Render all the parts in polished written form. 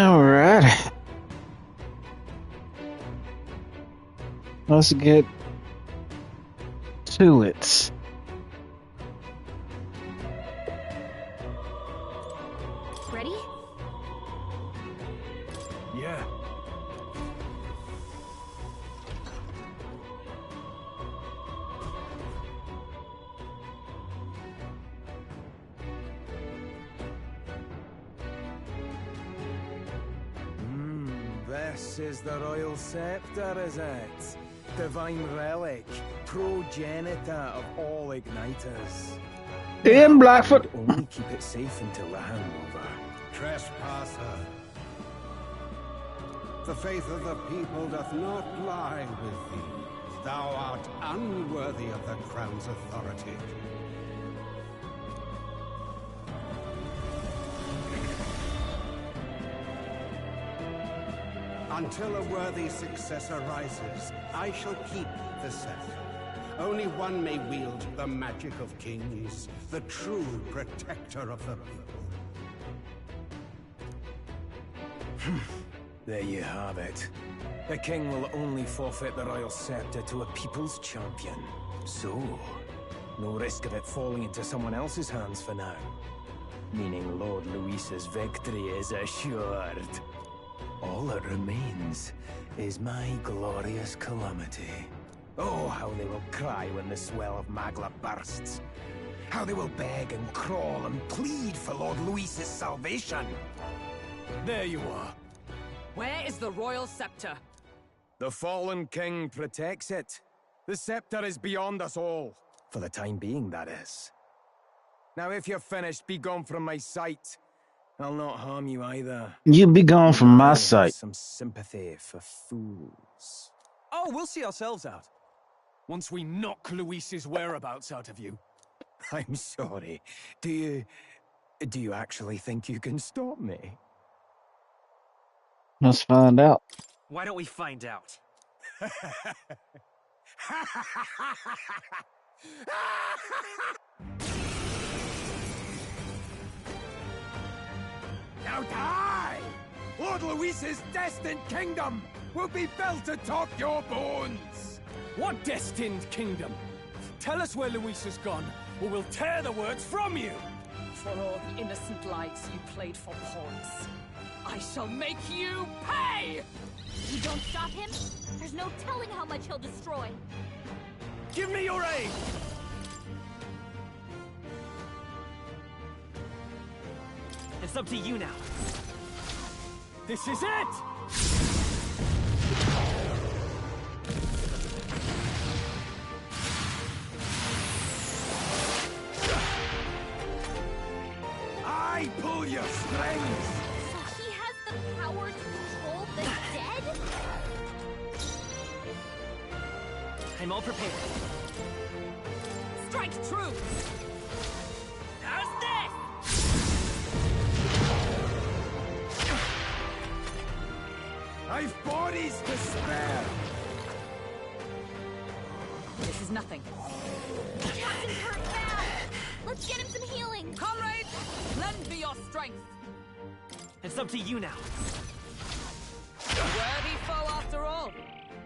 All right. Let's get to it. Ready? Yeah. This is the royal scepter, is it? Divine relic, progenitor of all igniters. In Blackfoot. Only keep it safe until the handover. Trespasser. The faith of the people doth not lie with thee. Thou art unworthy of the crown's authority. Until a worthy successor rises, I shall keep the scepter. Only one may wield the magic of kings, the true protector of the people. There you have it. The king will only forfeit the royal scepter to a people's champion. So, no risk of it falling into someone else's hands for now. Meaning Lord Luis's victory is assured. All that remains is my glorious calamity. Oh, how they will cry when the swell of Magla bursts. How they will beg and crawl and plead for Lord Luis's salvation. There you are. Where is the royal scepter? The fallen king protects it. The scepter is beyond us all. For the time being, that is. Now, if you're finished, be gone from my sight. I'll not harm you either. You be gone from my I have sight. some sympathy for fools. Oh, we'll see ourselves out. Once we knock Luis's whereabouts out of you. I'm sorry. Do you actually think you can stop me? Let's find out. Why don't we find out? Now die! Lord Luis's destined kingdom will be built atop your bones! What destined kingdom? Tell us where Luis has gone, or we'll tear the words from you! For all the innocent lives you played for pawns, I shall make you pay! You don't stop him, there's no telling how much he'll destroy. Give me your aid! It's up to you now. This is it! I pull your strings! So he has the power to control the dead? I'm all prepared. Strike true! How's this? I've bodies to spare! This is nothing. Captain's hurt bad! Let's get him some healing! Comrades, lend me your strength! It's up to you now. Worthy foe after all.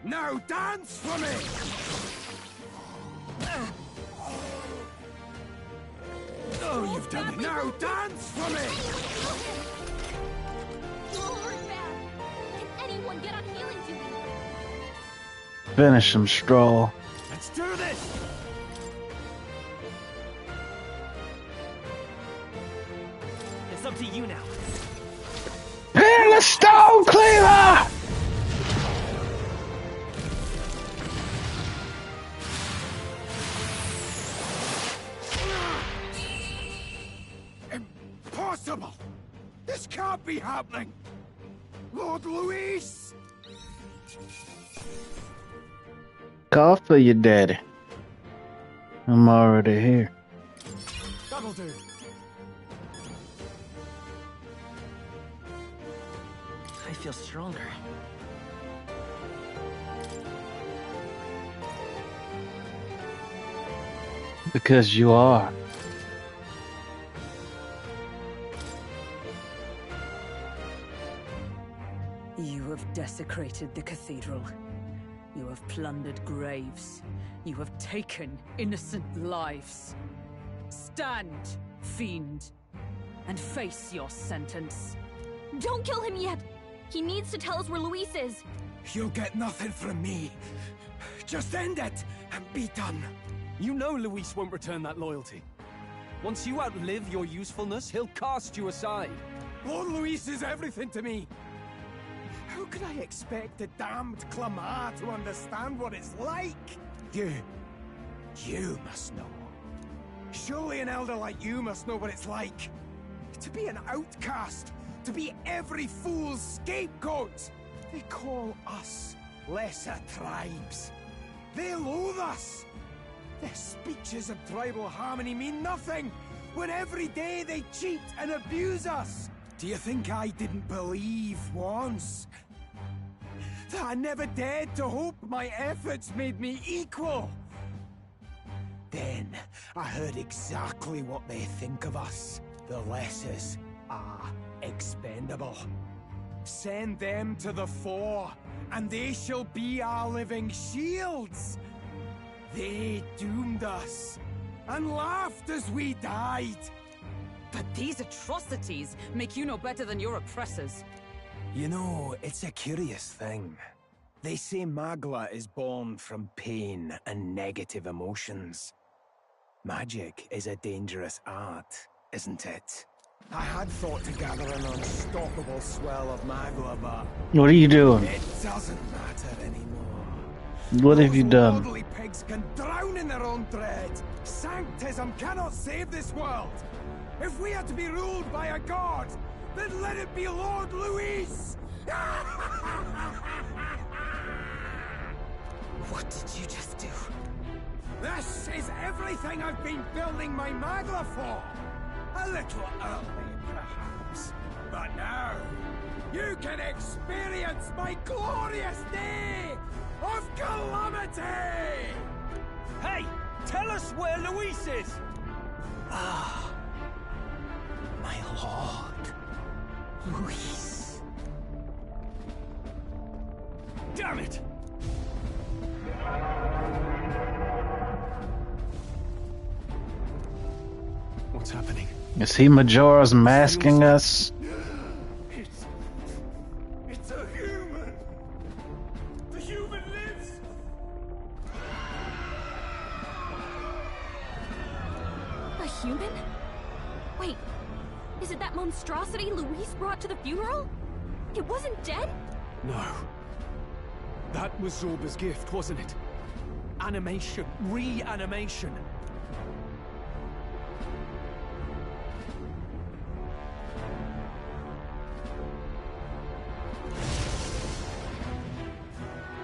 Now dance for me! Oh, you've done it! Now dance for me! You're all hurt bad. Can anyone get on healing duty? Finish him, Stroll. Let's do this! It's up to you now. Peerless Stone Cleaver! Impossible! This can't be happening! Lord Luis! Call for your daddy. I'm already here. That'll do. I feel stronger. Because you are. desecrated the cathedral. You have plundered graves. You have taken innocent lives. Stand, fiend, and face your sentence. Don't kill him yet! He needs to tell us where Luis is! You'll get nothing from me. Just end it and be done. You know Luis won't return that loyalty. Once you outlive your usefulness, he'll cast you aside. Lord Luis is everything to me. How could I expect the damned Clamar to understand what it's like? You must know. Surely an elder like you must know what it's like. To be an outcast. To be every fool's scapegoat. They call us lesser tribes. They loathe us. Their speeches of tribal harmony mean nothing, when every day they cheat and abuse us. Do you think I didn't believe once? That I never dared to hope my efforts made me equal? Then I heard exactly what they think of us. The lessers are expendable. Send them to the fore, and they shall be our living shields. They doomed us, and laughed as we died. But these atrocities make you no better than your oppressors. You know, it's a curious thing. They say Magla is born from pain and negative emotions. Magic is a dangerous art, isn't it? I had thought to gather an unstoppable swell of Magla, but What are you doing? it doesn't matter anymore. What have you Those done? lordly pigs can drown in their own dread. Sanctism cannot save this world. If we are to be ruled by a god, then let it be Lord Luis! What did you just do? This is everything I've been building my Magla for! A little early, perhaps. But now, you can experience my glorious day of calamity! Hey! Tell us where Luis is! Ah, my lord. Luis. Damn it! What's happening? Is he Majora's masking us? It's a human! The human lives! A human? Wait, is it that monstrosity Luis brought to the funeral? It wasn't dead? No. That was Zorba's gift, wasn't it? Animation. Reanimation.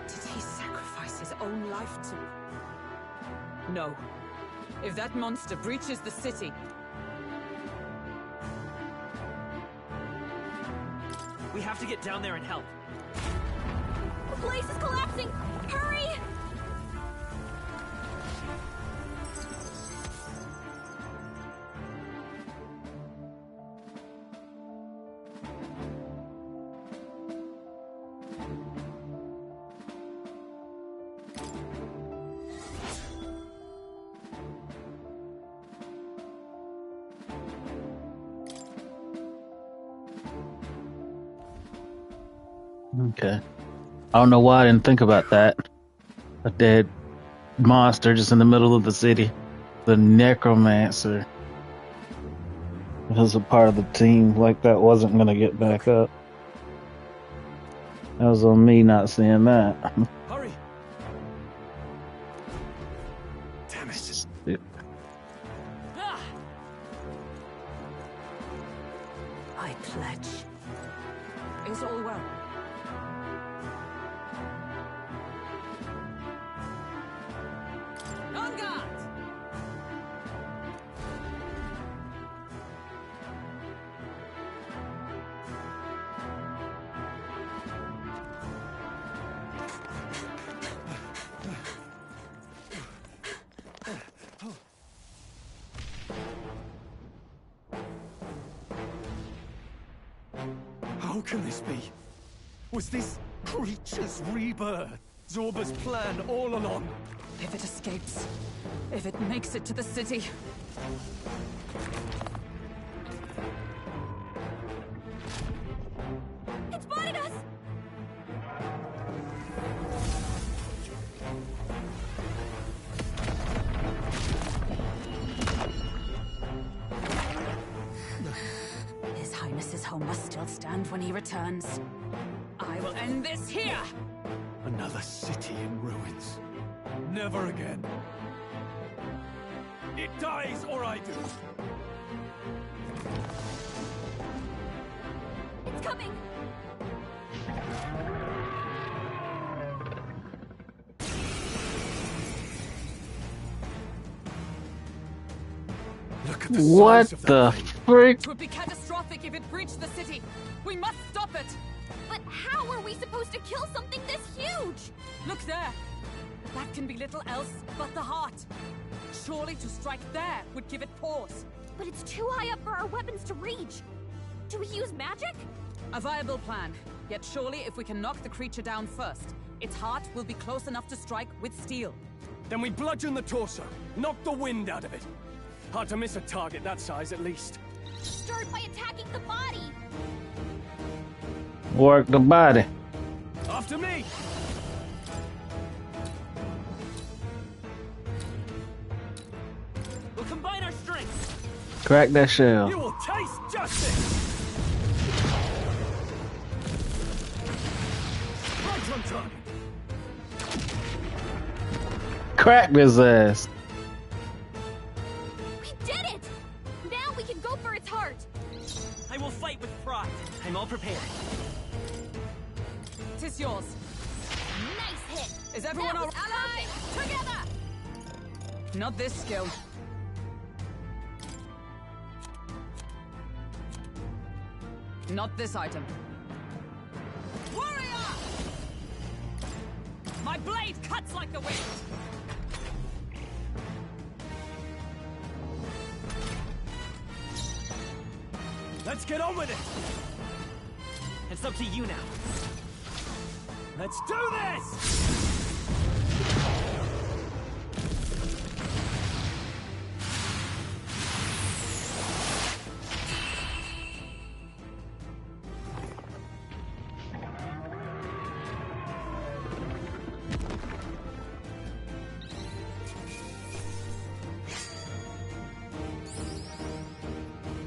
Did he sacrifice his own life to? No. If that monster breaches the city, we have to get down there and help. The place is collapsing! Hurry! Okay. I don't know why I didn't think about that. A dead monster just in the middle of the city. The necromancer was a part of the team. Like that wasn't gonna get back up. That was on me not seeing that. Hurry! Damn it. ah! I pledge. Is all well? On guard! How can this be? Was this Creature's rebirth. Zorba's plan all along. If it escapes, if it makes it to the city, It spotted us! His Highness's home must still stand when he returns. I will end this here! Another city in ruins. Never again. It dies or I do. It's coming! Look at the What size of the that thing. freak? It would be catastrophic if it breached the city! We must stop it! But how are we supposed to kill something this huge? Look there! That can be little else but the heart. Surely to strike there would give it pause. But it's too high up for our weapons to reach. Do we use magic? A viable plan. Yet surely if we can knock the creature down first, its heart will be close enough to strike with steel. Then we bludgeon the torso. Knock the wind out of it. Hard to miss a target that size at least. Start by attacking the body. Work the body. After me! We'll combine our strengths. Crack that shell. You will taste justice! Right on target. Crack his ass. We did it! Now we can go for its heart. I will fight with pride. I'm all prepared. Tis yours. Nice hit. Is everyone That all was allied? perfect. Together! Not this skill. Not this item. Warrior! My blade cuts like the wind! Let's get on with it! It's up to you now. Let's do this!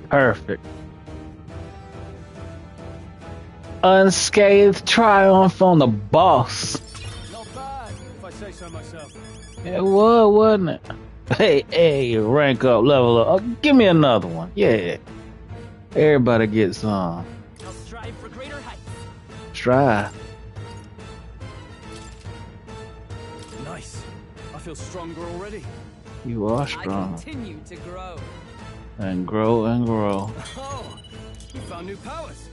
Perfect. Unscathed triumph on the boss. Not bad, if I say so myself. It was, wasn't it? Hey, rank up, level up. Oh, give me another one. Yeah. Everybody gets some. I'll strive for greater heights. Strive. Nice. I feel stronger already. You are I strong. continue to grow. And grow and grow. Oh, you found new powers.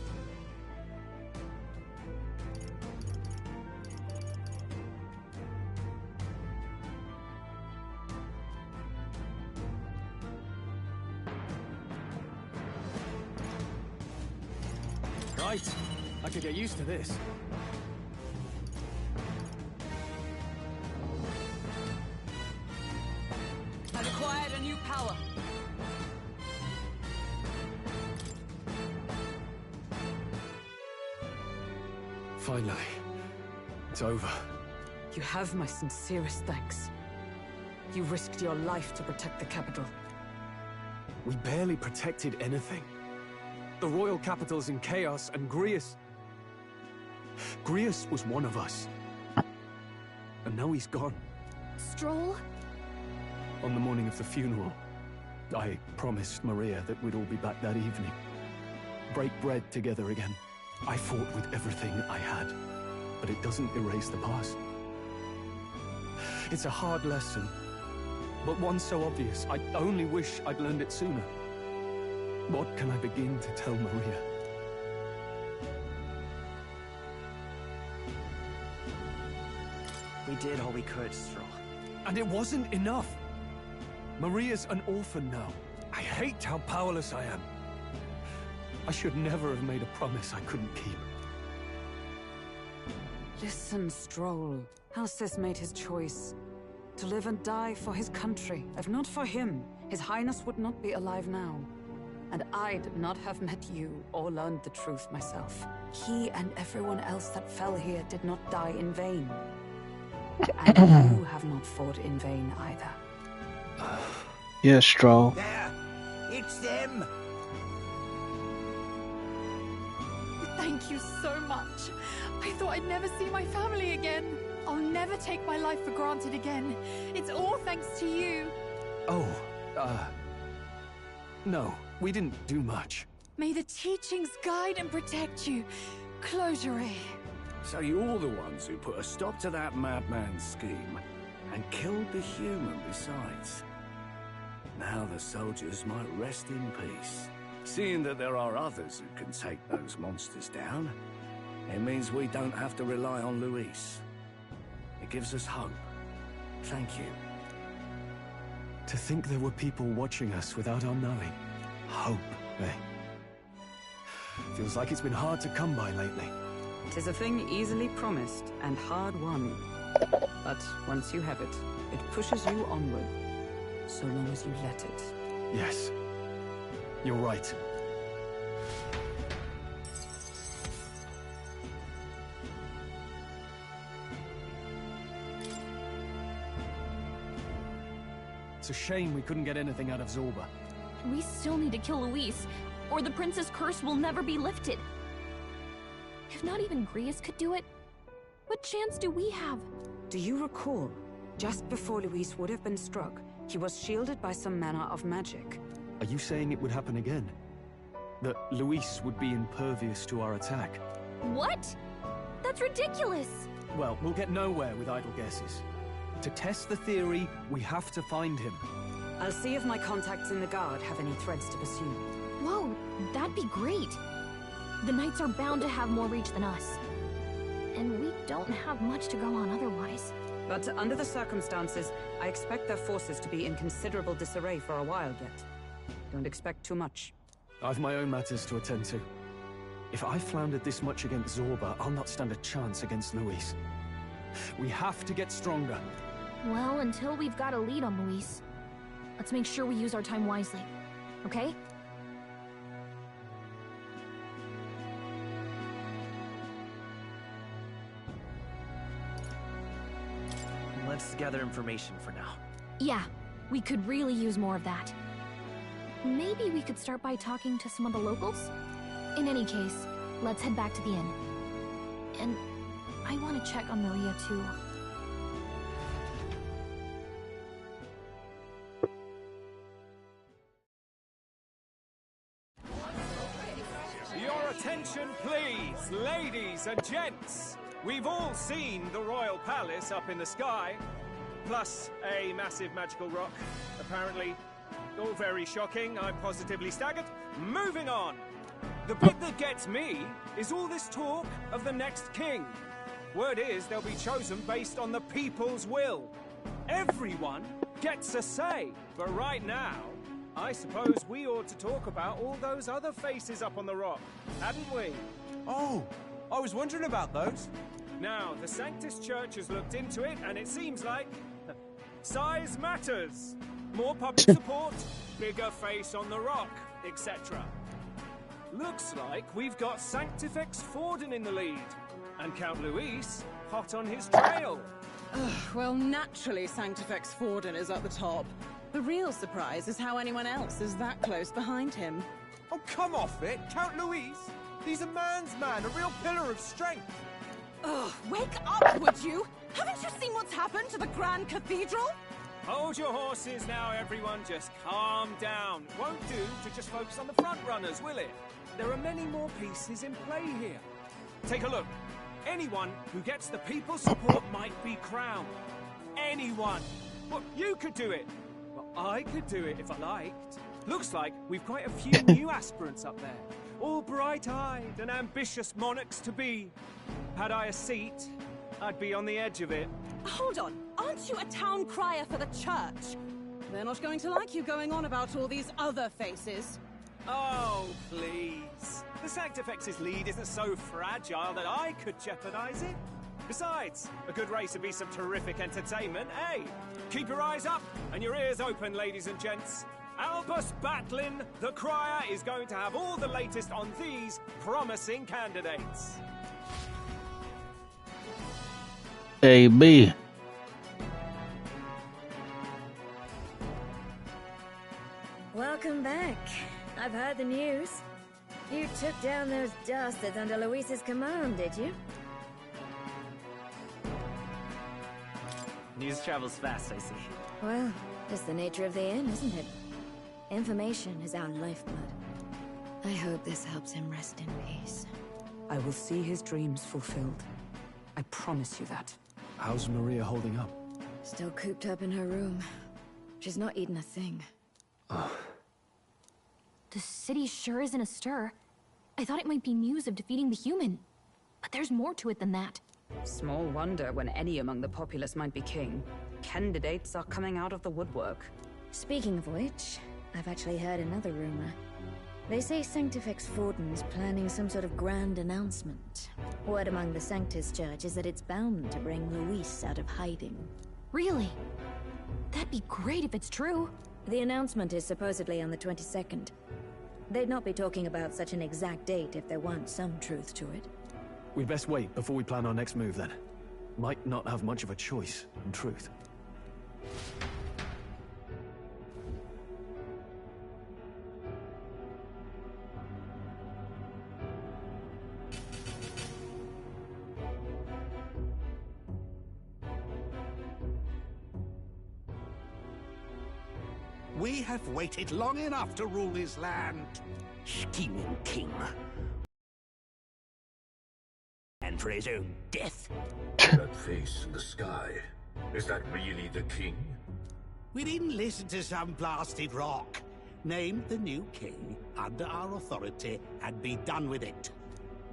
Right. I could get used to this. I've acquired a new power. Finally. It's over. You have my sincerest thanks. You risked your life to protect the capital. We barely protected anything. The royal capital's in chaos, and Grius was one of us. And now he's gone. Stroll? On the morning of the funeral, I promised Maria that we'd all be back that evening. Break bread together again. I fought with everything I had, but it doesn't erase the past. It's a hard lesson, but one so obvious, I only wish I'd learned it sooner. What can I begin to tell Maria? We did all we could, Stroll. And it wasn't enough. Maria's an orphan now. I hate how powerless I am. I should never have made a promise I couldn't keep. Listen, Stroll. Alcest made his choice. To live and die for his country. If not for him, His Highness would not be alive now. And I'd not have met you or learned the truth myself. He and everyone else that fell here did not die in vain. And you have not fought in vain either. Yeah, Stroll. There! It's them! Thank you so much. I thought I'd never see my family again. I'll never take my life for granted again. It's all thanks to you. Oh, no, we didn't do much. May the teachings guide and protect you. Closure. So you're the ones who put a stop to that madman's scheme and killed the human besides. Now the soldiers might rest in peace. Seeing that there are others who can take those monsters down, it means we don't have to rely on Luis. It gives us hope. Thank you. To think there were people watching us without our knowing. Hope, eh? Feels like it's been hard to come by lately. 'Tis a thing easily promised and hard won. But once you have it, it pushes you onward. So long as you let it. Yes. You're right. It's a shame we couldn't get anything out of Zorba. We still need to kill Luis, or the prince's curse will never be lifted. If not even Grius could do it, what chance do we have? Do you recall? Just before Luis would have been struck, he was shielded by some manner of magic. Are you saying it would happen again? That Luis would be impervious to our attack? What? That's ridiculous! Well, we'll get nowhere with idle guesses. To test the theory, we have to find him. I'll see if my contacts in the Guard have any threads to pursue. Whoa, that'd be great. The Knights are bound to have more reach than us. And we don't have much to go on otherwise. But under the circumstances, I expect their forces to be in considerable disarray for a while yet. Don't expect too much. I've my own matters to attend to. If I floundered this much against Zorba, I'll not stand a chance against Luis. We have to get stronger. Well, until we've got a lead on Luis, let's make sure we use our time wisely, okay? Let's gather information for now. Yeah, we could really use more of that. Maybe we could start by talking to some of the locals? In any case, let's head back to the inn. And I want to check on Maria too. Your attention, please, ladies and gents. We've all seen the royal palace up in the sky, plus a massive magical rock. Apparently, all very shocking. I'm positively staggered. Moving on. The bit that gets me is all this talk of the next king. Word is they'll be chosen based on the people's will. Everyone gets a say. But right now, I suppose we ought to talk about all those other faces up on the rock, hadn't we? Oh, I was wondering about those. Now, the Sanctus Church has looked into it, and it seems like size matters. More public support, bigger face on the rock, etc. Looks like we've got Sanctifex Forden in the lead, and Count Luis hot on his trail. Well, naturally Sanctifex Forden is at the top. The real surprise is how anyone else is that close behind him. Oh, come off it, Count Luis. He's a man's man, a real pillar of strength. Ugh, wake up, would you? Haven't you seen what's happened to the Grand Cathedral? Hold your horses now, everyone. Just calm down. Won't do to just focus on the front runners, will it? There are many more pieces in play here. Take a look. Anyone who gets the people's support might be crowned. Anyone. Well, you could do it. Well, I could do it if I liked. Looks like we've quite a few new aspirants up there. All bright-eyed and ambitious monarchs-to-be. Had I a seat, I'd be on the edge of it. Hold on, aren't you a town crier for the church? They're not going to like you going on about all these other faces. Oh, please. The Sanctifex's lead isn't so fragile that I could jeopardize it. Besides, a good race would be some terrific entertainment, eh? Keep your eyes up and your ears open, ladies and gents. Albus Batlin, the Crier, is going to have all the latest on these promising candidates. AB. Welcome back. I've heard the news. You took down those dastards under Luis's command, did you? News travels fast, I see. Well, it's the nature of the inn, isn't it? Information is our lifeblood. I hope this helps him rest in peace. I will see his dreams fulfilled. I promise you that. How's Maria holding up? Still cooped up in her room. She's not eaten a thing. The city sure isn't astir. I thought it might be news of defeating the human. But there's more to it than that. Small wonder when any among the populace might be king. Candidates are coming out of the woodwork. Speaking of which, I've actually heard another rumor. They say Sanctifex Fortin's planning some sort of grand announcement. Word among the Sanctus Church is that it's bound to bring Luis out of hiding. Really? That'd be great if it's true. The announcement is supposedly on the 22nd. They'd not be talking about such an exact date if there weren't some truth to it. We'd best wait before we plan our next move, then. Might not have much of a choice, in truth. We have waited long enough to rule this land. Scheming king. And for his own death. That face in the sky, is that really the king? We didn't listen to some blasted rock. Name the new king under our authority and be done with it.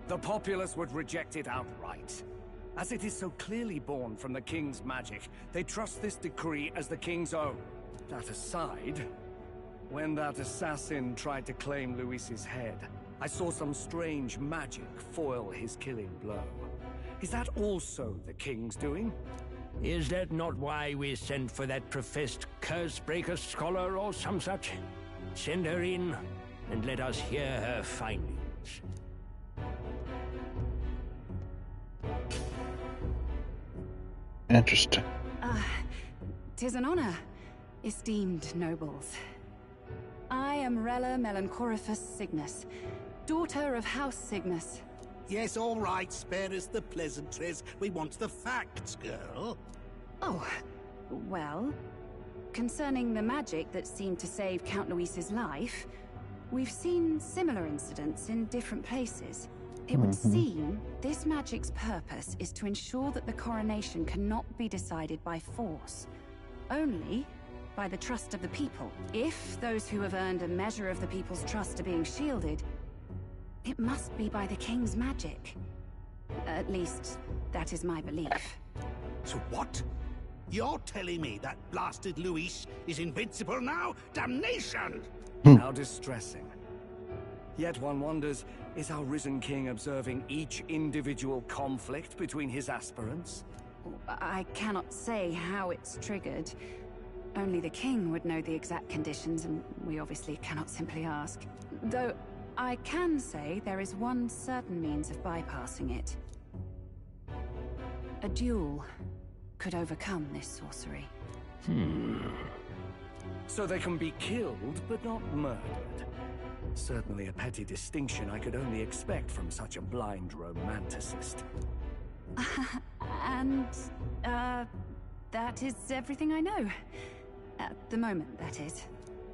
The populace would reject it outright. As it is so clearly born from the king's magic, they trust this decree as the king's own. That aside, when that assassin tried to claim Luis's head, I saw some strange magic foil his killing blow. Is that also the king's doing? Is that not why we sent for that professed curse-breaker scholar or some such? Send her in, and let us hear her findings. Interesting. 'Tis an honor, esteemed nobles. I am Rella Melanchorophus Cygnus, daughter of House Cygnus. Yes, all right, spare us the pleasantries. We want the facts, girl. Oh, well, concerning the magic that seemed to save Count Luis's life, we've seen similar incidents in different places. It would seem this magic's purpose is to ensure that the coronation cannot be decided by force, only by the trust of the people. If those who have earned a measure of the people's trust are being shielded, it must be by the king's magic. At least, that is my belief. So what? You're telling me that blasted Luis is invincible now? Damnation! How distressing. Yet one wonders, is our risen king observing each individual conflict between his aspirants? I cannot say how it's triggered. Only the king would know the exact conditions, and we obviously cannot simply ask. Though, I can say there is one certain means of bypassing it. A duel could overcome this sorcery. So they can be killed, but not murdered. Certainly a petty distinction I could only expect from such a blind romanticist. And, that is everything I know. At the moment, that is.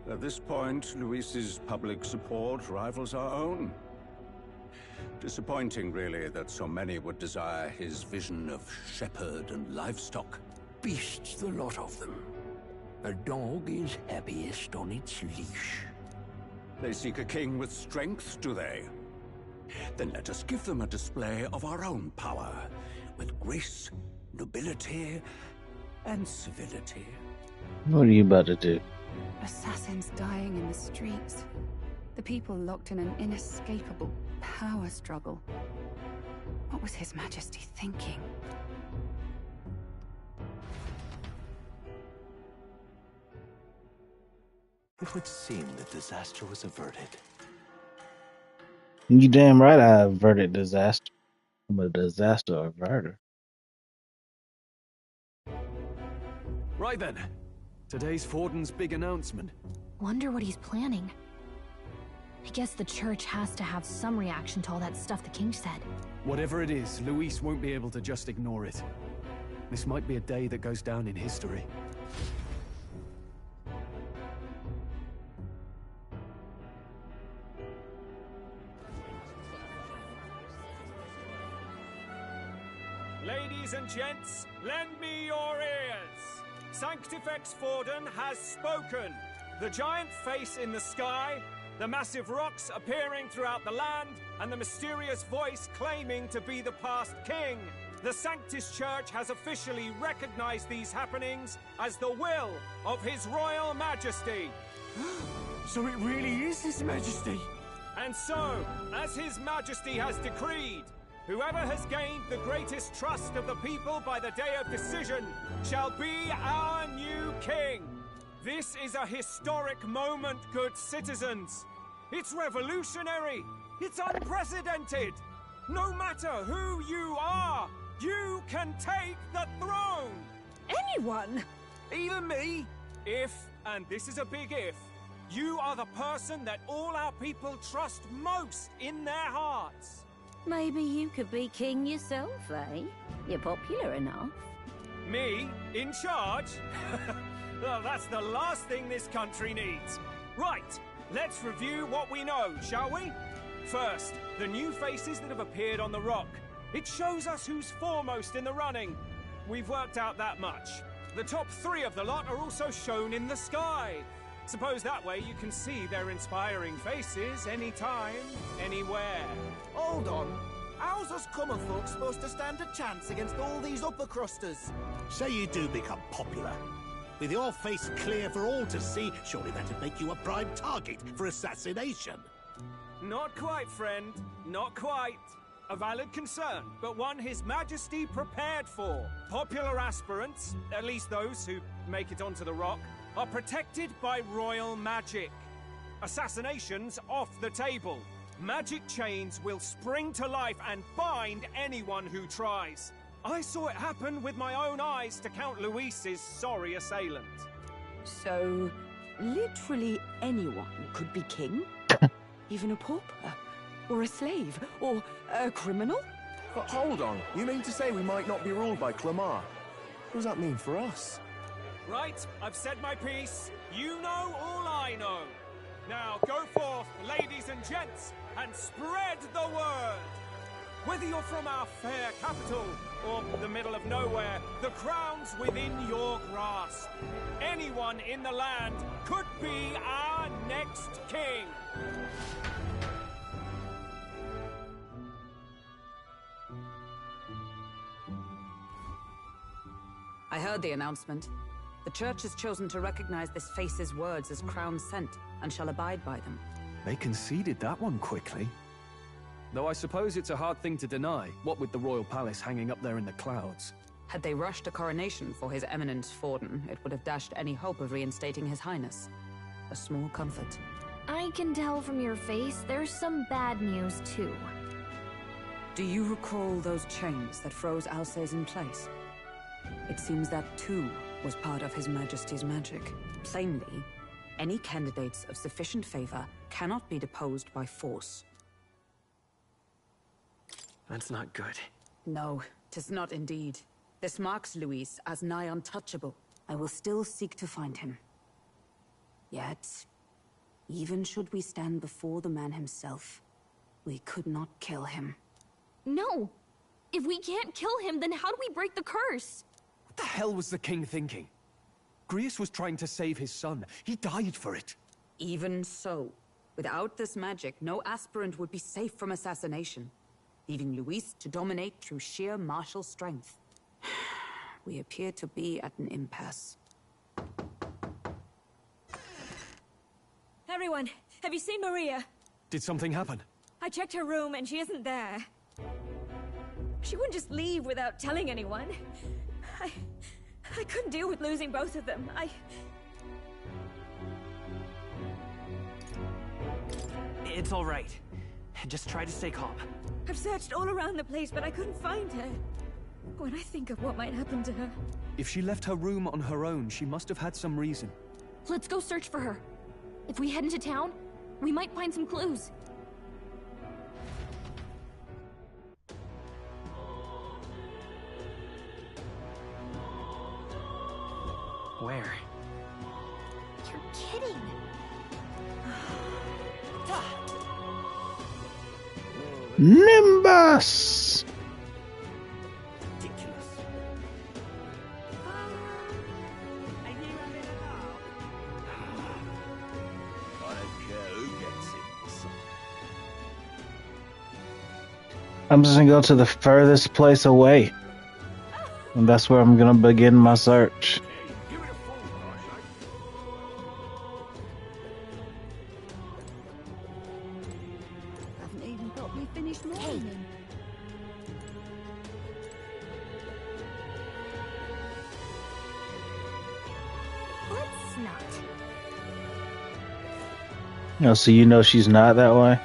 At this point, Luis's public support rivals our own. Disappointing, really, that so many would desire his vision of shepherd and livestock. Beasts, the lot of them. A dog is happiest on its leash. They seek a king with strength, do they? Then let us give them a display of our own power, with grace, nobility, and civility. What are you about to do? Assassins dying in the streets. The people locked in an inescapable power struggle. What was His Majesty thinking? it would seem the disaster was averted. You damn right I averted disaster. I'm a disaster averter. Right then. Today's Forden's big announcement. Wonder what he's planning. I guess the church has to have some reaction to all that stuff the king said. Whatever it is, Luis won't be able to just ignore it. This might be a day that goes down in history. Ladies and gents, lend me your ears. Sanctifex Forden has spoken. The giant face in the sky, the massive rocks appearing throughout the land, and the mysterious voice claiming to be the past king. The Sanctus Church has officially recognized these happenings as the will of His Royal Majesty. So it really is His Majesty? And so, as His Majesty has decreed, whoever has gained the greatest trust of the people by the day of decision shall be our new king. This is a historic moment, good citizens. It's revolutionary. It's unprecedented. No matter who you are, you can take the throne. Anyone? Even me? If, and this is a big if, you are the person that all our people trust most in their hearts. Maybe you could be king yourself, eh? You're popular enough. Me? In charge? Well, that's the last thing this country needs. Right, let's review what we know, shall we? First, the new faces that have appeared on the rock. It shows us who's foremost in the running. We've worked out that much. The top 3 of the lot are also shown in the sky. Suppose that way you can see their inspiring faces anytime, anywhere. Hold on. How's us common folk supposed to stand a chance against all these upper crusters? Say you do become popular. With your face clear for all to see, surely that'd make you a prime target for assassination. Not quite, friend. Not quite. A valid concern, but one His Majesty prepared for. Popular aspirants, at least those who make it onto the rock, are protected by royal magic. Assassinations off the table. Magic chains will spring to life and bind anyone who tries. I saw it happen with my own eyes to Count Luis's sorry assailant. So, literally anyone could be king? Even a pauper? Or a slave? Or a criminal? But hold on. You mean to say we might not be ruled by Clamar? What does that mean for us? Right, I've said my piece. You know all I know. Now go forth, ladies and gents, and spread the word. Whether you're from our fair capital or the middle of nowhere, the crown's within your grasp. Anyone in the land could be our next king. I heard the announcement. The church has chosen to recognize this face's words as crown sent and shall abide by them. They conceded that one quickly. Though I suppose it's a hard thing to deny, what with the royal palace hanging up there in the clouds. Had they rushed a coronation for His Eminence Forden, it would have dashed any hope of reinstating His Highness. A small comfort. I can tell from your face there's some bad news too. Do you recall those chains that froze Alsace in place? It seems that too was part of His Majesty's magic. Plainly, any candidates of sufficient favor cannot be deposed by force. That's not good. No, 'tis not indeed. This marks Luis as nigh untouchable. I will still seek to find him. Yet, even should we stand before the man himself, we could not kill him. No! If we can't kill him, then how do we break the curse? What the hell was the king thinking? Grius was trying to save his son. He died for it. Even so, without this magic, no aspirant would be safe from assassination, leaving Luis to dominate through sheer martial strength. We appear to be at an impasse. Everyone, have you seen Maria? Did something happen? I checked her room and she isn't there. She wouldn't just leave without telling anyone. I couldn't deal with losing both of them. It's all right. Just try to stay calm. I've searched all around the place, but I couldn't find her. When I think of what might happen to her... If she left her room on her own, she must have had some reason. Let's go search for her. If we head into town, we might find some clues. Where? You're kidding. Nimbus! I'm just gonna go to the furthest place away. And that's where I'm gonna begin my search. Haven't even got me finished morning. Let's not. Oh, so you know she's not that way?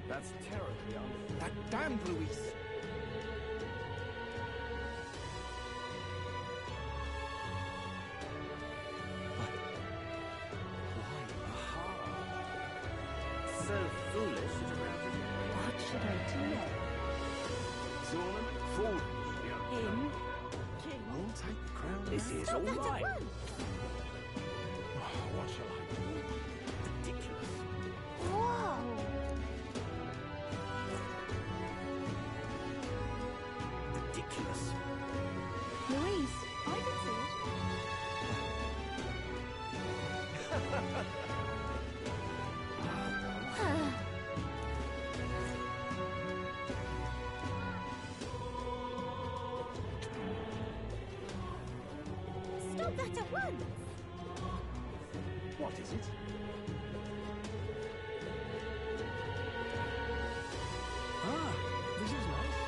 That's terribly unfair. That damned Luis. So foolish it arouses me. What should I do? Zorba, fool. Him? I'll take the crown. This is all right. What shall I do? Ridiculous. Whoa! Ridiculous. Louise, I can see it. Stop that at once! What is it? Ah, this is nice.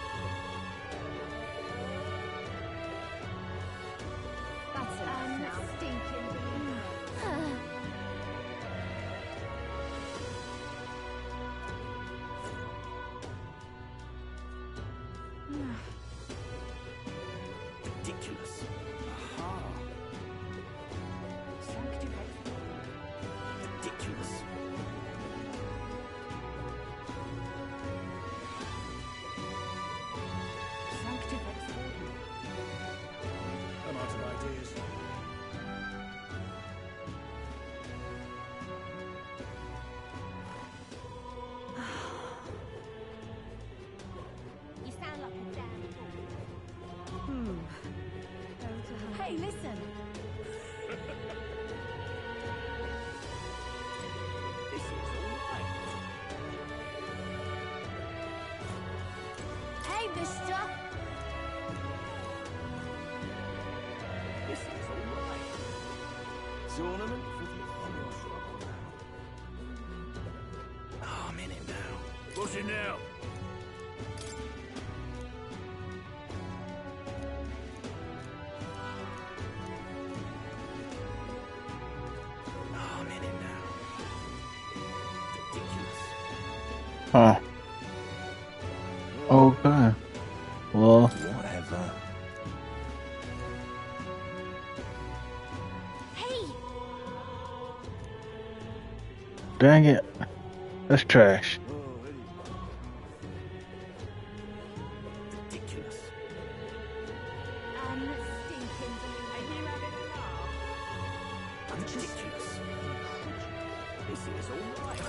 That's enough now. Stinking Ridiculous. Aha. Ridiculous. I'm out of ideas. You sound like a damn fool. Hey, listen. This is all right. Hey, mister. This is all right. Ornament for the honor trouble now. Oh, I'm in it now. What's it now? Oh, I'm in it now. Ridiculous. Huh. Okay. Well, Whatever. Hey! dang it. That's trash. Ridiculous. Stinking. Are you having a laugh? Ridiculous. This is all right.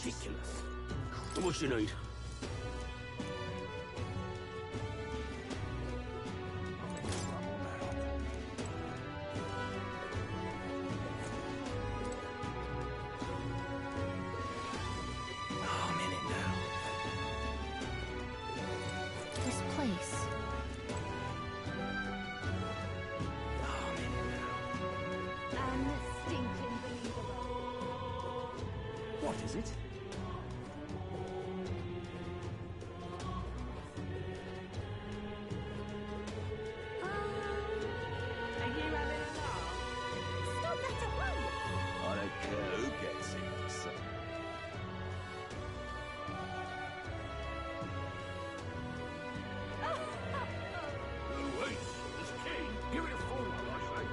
Ridiculous. What you need? This place. What is it? Stop that at once! I don't care who gets it, so. Wait, this king. Give it a full one, I say.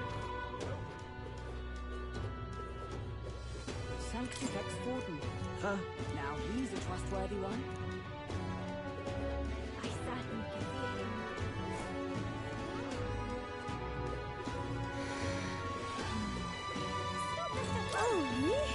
Sanctifex Forden. Huh? Now he's a trustworthy one. I certainly can see it. Stop this at once! Oh, really?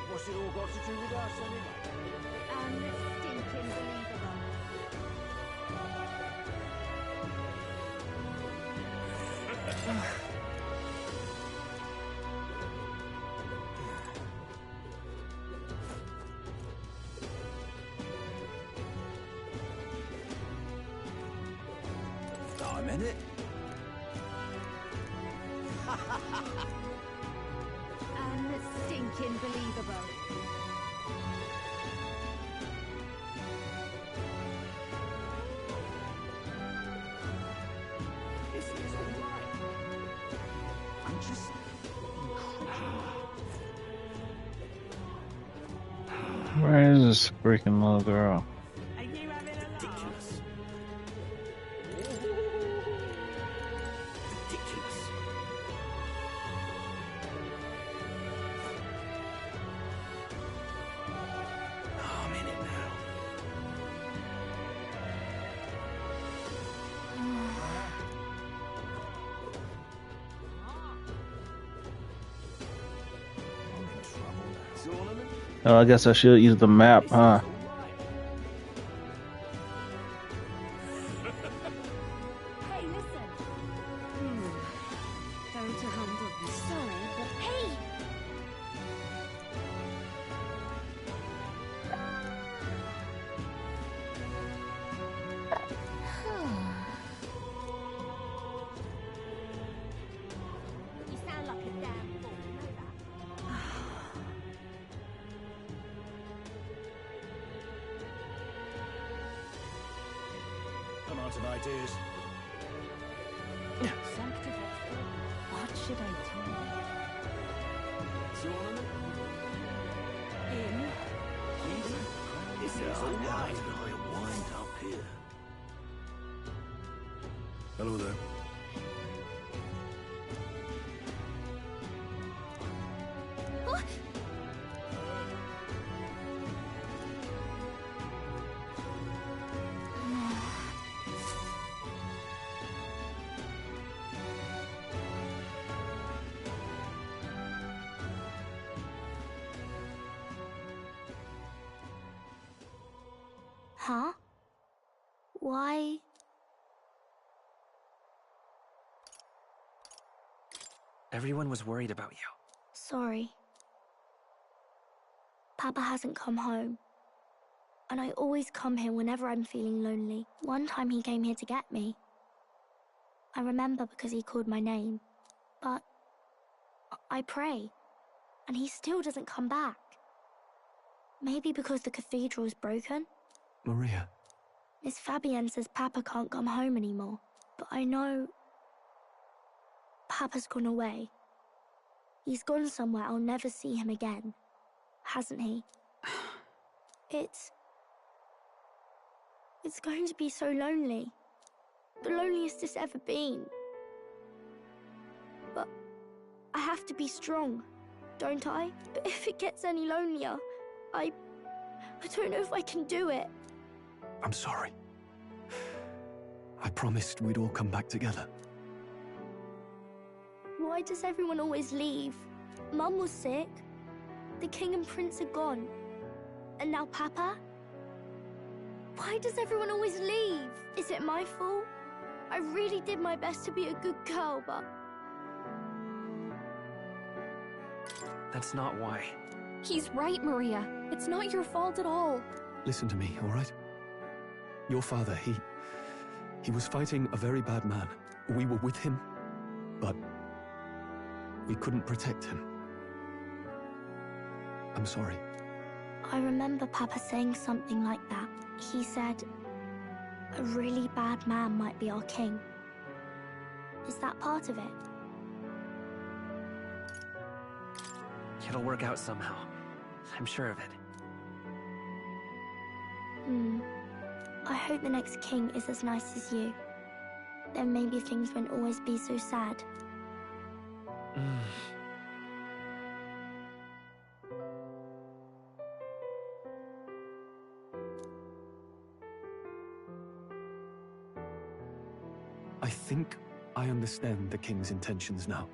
What's it all got to do with us, anyway? Stinking believable. I'm in it. Stinking believable. This is all right. I'm just Where is this freaking little girl? ridiculous. Ridiculous. I'm in it now. Oh, I guess I should use the map, huh? Hey, listen. Going to handle this. Sorry, but hey! You sound like a damn fool, you know that? I'm out of ideas. Sanctifex Forden. What should I do? This is all right. I wind up here. Hello there. Huh? Why? Everyone was worried about you. Sorry. Papa hasn't come home. And I always come here whenever I'm feeling lonely. One time he came here to get me. I remember because he called my name. But I pray. And he still doesn't come back. Maybe because the cathedral's broken? Maria. Miss Fabienne says Papa can't come home anymore. But I know... Papa's gone away. He's gone somewhere I'll never see him again. Hasn't he? It's going to be so lonely. The loneliest it's ever been. have to be strong, don't I? But if it gets any lonelier, I don't know if I can do it. I'm sorry. I promised we'd all come back together. Why does everyone always leave? Mum was sick. The king and prince are gone. And now Papa? Why does everyone always leave? Is it my fault? I really did my best to be a good girl, but... That's not why. He's right, Maria. It's not your fault at all. Listen to me, all right? Your father, he was fighting a very bad man. We were with him, but we couldn't protect him. I'm sorry. I remember Papa saying something like that. He said, a really bad man might be our king. Is that part of it? It'll work out somehow. I'm sure of it. I hope the next king is as nice as you. Then maybe things won't always be so sad. I think I understand the king's intentions now.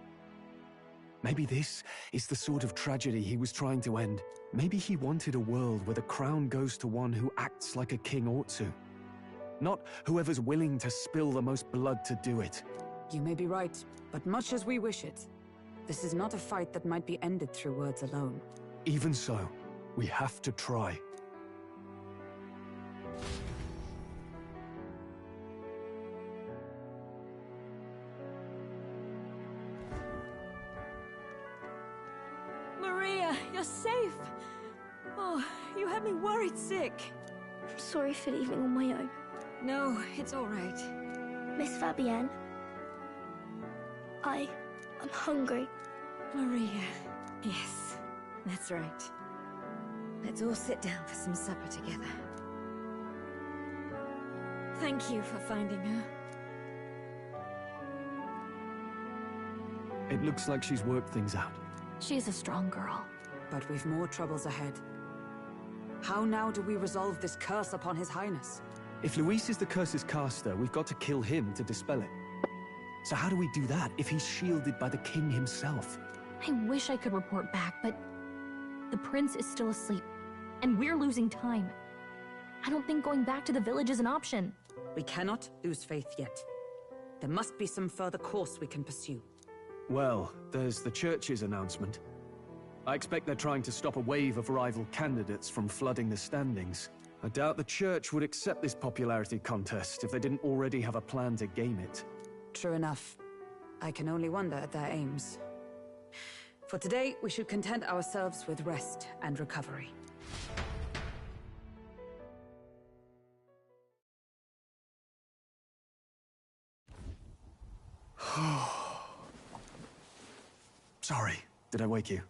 Maybe this is the sort of tragedy he was trying to end. Maybe he wanted a world where the crown goes to one who acts like a king ought to. Not whoever's willing to spill the most blood to do it. You may be right, but much as we wish it, this is not a fight that might be ended through words alone. Even so, we have to try. Maria, you're safe! Oh, you had me worried sick. I'm sorry for leaving on my own. No, it's all right. Miss Fabienne, I'm hungry. Maria, yes, that's right. Let's all sit down for some supper together. Thank you for finding her. It looks like she's worked things out. She's a strong girl. But we've more troubles ahead. How now do we resolve this curse upon His Highness? If Luis is the curse's caster, we've got to kill him to dispel it. So how do we do that if he's shielded by the king himself? I wish I could report back, but the prince is still asleep, and we're losing time. I don't think going back to the village is an option. We cannot lose faith yet. There must be some further course we can pursue. Well, there's the church's announcement. I expect they're trying to stop a wave of rival candidates from flooding the standings. I doubt the church would accept this popularity contest if they didn't already have a plan to game it. True enough. I can only wonder at their aims. For today, we should content ourselves with rest and recovery. Sorry, did I wake you?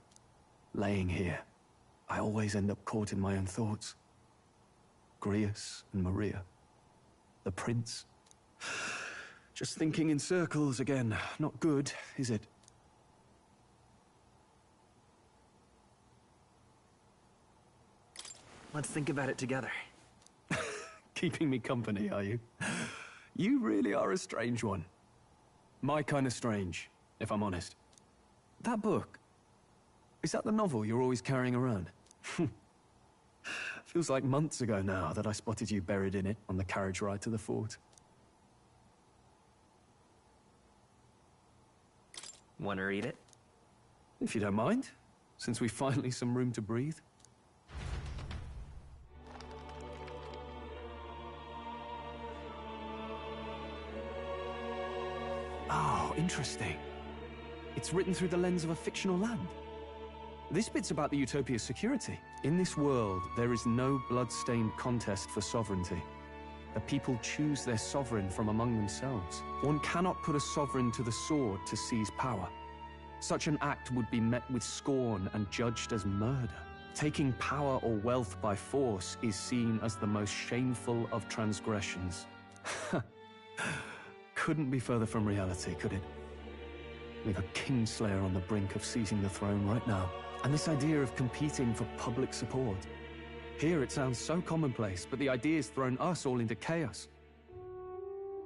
Laying here, I always end up caught in my own thoughts. Grius and Maria. The prince. Just thinking in circles again. Not good, is it? Let's think about it together. Keeping me company, are you? You really are a strange one. My kind of strange, if I'm honest. That book, is that the novel you're always carrying around? Feels like months ago now that I spotted you buried in it on the carriage ride to the fort. Want to read it? If you don't mind, since we've finally some room to breathe. Oh, interesting. It's written through the lens of a fictional land. This bit's about the Utopia's security. In this world, there is no blood-stained contest for sovereignty. The people choose their sovereign from among themselves. One cannot put a sovereign to the sword to seize power. Such an act would be met with scorn and judged as murder. Taking power or wealth by force is seen as the most shameful of transgressions. Couldn't be further from reality, could it? We've a Kingslayer on the brink of seizing the throne right now. And this idea of competing for public support. Here it sounds so commonplace, but the idea's thrown us all into chaos.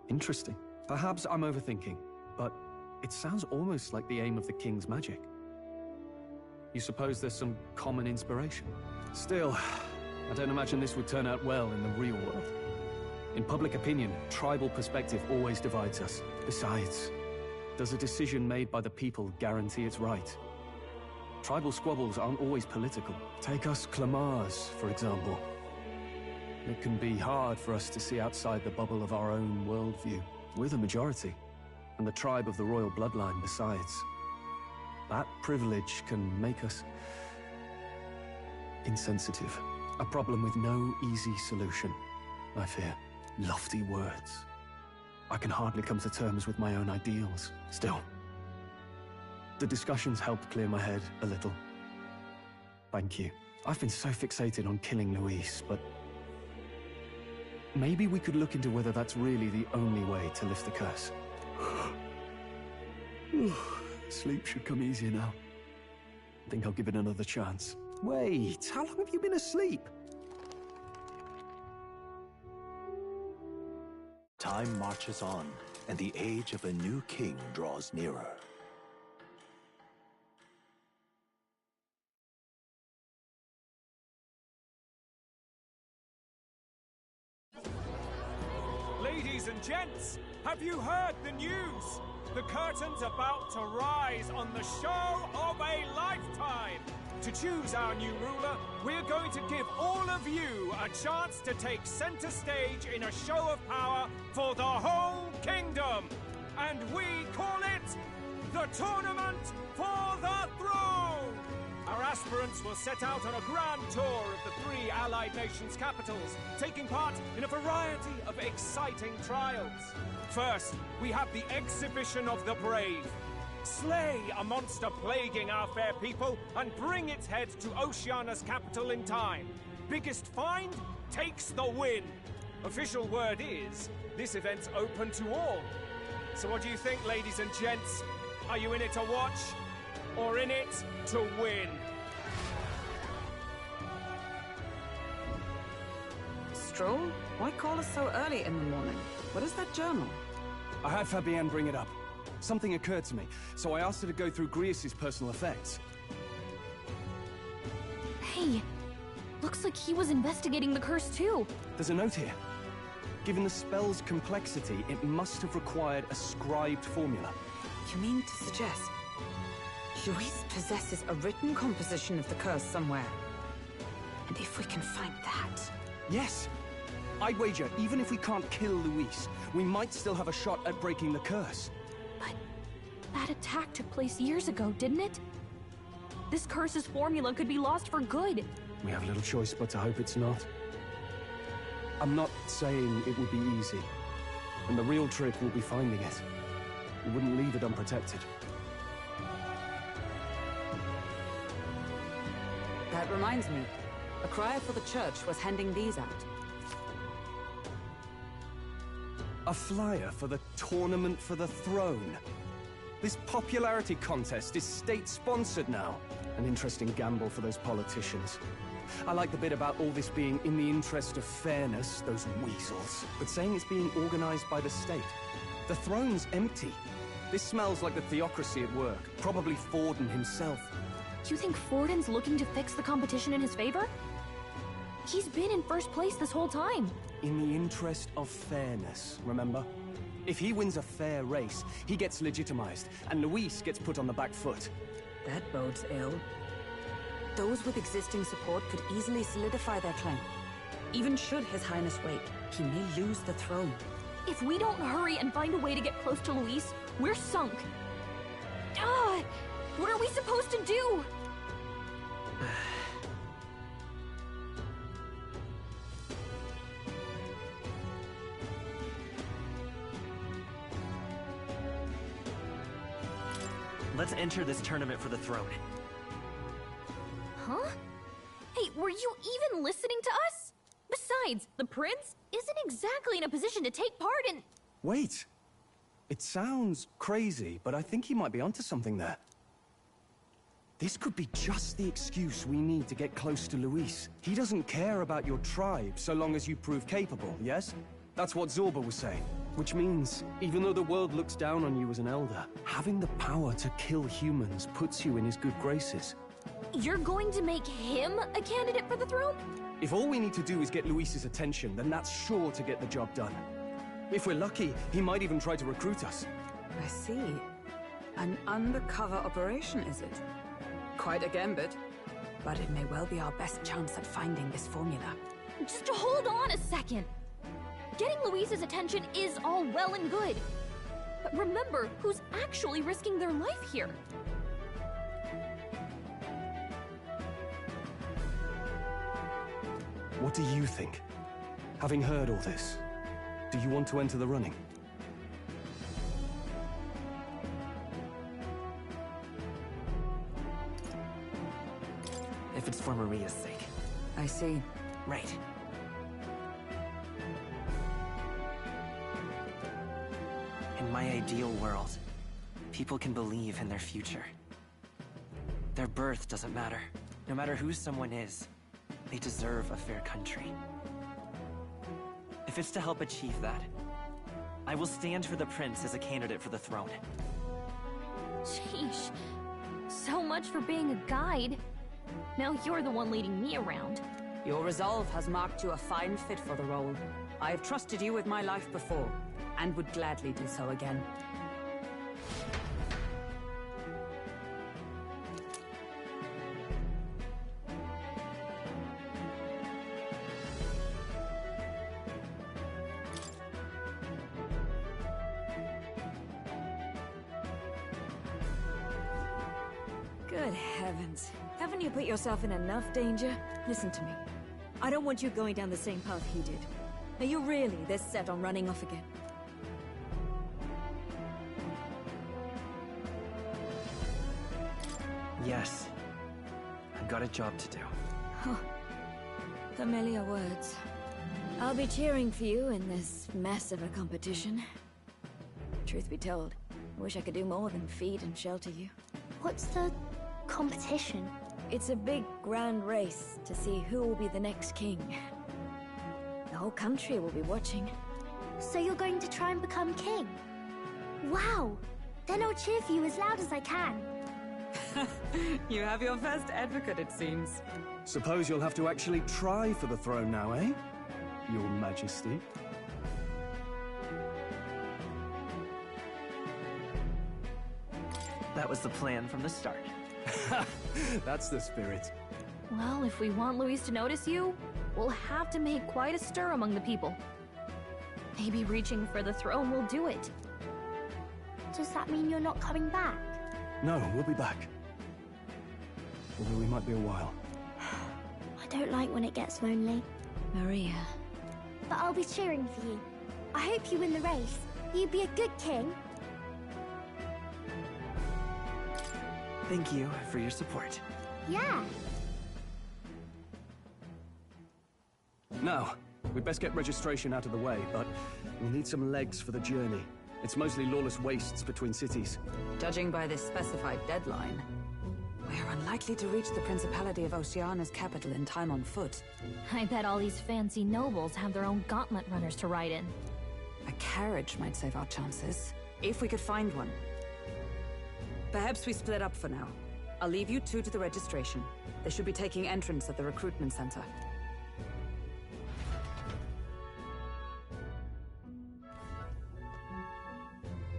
Interesting. Perhaps I'm overthinking, but it sounds almost like the aim of the King's magic. You suppose there's some common inspiration? Still, I don't imagine this would turn out well in the real world. In public opinion, tribal perspective always divides us. Besides, does a decision made by the people guarantee it's right? Tribal squabbles aren't always political. Take us Clamars, for example. It can be hard for us to see outside the bubble of our own worldview. We're the majority, and the tribe of the royal bloodline besides. That privilege can make us insensitive. A problem with no easy solution, I fear. Lofty words. I can hardly come to terms with my own ideals. Still, the discussions helped clear my head a little. Thank you. I've been so fixated on killing Luis, but maybe we could look into whether that's really the only way to lift the curse. Sleep should come easier now. I think I'll give it another chance. Wait, how long have you been asleep? Time marches on, and the age of a new king draws nearer. Ladies and gents, have you heard the news? The curtain's about to rise on the show of a lifetime. To choose our new ruler, we're going to give all of you a chance to take center stage in a show of power for the whole kingdom. And we call it the Tournament for the Throne! Our aspirants will set out on a grand tour of the 3 allied nations' capitals, taking part in a variety of exciting trials. First, we have the Exhibition of the Brave. Slay a monster plaguing our fair people and bring its head to Oceania's capital in time. Biggest find takes the win. Official word is, this event's open to all. So what do you think, ladies and gents? Are you in it to watch, or in it to win? Stroll? Why call us so early in the morning? What is that journal? I had Fabienne bring it up. Something occurred to me, so I asked her to go through Grius' personal effects. Hey, looks like he was investigating the curse too. There's a note here. Given the spell's complexity, it must have required a scribed formula. You mean to suggest Luis possesses a written composition of the curse somewhere? And if we can find that... Yes! I'd wager, even if we can't kill Luis, we might still have a shot at breaking the curse. But that attack took place years ago, didn't it? This curse's formula could be lost for good. We have little choice but to hope it's not. I'm not saying it would be easy. And the real trick will be finding it. We wouldn't leave it unprotected. That reminds me. A crier for the church was handing these out. A flyer for the Tournament for the Throne. This popularity contest is state-sponsored now. An interesting gamble for those politicians. I like the bit about all this being in the interest of fairness, those weasels. But saying it's being organized by the state. The throne's empty. This smells like the theocracy at work. Probably Forden himself. You think Forden's looking to fix the competition in his favor? He's been in first place this whole time. In the interest of fairness, remember? If he wins a fair race, he gets legitimized, and Luis gets put on the back foot. That bodes ill. Those with existing support could easily solidify their claim. Even should His Highness wait, he may lose the throne. If we don't hurry and find a way to get close to Luis, we're sunk. What are we supposed to do? Let's enter this tournament for the throne. Huh? Hey, were you even listening to us? Besides, the prince isn't exactly in a position to take part in... Wait! It sounds crazy, but I think he might be onto something there. This could be just the excuse we need to get close to Luis. He doesn't care about your tribe so long as you prove capable, yes? That's what Zorba was saying. Which means, even though the world looks down on you as an elder, having the power to kill humans puts you in his good graces. You're going to make him a candidate for the throne? If all we need to do is get Luis's attention, then that's sure to get the job done. If we're lucky, he might even try to recruit us. I see. An undercover operation, is it? Quite a gambit, but it may well be our best chance at finding this formula. Just hold on a second. Getting Luis's attention is all well and good. But remember who's actually risking their life here. What do you think? Having heard all this, do you want to enter the running? If it's for Maria's sake. I see. Right. In my ideal world, people can believe in their future. Their birth doesn't matter. No matter who someone is, they deserve a fair country. If it's to help achieve that, I will stand for the prince as a candidate for the throne. Sheesh. So much for being a guide. Now you're the one leading me around. Your resolve has marked you a fine fit for the role. I have trusted you with my life before, and would gladly do so again. Good heavens. Haven't you put yourself in enough danger? Listen to me. I don't want you going down the same path he did. Are you really this set on running off again? Yes. I've got a job to do. Huh. Familiar words. I'll be cheering for you in this mess of a competition. Truth be told, I wish I could do more than feed and shelter you. What's the competition? It's a big, grand race to see who will be the next king. The whole country will be watching. So you're going to try and become king? Wow! Then I'll cheer for you as loud as I can. You have your first advocate, it seems. Suppose you'll have to actually try for the throne now, eh? Your Majesty. That was the plan from the start. That's the spirit. Well, if we want Luis to notice you, we'll have to make quite a stir among the people. Maybe reaching for the throne will do it. Does that mean you're not coming back? No, we'll be back. Although we might be a while. I don't like when it gets lonely. Maria. But I'll be cheering for you. I hope you win the race. You'd be a good king. Thank you for your support. Yeah. Now, we'd best get registration out of the way, but we'll need some legs for the journey. It's mostly lawless wastes between cities. Judging by this specified deadline, we're unlikely to reach the Principality of Oceana's capital in time on foot. I bet all these fancy nobles have their own gauntlet runners to ride in. A carriage might save our chances, if we could find one. Perhaps we split up for now. I'll leave you two to the registration. They should be taking entrance at the recruitment center.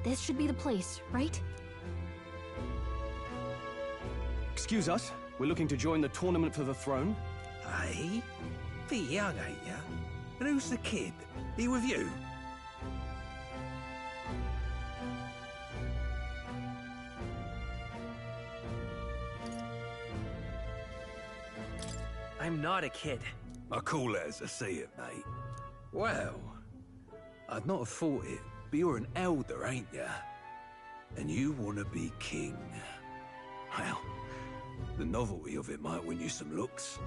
This should be the place, right? Excuse us, we're looking to join the tournament for the throne. Hey? Bit young, ain't ya? And who's the kid? He with you? I'm not a kid. I call it as I see it, mate. Well, I'd not have thought it, but you're an elder, ain't ya? And you want to be king. Well, the novelty of it might win you some looks.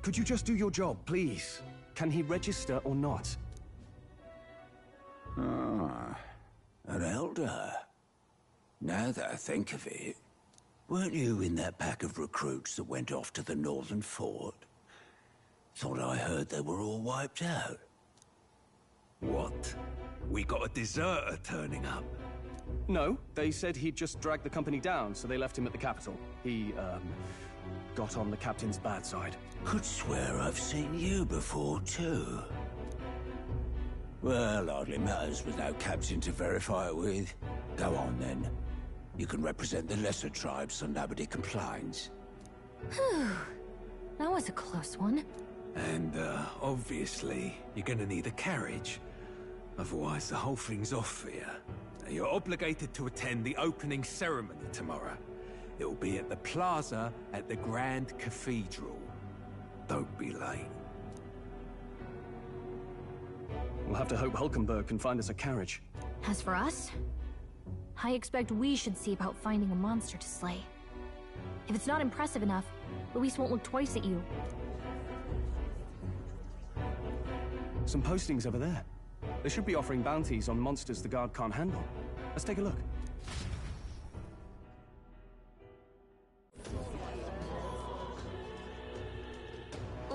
Could you just do your job, please? Can he register or not? Ah. An elder? Now that I think of it, weren't you in that pack of recruits that went off to the northern fort? Thought I heard they were all wiped out. What? We got a deserter turning up? No, they said he'd just dragged the company down, so they left him at the capital. He, got on the captain's bad side. Could swear I've seen you before, too. Well, hardly matters with no captain to verify it with. Go on, then. You can represent the lesser tribes so nobody complains. Whew. That was a close one. And, obviously, you're gonna need a carriage. Otherwise, the whole thing's off for you. You're obligated to attend the opening ceremony tomorrow. It'll be at the plaza at the Grand Cathedral. Don't be late. We'll have to hope Hulkenberg can find us a carriage. As for us, I expect we should see about finding a monster to slay. If it's not impressive enough, Luis won't look twice at you. Some postings over there. They should be offering bounties on monsters the guard can't handle. Let's take a look.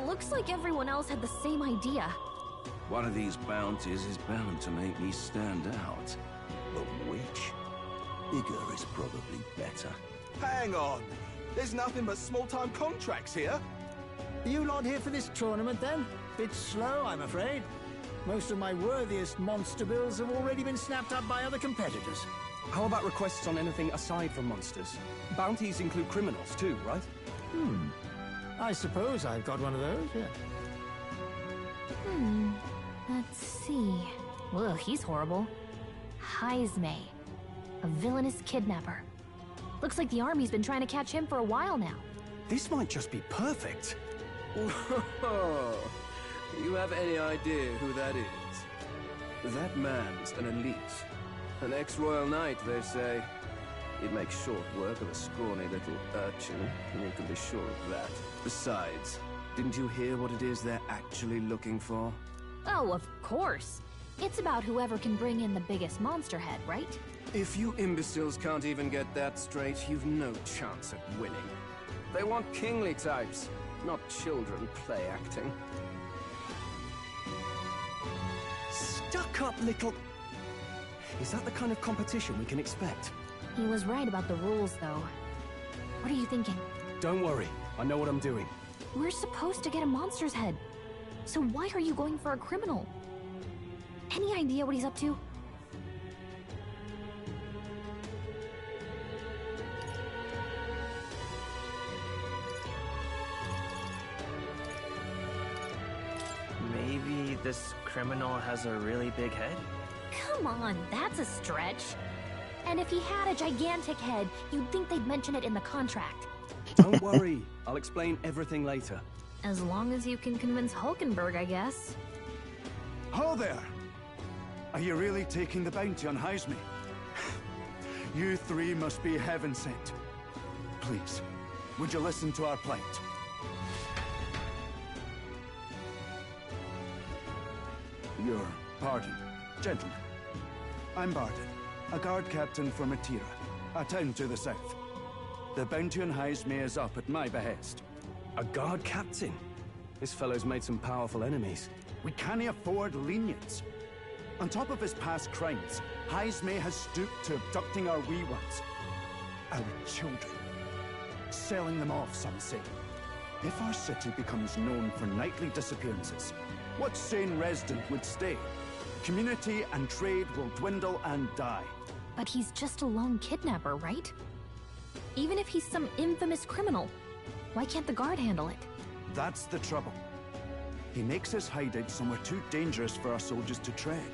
Looks like everyone else had the same idea. One of these bounties is bound to make me stand out. But which? Bigger is probably better. Hang on! There's nothing but small-time contracts here. Are you lot here for this tournament, then? Bit slow, I'm afraid. Most of my worthiest monster bills have already been snapped up by other competitors. How about requests on anything aside from monsters? Bounties include criminals too, right? I suppose I've got one of those, yeah. Let's see. Ugh, he's horrible. Heisme, a villainous kidnapper. Looks like the army's been trying to catch him for a while now. This might just be perfect. Whoa. You have any idea who that is? That man's an elite. An ex-royal knight, they say. He'd make short work of a scrawny little urchin, and you can be sure of that. Besides, didn't you hear what it is they're actually looking for? Oh, of course. It's about whoever can bring in the biggest monster head, right? If you imbeciles can't even get that straight, you've no chance at winning. They want kingly types, not children play acting. Stuck-up little... Is that the kind of competition we can expect? He was right about the rules, though. What are you thinking? Don't worry, I know what I'm doing. We're supposed to get a monster's head. So why are you going for a criminal? Any idea what he's up to? Maybe this criminal has a really big head? Come on, that's a stretch. And if he had a gigantic head, you'd think they'd mention it in the contract. Don't worry, I'll explain everything later. As long as you can convince Hulkenberg, I guess. Ho there! Are you really taking the bounty on Heisme? You three must be heaven sent. Please, would you listen to our plight? Your pardon, gentlemen. I'm Barton, a guard captain from Atira, a town to the south. The bounty on Heisme is up at my behest. A guard captain? This fellow's made some powerful enemies. We can't afford lenience. On top of his past crimes, Heisme has stooped to abducting our wee ones. Our children. Selling them off, some say. If our city becomes known for nightly disappearances, what sane resident would stay? Community and trade will dwindle and die. But he's just a lone kidnapper, right? Even if he's some infamous criminal, why can't the guard handle it? That's the trouble. He makes his hideout somewhere too dangerous for our soldiers to tread.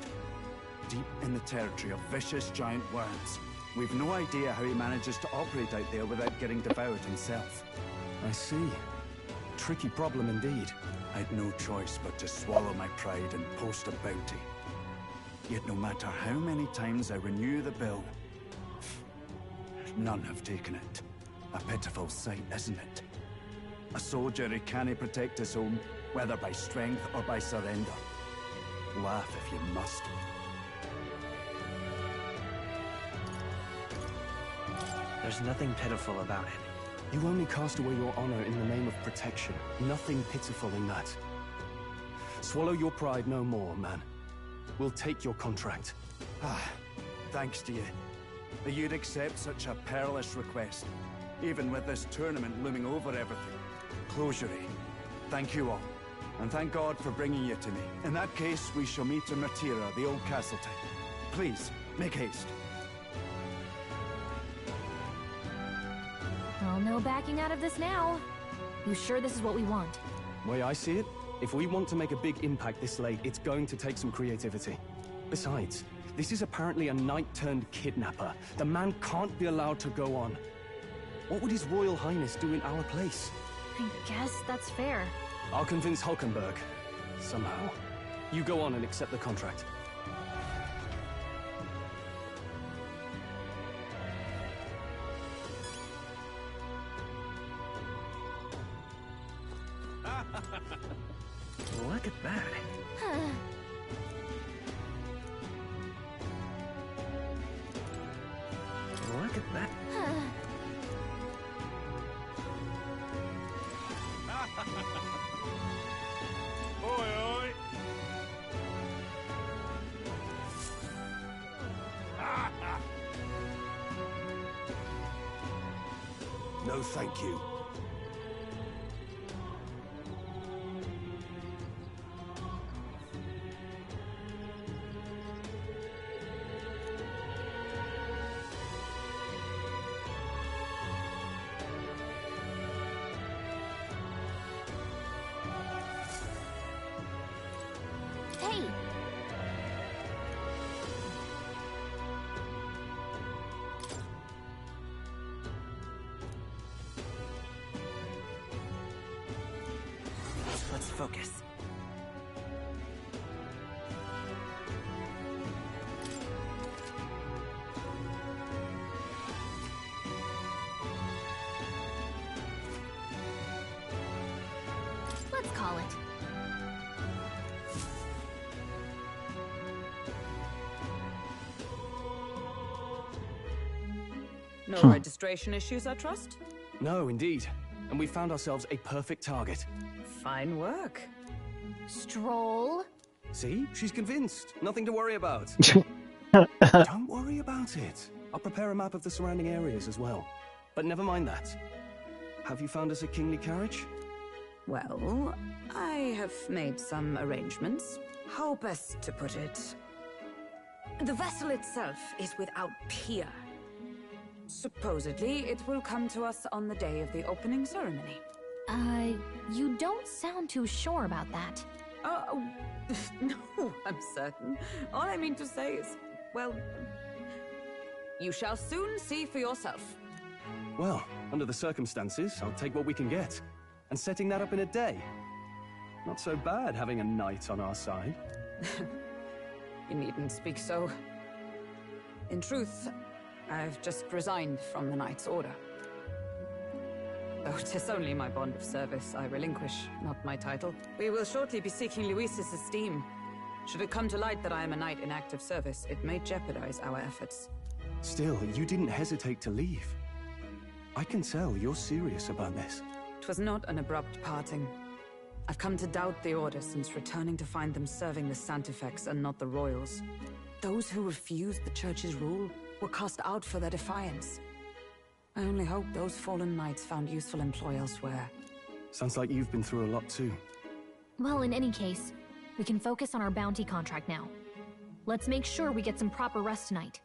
Deep in the territory of vicious giant worms. We've no idea how he manages to operate out there without getting devoured himself. I see. Tricky problem indeed. I'd no choice but to swallow my pride and post a bounty. Yet no matter how many times I renew the bill, none have taken it. A pitiful sight, isn't it? A soldier who can't protect his home, whether by strength or by surrender. Laugh if you must. There's nothing pitiful about it. You only cast away your honor in the name of protection. Nothing pitiful in that. Swallow your pride no more, man. We'll take your contract. Thanks to you. That you'd accept such a perilous request, even with this tournament looming over everything. Closure. Thank you all, and thank God for bringing you to me. In that case, we shall meet in Ratira, the old castle type. Please, make haste. Well, no backing out of this now. You sure this is what we want? Way I see it, if we want to make a big impact this late, it's going to take some creativity. Besides, this is apparently a knight-turned-kidnapper. The man can't be allowed to go on. What would His Royal Highness do in our place? I guess that's fair. I'll convince Hulkenberg. Somehow. You go on and accept the contract. Look at that. Look at that. Oi, oi. No, thank you. Hey! Let's focus. Let's call it. No registration issues, I trust? No, indeed. And we found ourselves a perfect target. Fine work. Stroll. See? She's convinced. Nothing to worry about. Don't worry about it. I'll prepare a map of the surrounding areas as well. But never mind that. Have you found us a kingly carriage? Well, I have made some arrangements. How best to put it? The vessel itself is without peer. Supposedly, it will come to us on the day of the opening ceremony. You don't sound too sure about that. Oh, no, I'm certain. All I mean to say is, well, you shall soon see for yourself. Well, under the circumstances, I'll take what we can get. And setting that up in a day. Not so bad having a knight on our side. You needn't speak so. In truth, I've just resigned from the Knight's Order. Though 'tis only my bond of service I relinquish, not my title. We will shortly be seeking Luis's esteem. Should it come to light that I am a knight in active service, it may jeopardize our efforts. Still, you didn't hesitate to leave. I can tell you're serious about this. 'Twas not an abrupt parting. I've come to doubt the Order since returning to find them serving the Santifex and not the Royals. Those who refused the Church's rule were cast out for their defiance. I only hope those fallen knights found useful employ elsewhere. Sounds like you've been through a lot too. Well, in any case, we can focus on our bounty contract now. Let's make sure we get some proper rest tonight.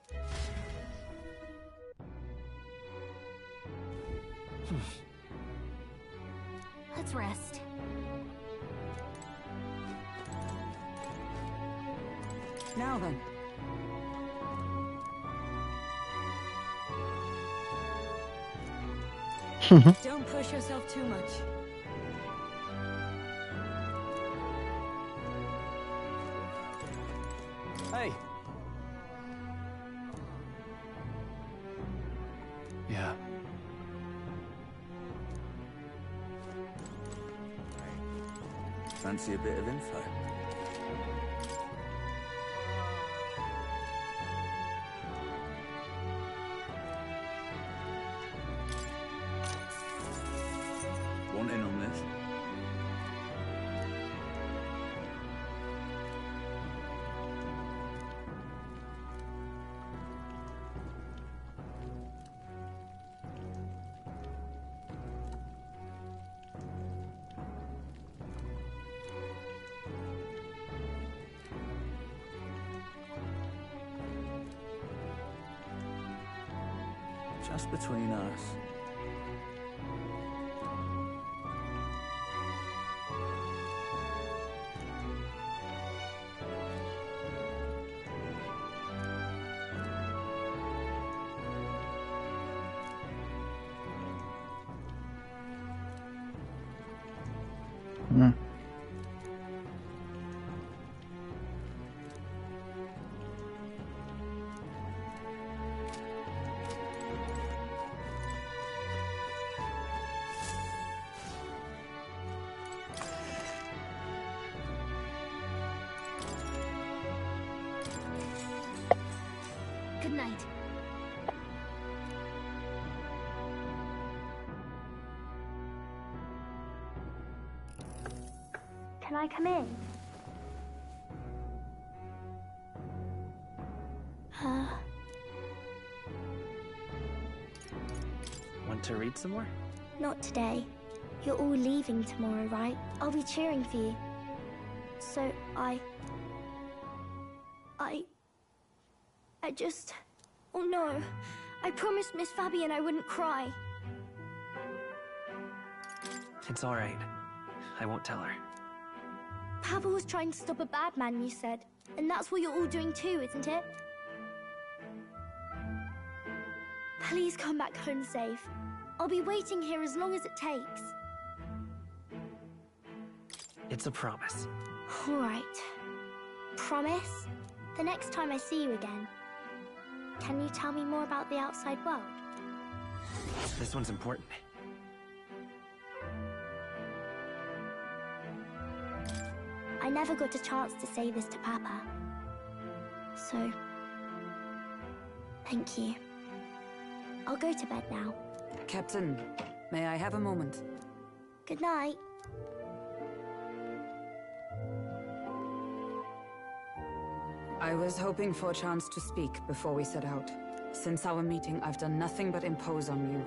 Let's rest. Now then. Don't push yourself too much. Hey! Yeah. Fancy a bit of info? Just between us. Hmm. Good night. Can I come in? Want to read some more? Not today. You're all leaving tomorrow, right? I'll be cheering for you. So I just... Oh no. I promised Miss Fabian I wouldn't cry. It's alright. I won't tell her. Papa was trying to stop a bad man, you said. And that's what you're all doing too, isn't it? Please come back home safe. I'll be waiting here as long as it takes. It's a promise. All right. Promise? The next time I see you again, can you tell me more about the outside world? This one's important. I never got a chance to say this to Papa. So, thank you. I'll go to bed now. Captain, may I have a moment? Good night. I was hoping for a chance to speak before we set out. Since our meeting, I've done nothing but impose on you.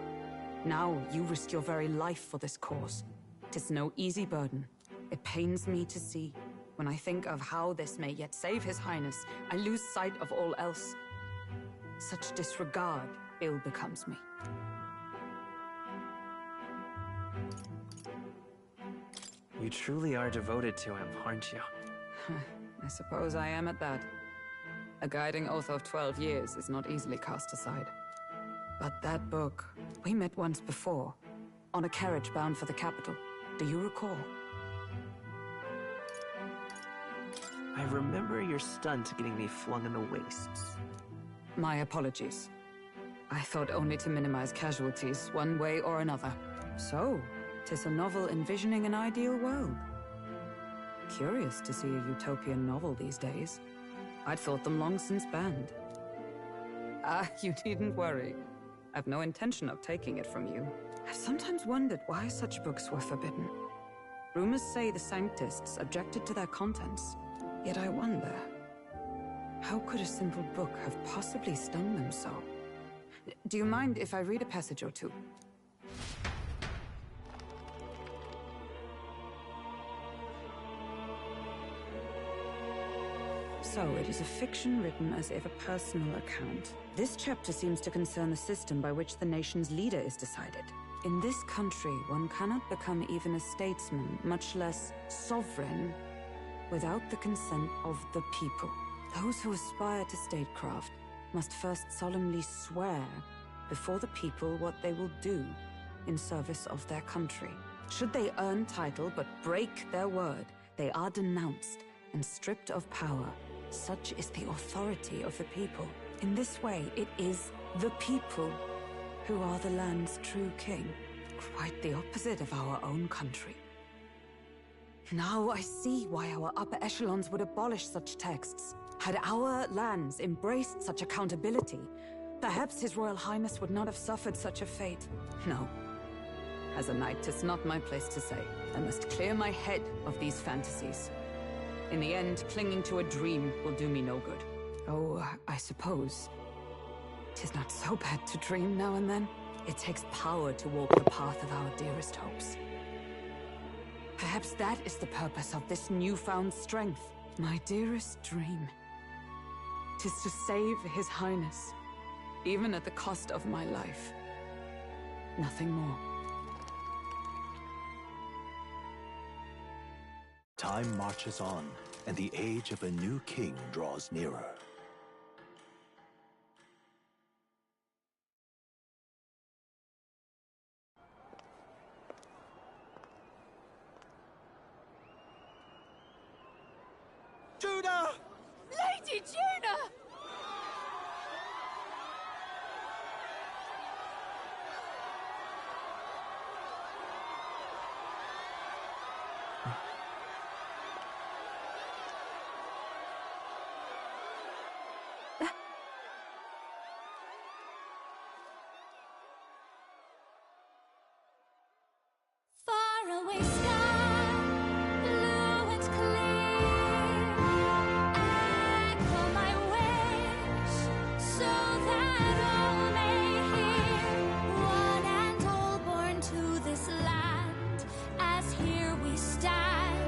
Now, you risk your very life for this cause. 'Tis no easy burden. It pains me to see. When I think of how this may yet save His Highness, I lose sight of all else. Such disregard ill becomes me. You truly are devoted to him, aren't you? I suppose I am at that. A guiding oath of 12 years is not easily cast aside. But that book, we met once before, on a carriage bound for the capital. Do you recall? I remember your stunt getting me flung in the wastes. My apologies. I thought only to minimize casualties, one way or another. So, 'tis a novel envisioning an ideal world. Curious to see a utopian novel these days. I'd thought them long since banned. You needn't worry. I've no intention of taking it from you. I've sometimes wondered why such books were forbidden. Rumors say the Sanctists objected to their contents. Yet I wonder, how could a simple book have possibly stung them so? Do you mind if I read a passage or two? So, it is a fiction written as if a personal account. This chapter seems to concern the system by which the nation's leader is decided. In this country, one cannot become even a statesman, much less sovereign, without the consent of the people. Those who aspire to statecraft must first solemnly swear before the people what they will do in service of their country. Should they earn title but break their word, they are denounced and stripped of power. Such is the authority of the people. In this way, it is the people who are the land's true king. Quite the opposite of our own country. Now I see why our upper echelons would abolish such texts. Had our lands embraced such accountability, perhaps His Royal Highness would not have suffered such a fate. No. As a knight, 'tis not my place to say. I must clear my head of these fantasies. In the end, clinging to a dream will do me no good. Oh, I suppose 'tis not so bad to dream now and then. It takes power to walk the path of our dearest hopes. Perhaps that is the purpose of this newfound strength. My dearest dream. 'Tis to save His Highness even at the cost of my life. Nothing more. Time marches on, and the age of a new king draws nearer. Judah! Lady Judah! Far away sky, blue and clear. Echo my wish, so that all may hear. One and all born to this land, as here we stand.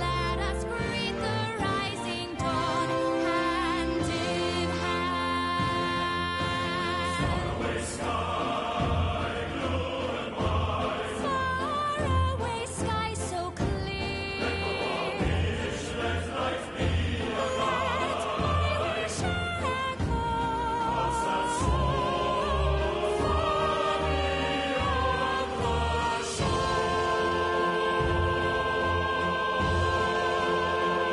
Let us greet the rising dawn, hand in hand. Far away sky. Faraway sky so clear. Let life be let my wish echo. Far beyond the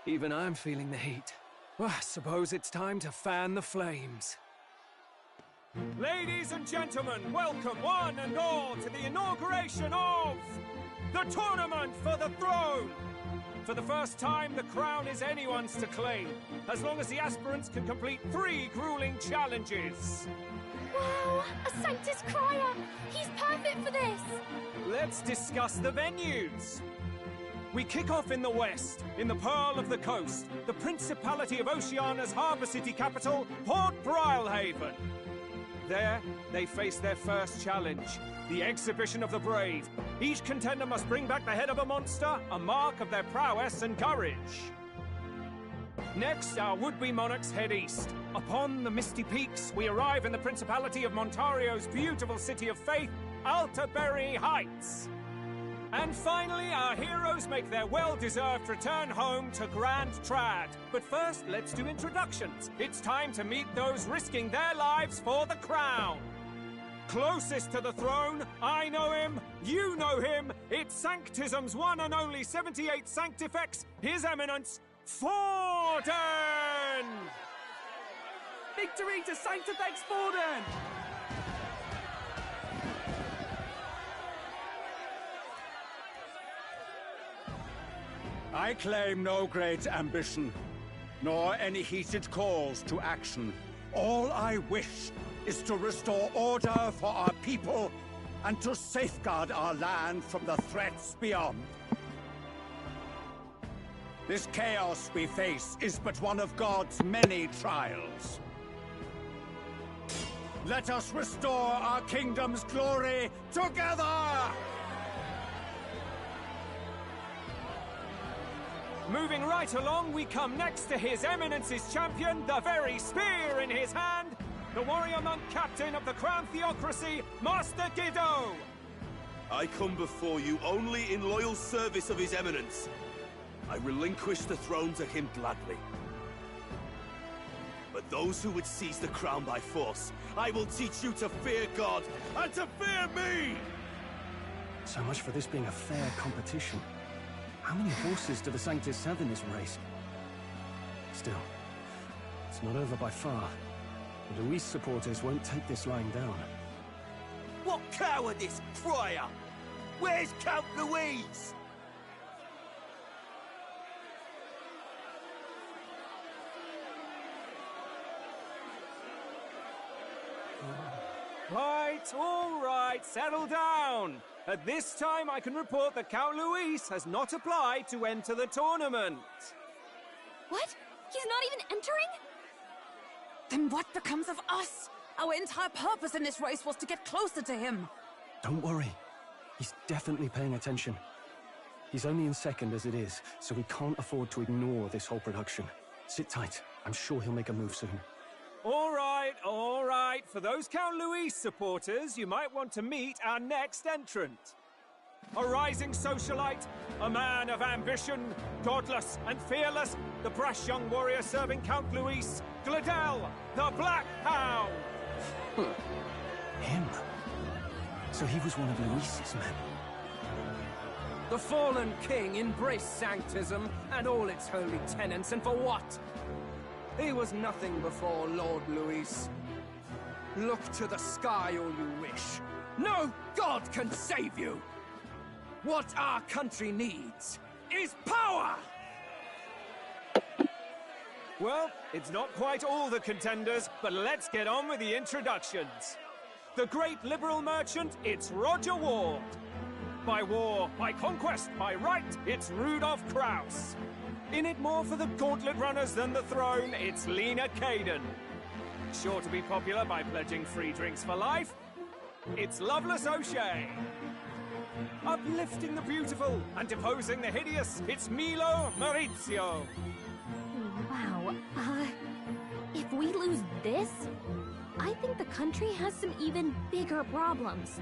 Even I'm feeling the heat. Well, I suppose it's time to fan the flames. Ladies and gentlemen, welcome one and all to the inauguration of the Tournament for the Throne! For the first time, the crown is anyone's to claim, as long as the aspirants can complete 3 grueling challenges. Wow, a Sanctus Crier! He's perfect for this! Let's discuss the venues. We kick off in the west, in the Pearl of the Coast, the Principality of Oceania's harbour city capital, Port Brilehaven. There, they face their first challenge, the Exhibition of the Brave. Each contender must bring back the head of a monster, a mark of their prowess and courage. Next, our would-be monarchs head east. Upon the misty peaks, we arrive in the Principality of Montario's beautiful city of faith, Altaberry Heights. And finally, our heroes make their well-deserved return home to Grand Trad. But first, let's do introductions. It's time to meet those risking their lives for the crown. Closest to the throne, I know him, you know him. It's Sanctism's one and only 78 Sanctifex, His Eminence, Forden! Victory to Sanctifex Forden! I claim no great ambition, nor any heated calls to action. All I wish is to restore order for our people and to safeguard our land from the threats beyond. This chaos we face is but one of God's many trials. Let us restore our kingdom's glory together! Moving right along, we come next to His Eminence's champion, the very spear in his hand, the warrior monk captain of the Crown Theocracy, Master Guido! I come before you only in loyal service of His Eminence. I relinquish the throne to him gladly. But those who would seize the crown by force, I will teach you to fear God and to fear me! So much for this being a fair competition. How many horses do the Sanctus have in this race? Still, it's not over by far. The Luis supporters won't take this lying down. What cowardice, Crier! Where's Count Louise? All right, settle down. At this time, I can report that Count Luis has not applied to enter the tournament. What? He's not even entering? Then what becomes of us? Our entire purpose in this race was to get closer to him. Don't worry. He's definitely paying attention. He's only in second as it is, so we can't afford to ignore this whole production. Sit tight. I'm sure he'll make a move soon. All right, all right. For those Count Luis supporters, you might want to meet our next entrant. A rising socialite, a man of ambition, godless and fearless, the brash young warrior serving Count Luis, Gladel, the Black Hound. Him? So he was one of Luis's men. The fallen king embraced sanctism and all its holy tenets, and for what? He was nothing before Lord Luis. Look to the sky all you wish. No god can save you! What our country needs is power! Well, it's not quite all the contenders, but let's get on with the introductions. The great liberal merchant, it's Roger Ward. By war, by conquest, by right, it's Rudolph Kraus. In it more for the gauntlet runners than the throne, it's Lena Caden. Sure to be popular by pledging free drinks for life, it's Loveless O'Shea. Uplifting the beautiful and deposing the hideous, it's Milo Maurizio. Wow, if we lose this, I think the country has some even bigger problems.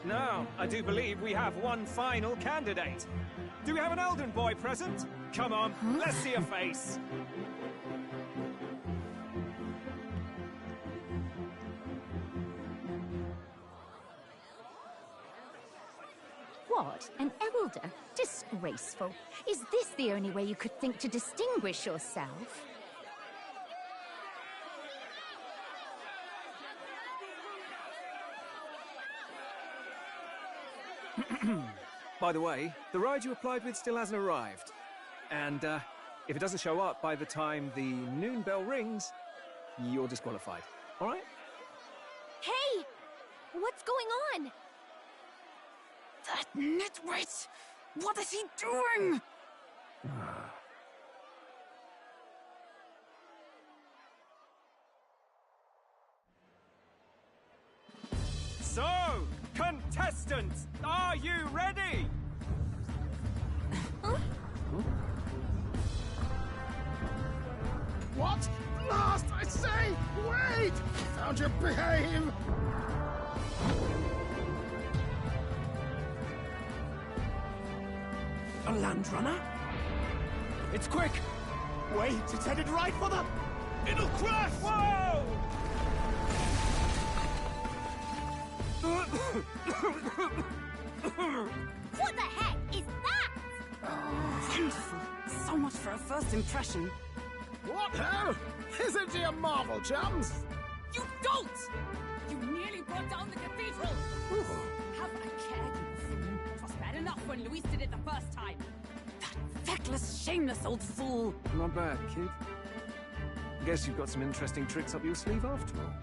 Now, I do believe we have one final candidate. Do we have an Elden boy present? Come on, let's see a face. What? An elder? Disgraceful. Is this the only way you could think to distinguish yourself? By the way, the ride you applied with still hasn't arrived. And if it doesn't show up by the time the noon bell rings, you're disqualified. All right? Hey! What's going on? That nitwit! What is he doing? So, contestants, are you ready? What? Last, I say! Wait! Found your behave! A land runner? It's quick! Wait, it's headed right for them! It'll crash! Whoa! What the heck is that? Wonderful. So much for a first impression. What hell? Isn't he a marvel, chums? You don't! You nearly brought down the cathedral! Have a care, you fool. It was bad enough when Luis did it the first time. That feckless, shameless old fool! Not bad, kid. Guess you've got some interesting tricks up your sleeve after all.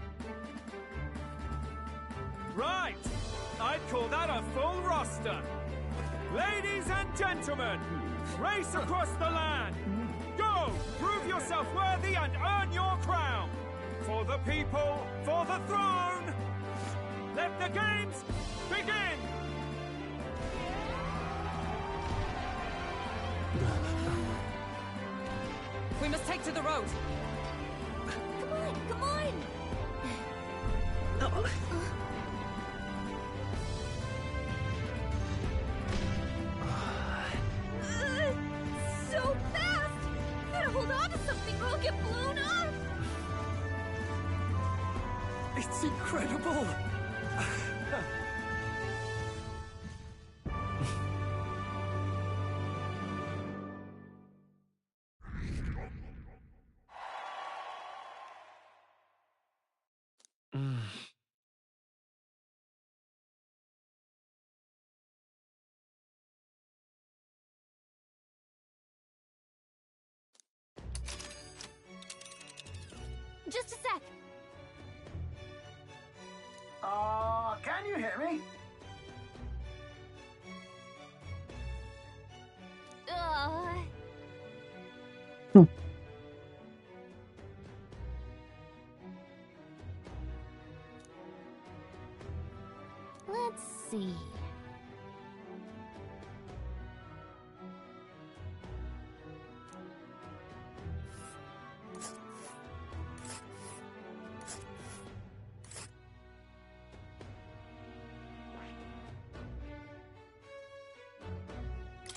Right! I'd call that a full roster. Ladies and gentlemen, race across the land. Go! Prove yourself worthy and earn your crown. For the people, for the throne. Let the games begin! We must take to the road. Come on, come on! So fast! Gotta hold on to something or I'll get blown up! It's incredible! hear me? Let's see.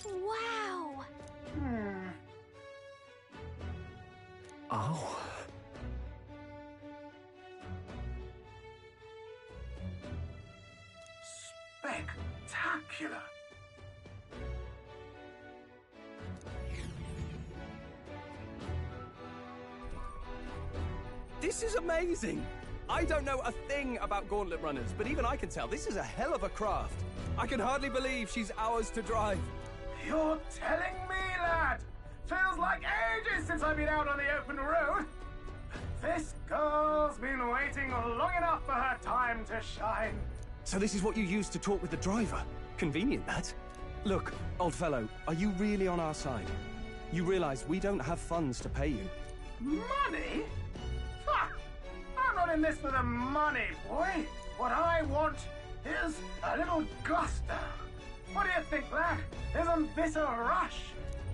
Wow! Oh. Spectacular! This is amazing! I don't know a thing about gauntlet runners, but even I can tell this is a hell of a craft. I can hardly believe she's ours to drive. You're telling me, lad? Feels like ages since I've been out on the open road. This girl's been waiting long enough for her time to shine. So this is what you used to talk with the driver? Convenient, that. Look, old fellow, are you really on our side? You realize we don't have funds to pay you. Money? Ha! I'm not in this for the money, boy. What I want is a little gusto. What do you think, lad? Isn't this a rush?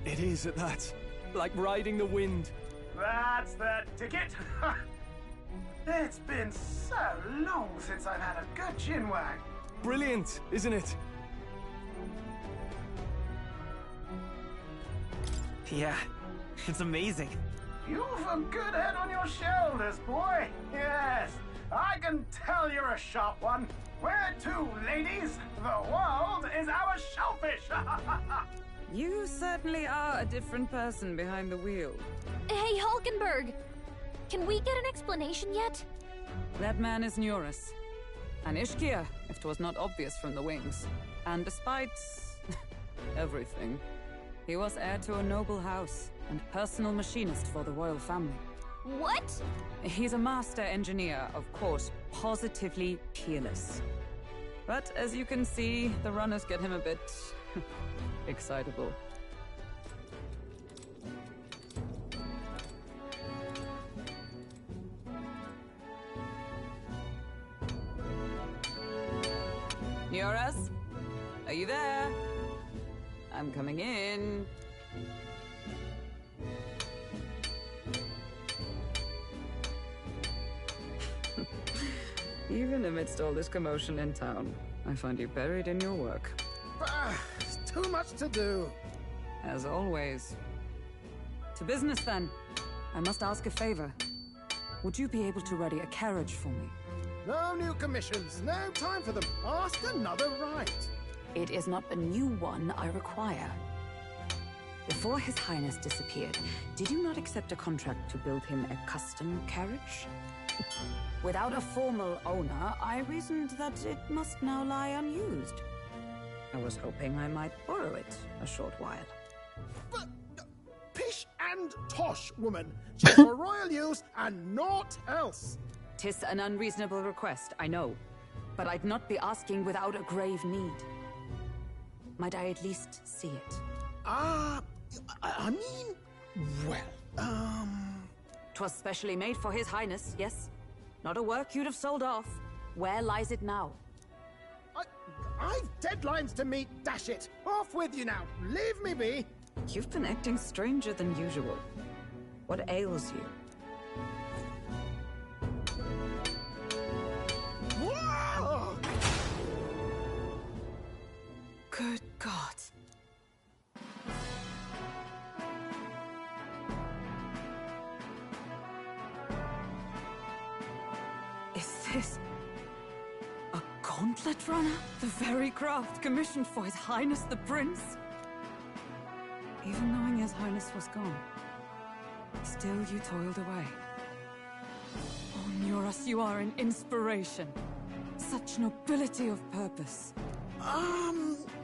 It is at that. Like riding the wind. That's the ticket. It's been so long since I've had a good chinwag. Brilliant, isn't it? Yeah, it's amazing. You've a good head on your shoulders, boy. Yes, I can tell you're a sharp one. Where to, ladies? The world is our shellfish. You certainly are a different person behind the wheel. Hey, Hulkenberg! Can we get an explanation yet? That man is Neurus. An Ishkia, if 'twas not obvious from the wings. And despite everything, he was heir to a noble house and personal machinist for the royal family. What? He's a master engineer, of course, positively peerless. But as you can see, the runners get him a bit excitable. Neurus? Are you there? I'm coming in. Even amidst all this commotion in town, I find you buried in your work. Too much to do. As always. To business, then. I must ask a favor. Would you be able to ready a carriage for me? No new commissions. No time for them. Ask another right. It is not a new one I require. Before His Highness disappeared, did you not accept a contract to build him a custom carriage? Without a formal owner, I reasoned that it must now lie unused. I was hoping I might borrow it a short while. But pish and tosh, woman. Just for royal use and naught else. 'Tis an unreasonable request, I know. But I'd not be asking without a grave need. Might I at least see it? I mean, well, 'Twas specially made for His Highness, yes? Not a work you'd have sold off. Where lies it now? I've deadlines to meet, dash it! Off with you now! Leave me be! You've been acting stranger than usual. What ails you? Whoa! Good God. Is this a gauntlet runner? The very craft commissioned for His Highness the Prince? Even knowing His Highness was gone, still you toiled away. Oh, Neurus, you are an inspiration. Such nobility of purpose.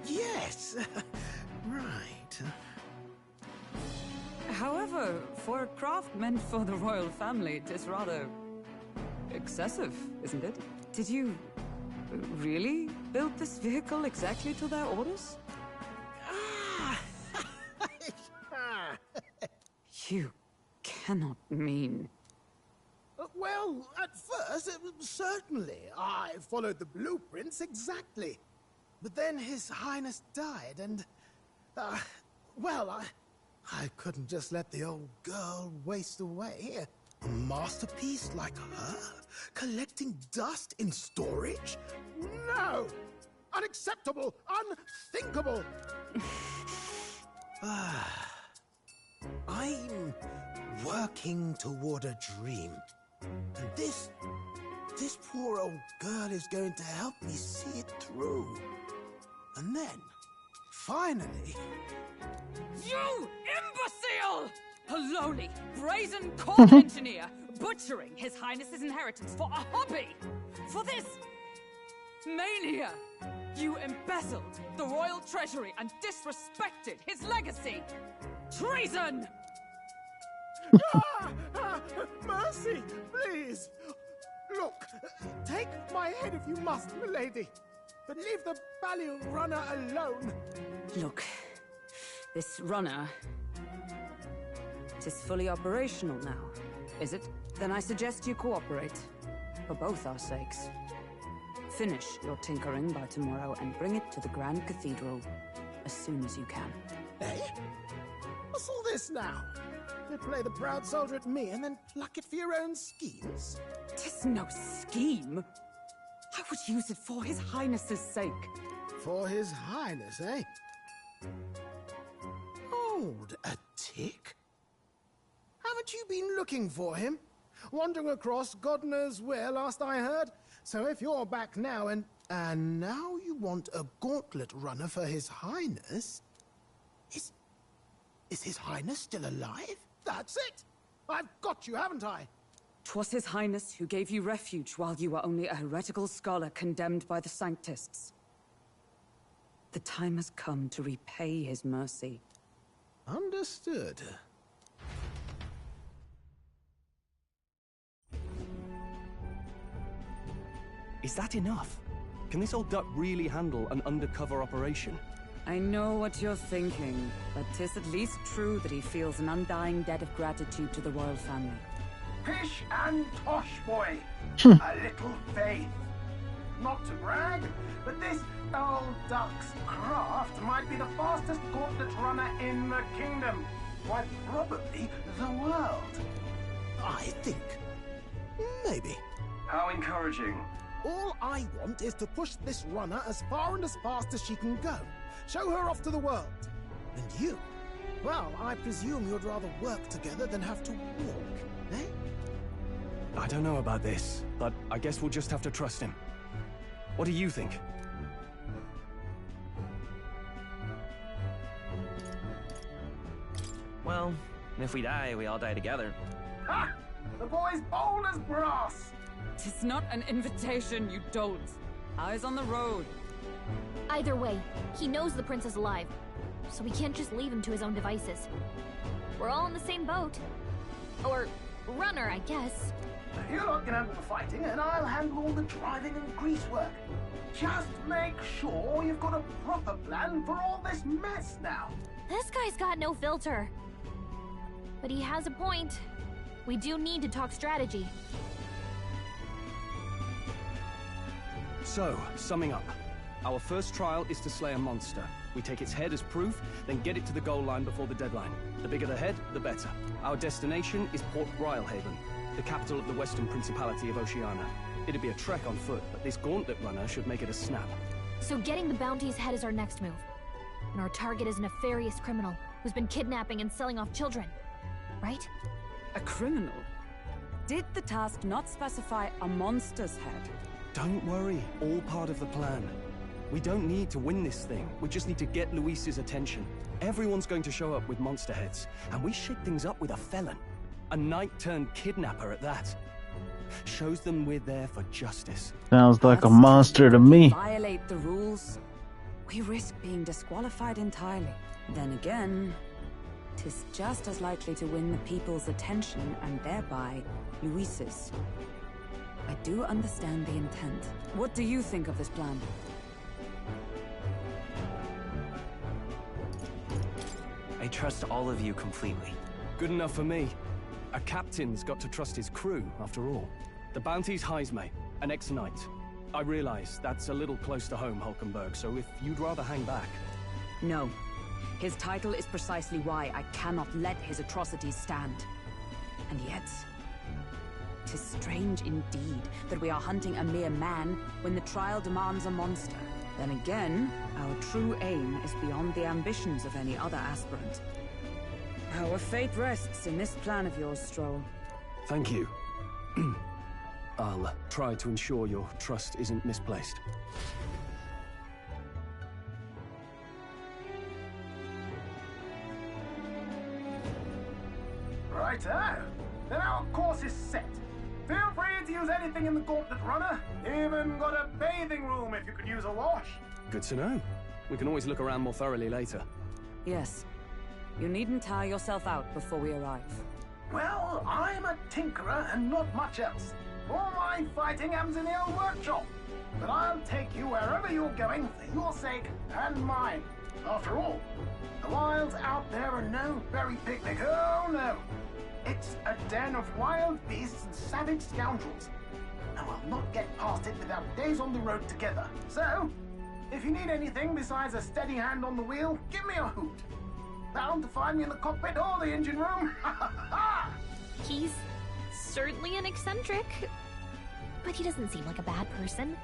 Yes. Right. However, for a craft meant for the royal family, it is rather excessive, isn't it? Did you really built this vehicle exactly to their orders? You cannot mean... Well, at first, certainly. I followed the blueprints exactly. But then His Highness died, and... well, I couldn't just let the old girl waste away. A masterpiece like her? Collecting dust in storage? No! Unacceptable! Unthinkable! I'm working toward a dream. And this poor old girl is going to help me see it through. And then, finally... You imbecile! A lowly, brazen court engineer butchering His Highness's inheritance for a hobby! For this mania! You embezzled the royal treasury and disrespected his legacy! Treason! Mercy, please! Look, take my head if you must, milady, but leave the Balliol runner alone. Look, this runner... it is fully operational now, is it? Then I suggest you cooperate, for both our sakes. Finish your tinkering by tomorrow and bring it to the Grand Cathedral as soon as you can. Eh? What's all this now? You play the proud soldier at me and then pluck it for your own schemes? 'Tis no scheme. I would use it for His Highness's sake. For His Highness, eh? Hold a tick. Haven't you been looking for him? Wandering across God knows where, last I heard. So if you're back now and now you want a gauntlet runner for His Highness? Is His Highness still alive? That's it! I've got you, haven't I? 'Twas His Highness who gave you refuge while you were only a heretical scholar condemned by the Sanctists. The time has come to repay his mercy. Understood. Is that enough? Can this old duck really handle an undercover operation? I know what you're thinking, but 'tis at least true that he feels an undying debt of gratitude to the royal family. Pish and tosh, boy. A little faith. Not to brag, but this old duck's craft might be the fastest gauntlet runner in the kingdom. Why, probably the world. I think. Maybe. How encouraging. All I want is to push this runner as far and as fast as she can go. Show her off to the world. And you? Well, I presume you'd rather work together than have to walk, eh? I don't know about this, but I guess we'll just have to trust him. What do you think? Well, if we die, we all die together. Ha! The boy's bold as brass. 'Tis not an invitation, you dolt. Eyes on the road. Either way, he knows the prince is alive, so we can't just leave him to his own devices. We're all in the same boat. Or runner, I guess. You lot can handle the fighting, and I'll handle all the driving and grease work. Just make sure you've got a proper plan for all this mess now. This guy's got no filter. But he has a point. We do need to talk strategy. So, summing up. Our first trial is to slay a monster. We take its head as proof, then get it to the goal line before the deadline. The bigger the head, the better. Our destination is Port Rhylehaven, the capital of the Western Principality of Oceania. It'd be a trek on foot, but this gauntlet runner should make it a snap. So getting the bounty's head is our next move. And our target is a nefarious criminal who's been kidnapping and selling off children. Right? A criminal? Did the task not specify a monster's head? Don't worry, all part of the plan. We don't need to win this thing. We just need to get Luis's attention. Everyone's going to show up with monster heads, and we shake things up with a felon. A knight-turned-kidnapper at that. Shows them we're there for justice. Sounds like a monster to me. Violate the rules, we risk being disqualified entirely. Then again, 'tis just as likely to win the people's attention and thereby Luis's. I do understand the intent. What do you think of this plan? I trust all of you completely. Good enough for me. A captain's got to trust his crew, after all. The bounty's Heisme, an ex-knight. I realize that's a little close to home, Hulkenberg, so if you'd rather hang back... No. His title is precisely why I cannot let his atrocities stand. And yet... 'tis strange indeed that we are hunting a mere man when the trial demands a monster. Then again, our true aim is beyond the ambitions of any other aspirant. Our fate rests in this plan of yours, Stroll. Thank you. I'll try to ensure your trust isn't misplaced. Righto. Then our course is set. Feel free to use anything in the gauntlet runner. Even got a bathing room if you could use a wash. Good to know. We can always look around more thoroughly later. Yes. You needn't tire yourself out before we arrive. Well, I'm a tinkerer and not much else. All my fighting happens in the old workshop. But I'll take you wherever you're going for your sake and mine. After all, the wilds out there are no berry picnic. Oh no. It's a den of wild beasts and savage scoundrels. And we'll not get past it without days on the road together. So, if you need anything besides a steady hand on the wheel, give me a hoot. Bound to find me in the cockpit or the engine room. He's certainly an eccentric, but he doesn't seem like a bad person.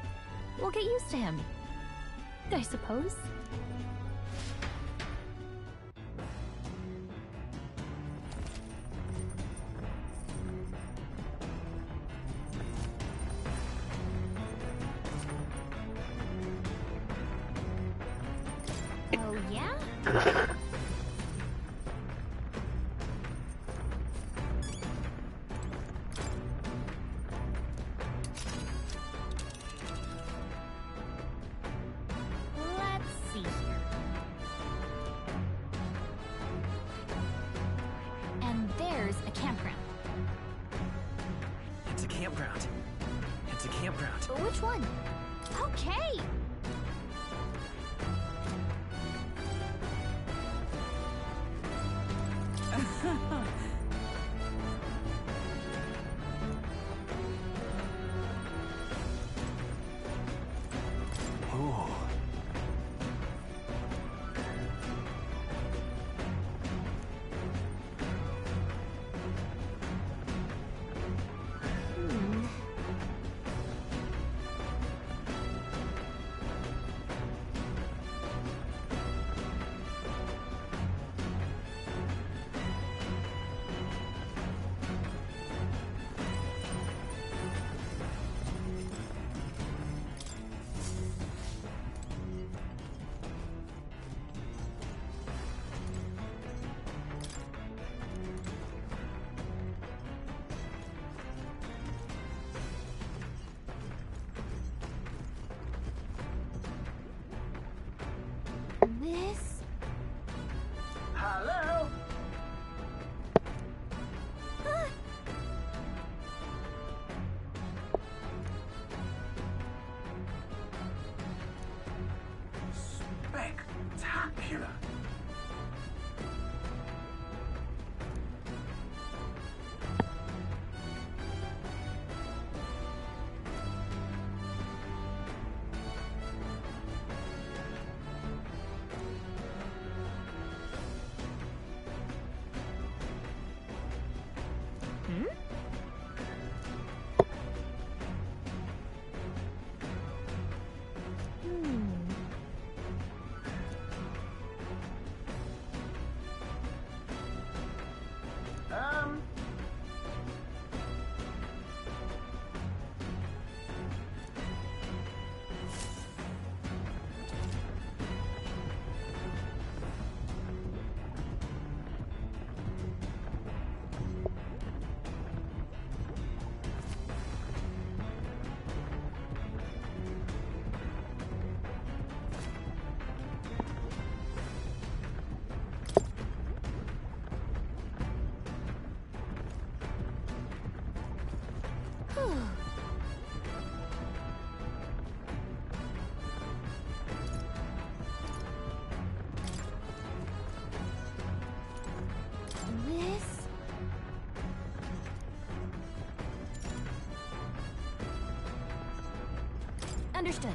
We'll get used to him, I suppose. Oh, yeah? Let's see here. And there's a campground. It's a campground. It's a campground. Which one? Okay. Oh. Understood.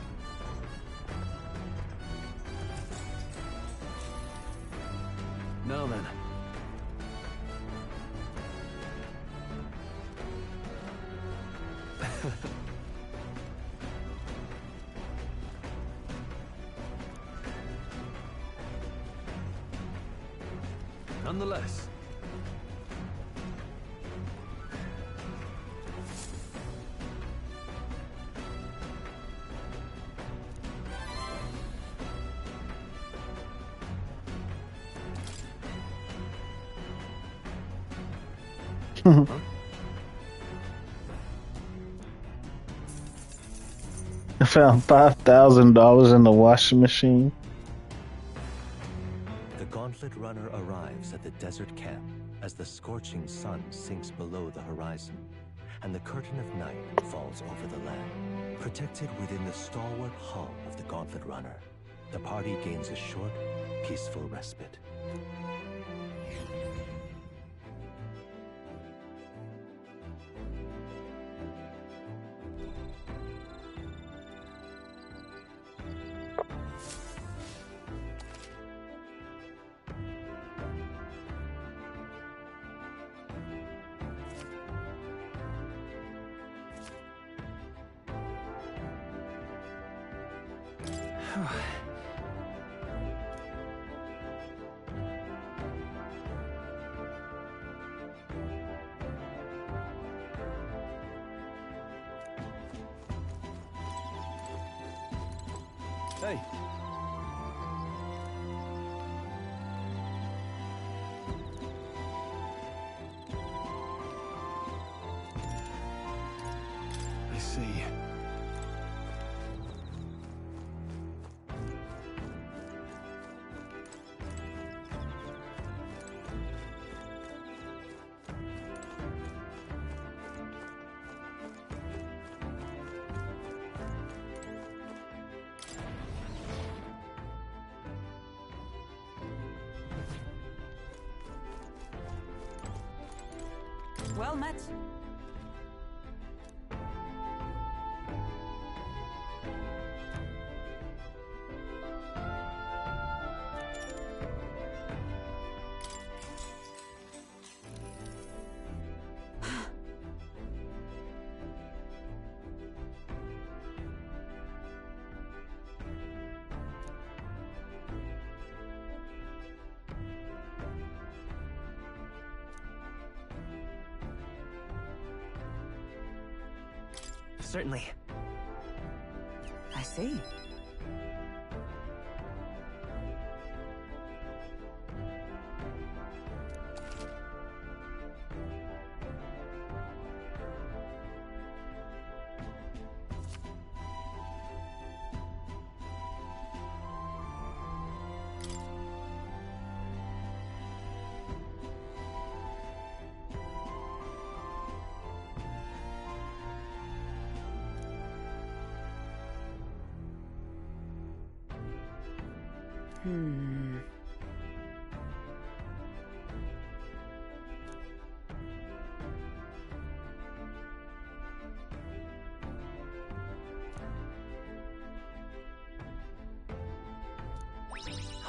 Now then. Nonetheless. I found $5,000 in the washing machine. The Gauntlet Runner arrives at the desert camp as the scorching sun sinks below the horizon, and the curtain of night falls over the land. Protected within the stalwart hull of the Gauntlet Runner, the party gains a short, peaceful respite. Hey. I see. Well met. Certainly. I see.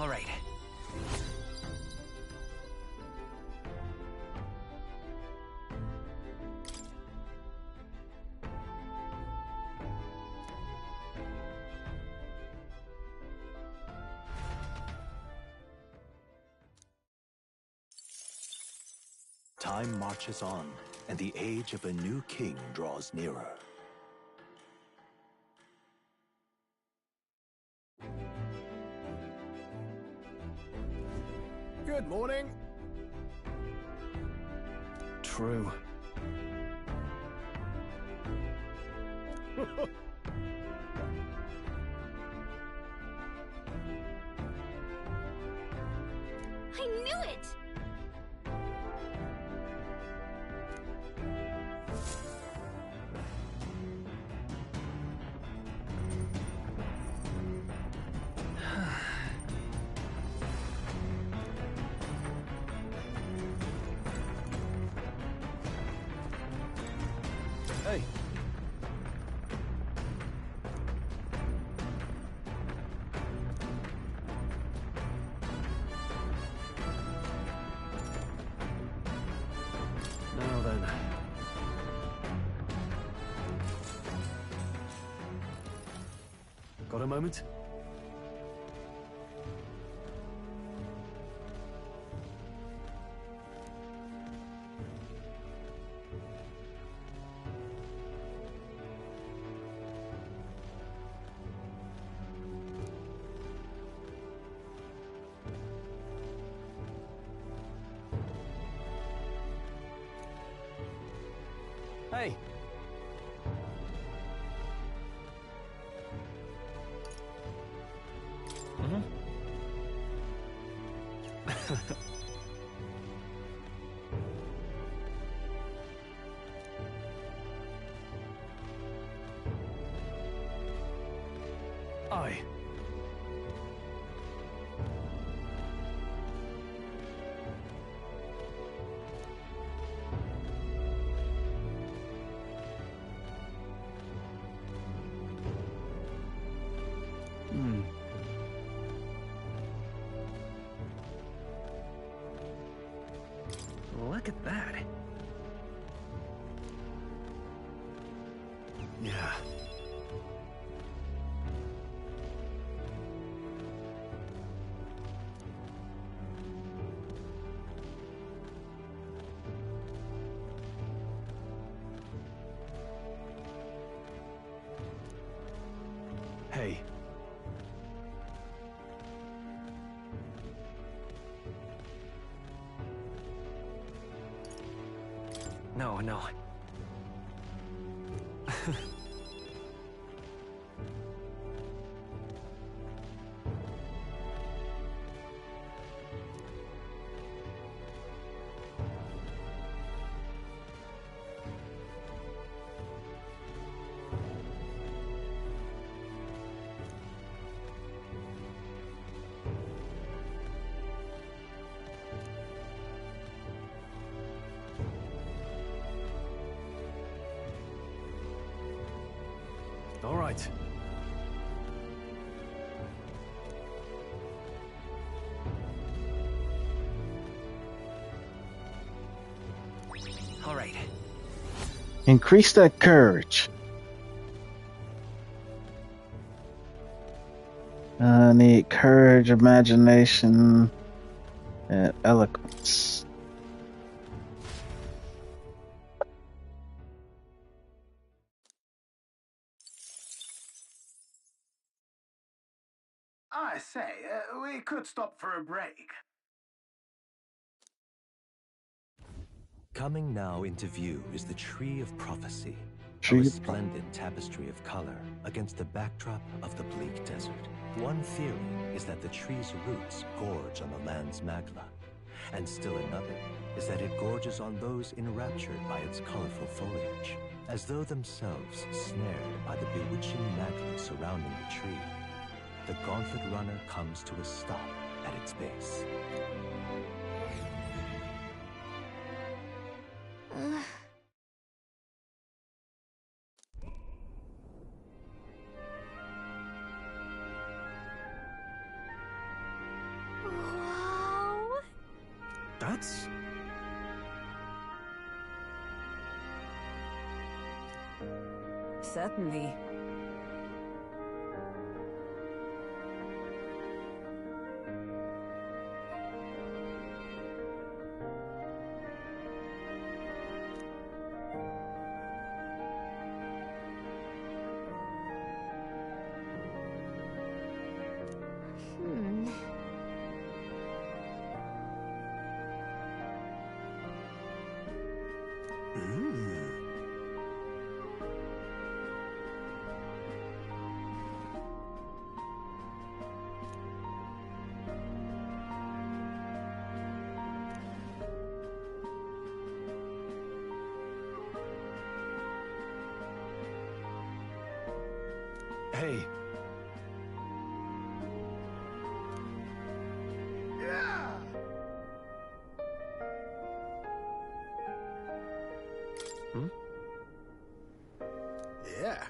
All right. Time marches on, and the age of a new king draws nearer. Good morning. True. I knew it! Hey. Got a moment? Hey. Aye. Look at that. Yeah. Hey. No, no. All right. All right. Increase that courage. I need courage, imagination, and eloquence. I say, we could stop for a break. Coming now into view is the Tree of Prophecy, a Tree of resplendent tapestry of color against the backdrop of the bleak desert. One theory is that the tree's roots gorge on the land's magla, and still another is that it gorges on those enraptured by its colorful foliage, as though themselves snared by the bewitching magla surrounding the tree. The gauntlet runner comes to a stop at its base. Wow. That's... Certainly. Hey. Yeah. Hmm? Yeah.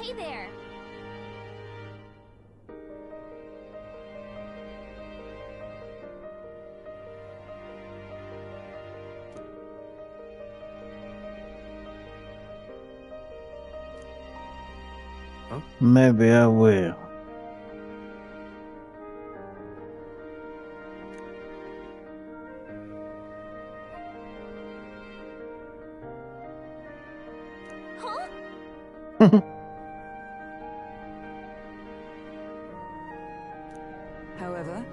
Hey there! Maybe I will. However,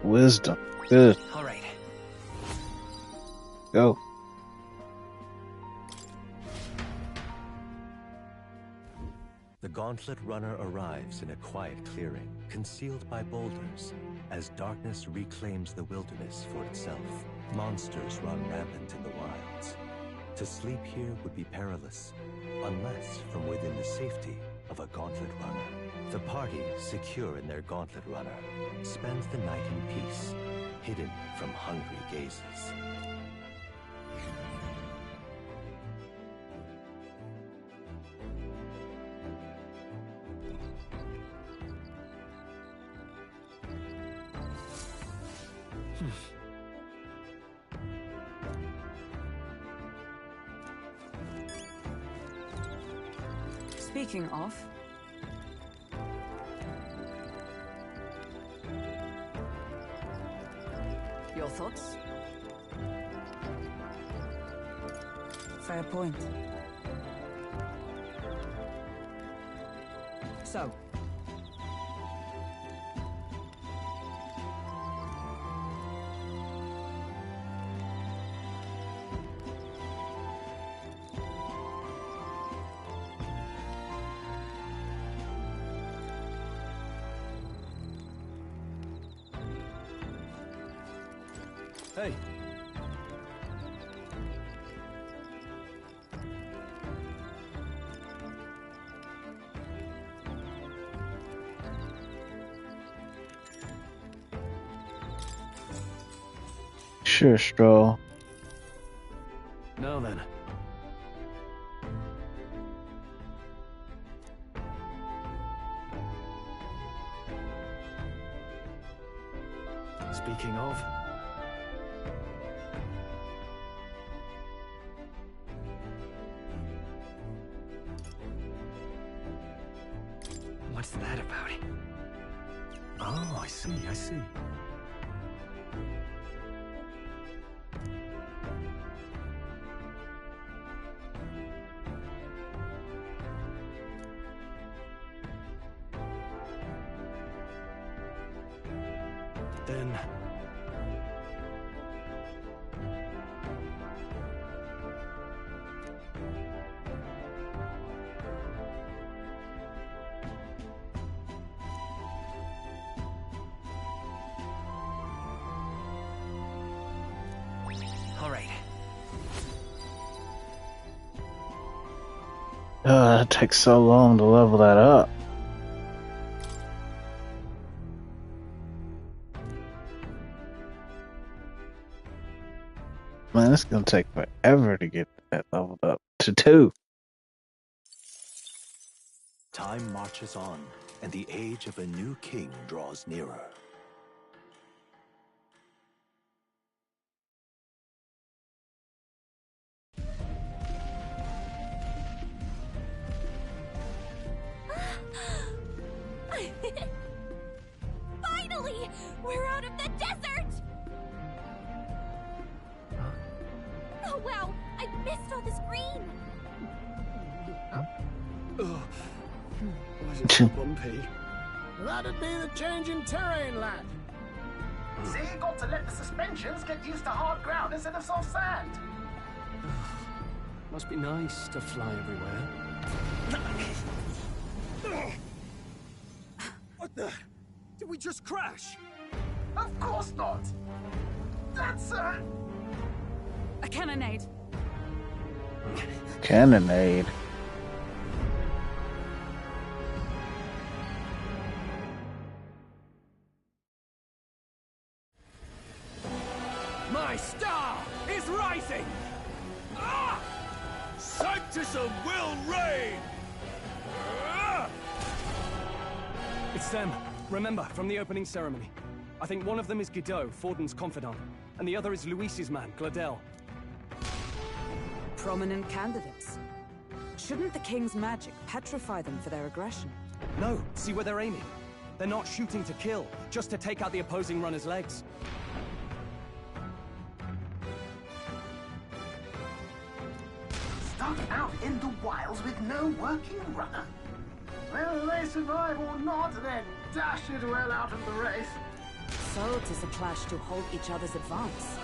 Wisdom. Good. All right. Go. The Gauntlet Runner arrives in a quiet clearing, concealed by boulders, as darkness reclaims the wilderness for itself. Monsters run rampant in the wilds. To sleep here would be perilous, unless from within the safety of a Gauntlet Runner. The party, secure in their Gauntlet Runner, spends the night in peace, hidden from hungry gazes. speaking of, your thoughts? Fair point. So, Hey. Sure, Stroll. Now then. Speaking of... What's that about? Oh, I see, I see. Then... All right. Oh, that takes so long to level that up. Man, it's gonna take forever to get that leveled up to 2. Time marches on, and the age of a new king draws nearer. Finally! We're out of the desert! Oh wow! I missed all this green! Why is it so bumpy? That'd be the change in terrain, lad. See, got to let the suspensions get used to hard ground instead of soft sand. Must be nice to fly everywhere. What the? Did we just crash? Of course not. That's a cannonade. Cannonade. will reign! It's them. Remember, from the opening ceremony. I think one of them is Godot, Forden's confidant, and the other is Luis's man, Gladel. Prominent candidates. Shouldn't the king's magic petrify them for their aggression? No, see where they're aiming. They're not shooting to kill, just to take out the opposing runner's legs. Stuck out in the wilds with no working runner. Whether they survive or not, they're dashed well out of the race. So 'tis a clash to halt each other's advance.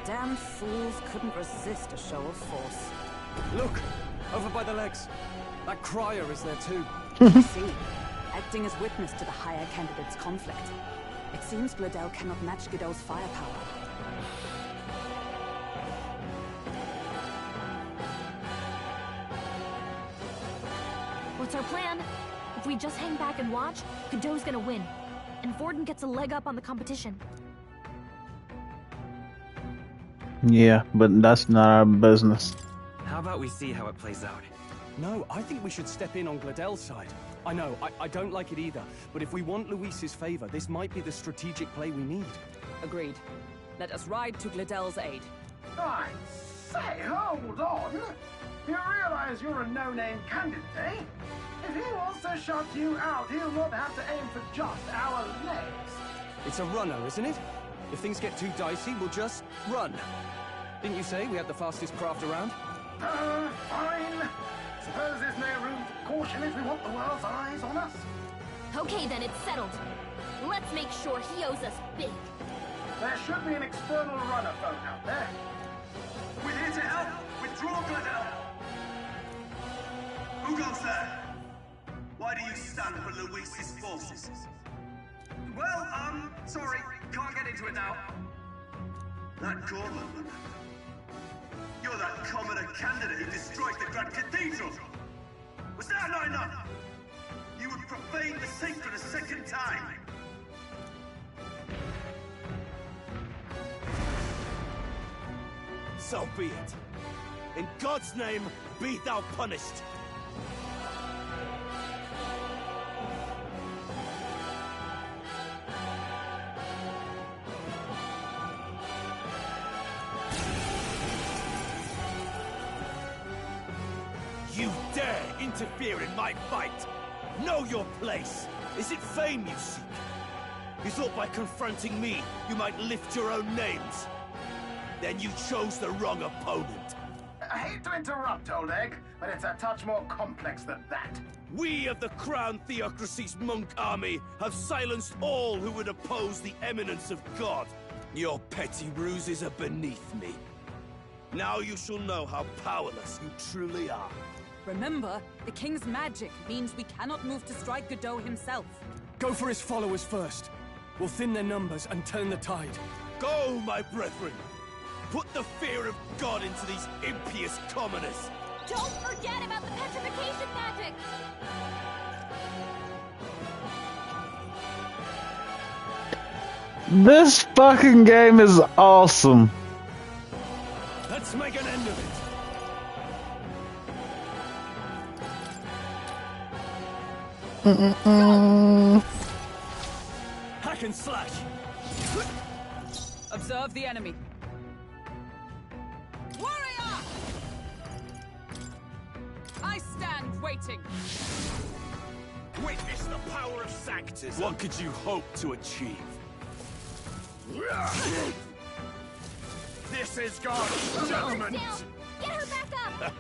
Damn fools couldn't resist a show of force. Look! Over by the legs. That crier is there too. I see. Acting as witness to the higher candidate's conflict. It seems Gladel cannot match Godot's firepower. What's our plan? If we just hang back and watch, Godot's gonna win. And Forden gets a leg up on the competition. Yeah, but that's not our business. How about we see how it plays out? No, I think we should step in on Gladel's side. I know, I don't like it either, but if we want Luis's favor, this might be the strategic play we need. Agreed. Let us ride to Gladel's aid. I say, hold on. You realize you're a no-name candidate, eh? If he wants to shut you out, he'll not have to aim for just our legs. It's a runner, isn't it? If things get too dicey, we'll just run. Didn't you say we had the fastest craft around? Fine. Suppose there's no room for caution if we want the world's eyes on us. Okay then, it's settled. Let's make sure he owes us big. There should be an external runner phone out there. We're here to help. Withdraw, Gladel. Who goes there? Why do you stand for Luis's forces? Well, sorry. Can't get into it now. That Gorman. You're that commoner candidate who destroyed the Grand Cathedral. Was that not enough? You would profane the sacred a second time. So be it. In God's name, be thou punished. You dare interfere in my fight! Know your place! Is it fame you seek? You thought by confronting me, you might lift your own names? Then you chose the wrong opponent. I hate to interrupt, old egg, but it's a touch more complex than that. We of the Crown Theocracy's monk army have silenced all who would oppose the eminence of God. Your petty ruses are beneath me. Now you shall know how powerless you truly are. Remember, the king's magic means we cannot move to strike Godot himself. Go for his followers first. We'll thin their numbers and turn the tide. Go, my brethren! Put the fear of God into these impious commoners! Don't forget about the petrification magic! This fucking game is awesome. Let's make an end of it! Hack and slash! Observe the enemy. Warrior! I stand waiting. Witness the power of Sanctus! What could you hope to achieve? This is God's judgment! Get her back up!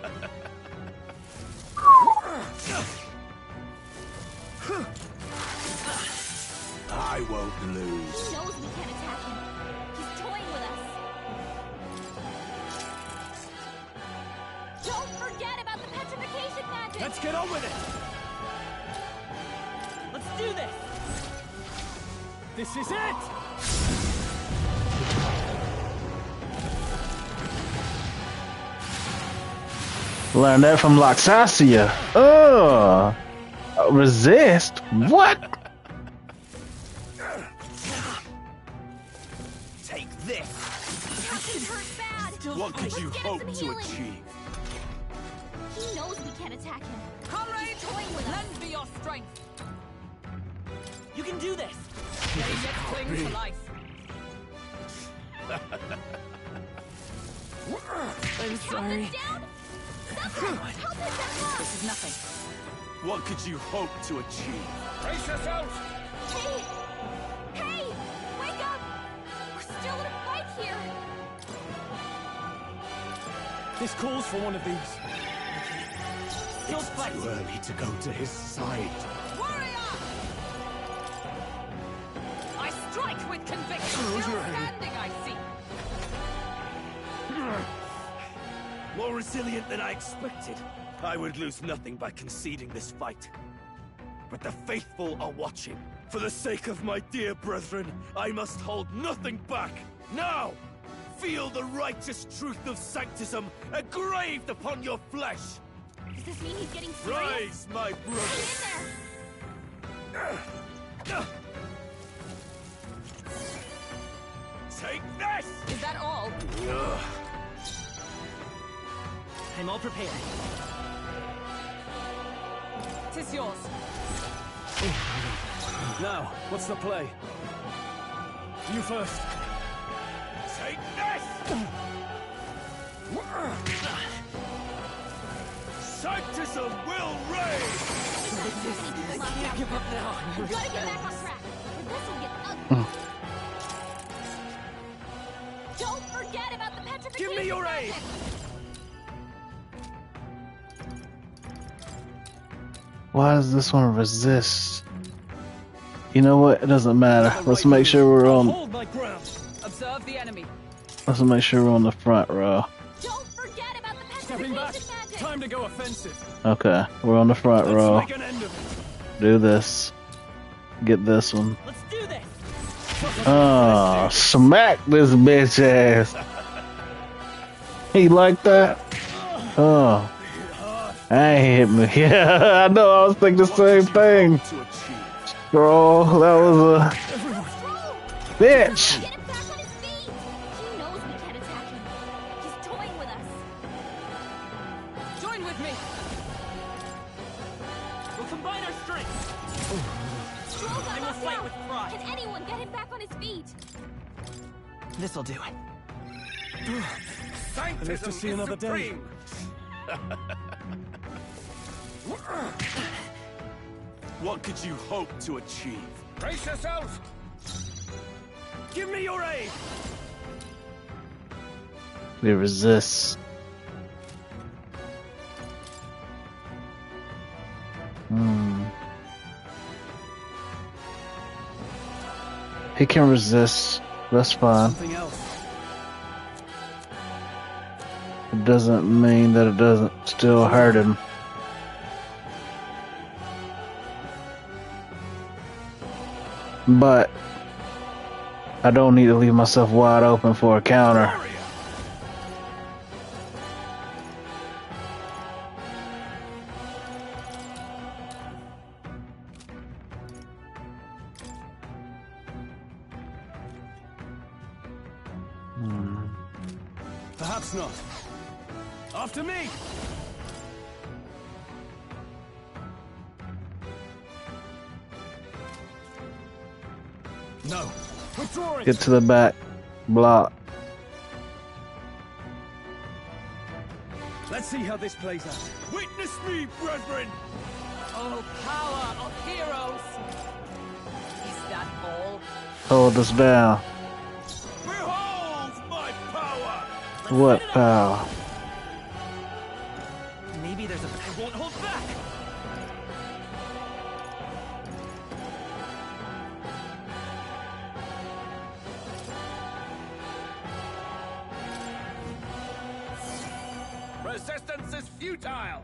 I won't lose. He knows we can't attack him. He's toying with us. Don't forget about the petrification magic! Let's get on with it! Let's do this! This is it! Learned that from Loxasia. Ugh. Resist? What? Take this! That can hurt bad! What could you Let's get hope him to some healing. achieve? He knows we can attack him. Comrades, lend me your strength. You can do this. They yet cling to life. I'm sorry. This is nothing. What could you hope to achieve? Brace yourselves! Hey! Hey! Wake up! We're still in a fight here! This calls for one of these. It's too early to go to his side. Warrior! I strike with conviction. Still standing, I see. More resilient than I expected. I would lose nothing by conceding this fight. But the faithful are watching. For the sake of my dear brethren, I must hold nothing back. Now, feel the righteous truth of sanctism engraved upon your flesh. Does this mean he's getting serious? Rise, my brother. Take this! Is that all? I'm all prepared. 'Tis yours. Now, what's the play? You first. Take this! Sanctism will reign! I can't give up now. We gotta get back on track. Or this will get ugly. Don't forget about the petrification. Give me your aid! Why does this one resist? You know what? It doesn't matter. Let's make sure we're on. Hold my ground. Observe the enemy. Let's make sure we're on the front row. Don't forget about the Stepping back. petrification magic. Time to go offensive. Okay, we're on the front row. Let's make an end of it. Do this. Get this one. Let's do this. Oh, smack this bitch ass. He like that? Oh. I ain't hit me. Yeah, I know. I was thinking the same thing. Bro, that was a bitch. Get him back on his feet. He knows we can't attack him. He's toying with us. Join with me. We'll combine our strength. Stroll's I on will us fight now. with pride. Can anyone get him back on his feet? This'll do it. I live to see another day. What could you hope to achieve? Brace yourselves! Give me your aid! We resist. He can resist. That's fine. Something else. It doesn't mean that it doesn't still hurt him. But I don't need to leave myself wide open for a counter. Perhaps not. After me! No. Withdrawing! Get to the back. Block. Let's see how this plays out. Witness me, brethren! Oh, power of heroes! Is that all? Hold us down. Behold my power! What power? Maybe there's a... I won't hold back! Resistance is futile!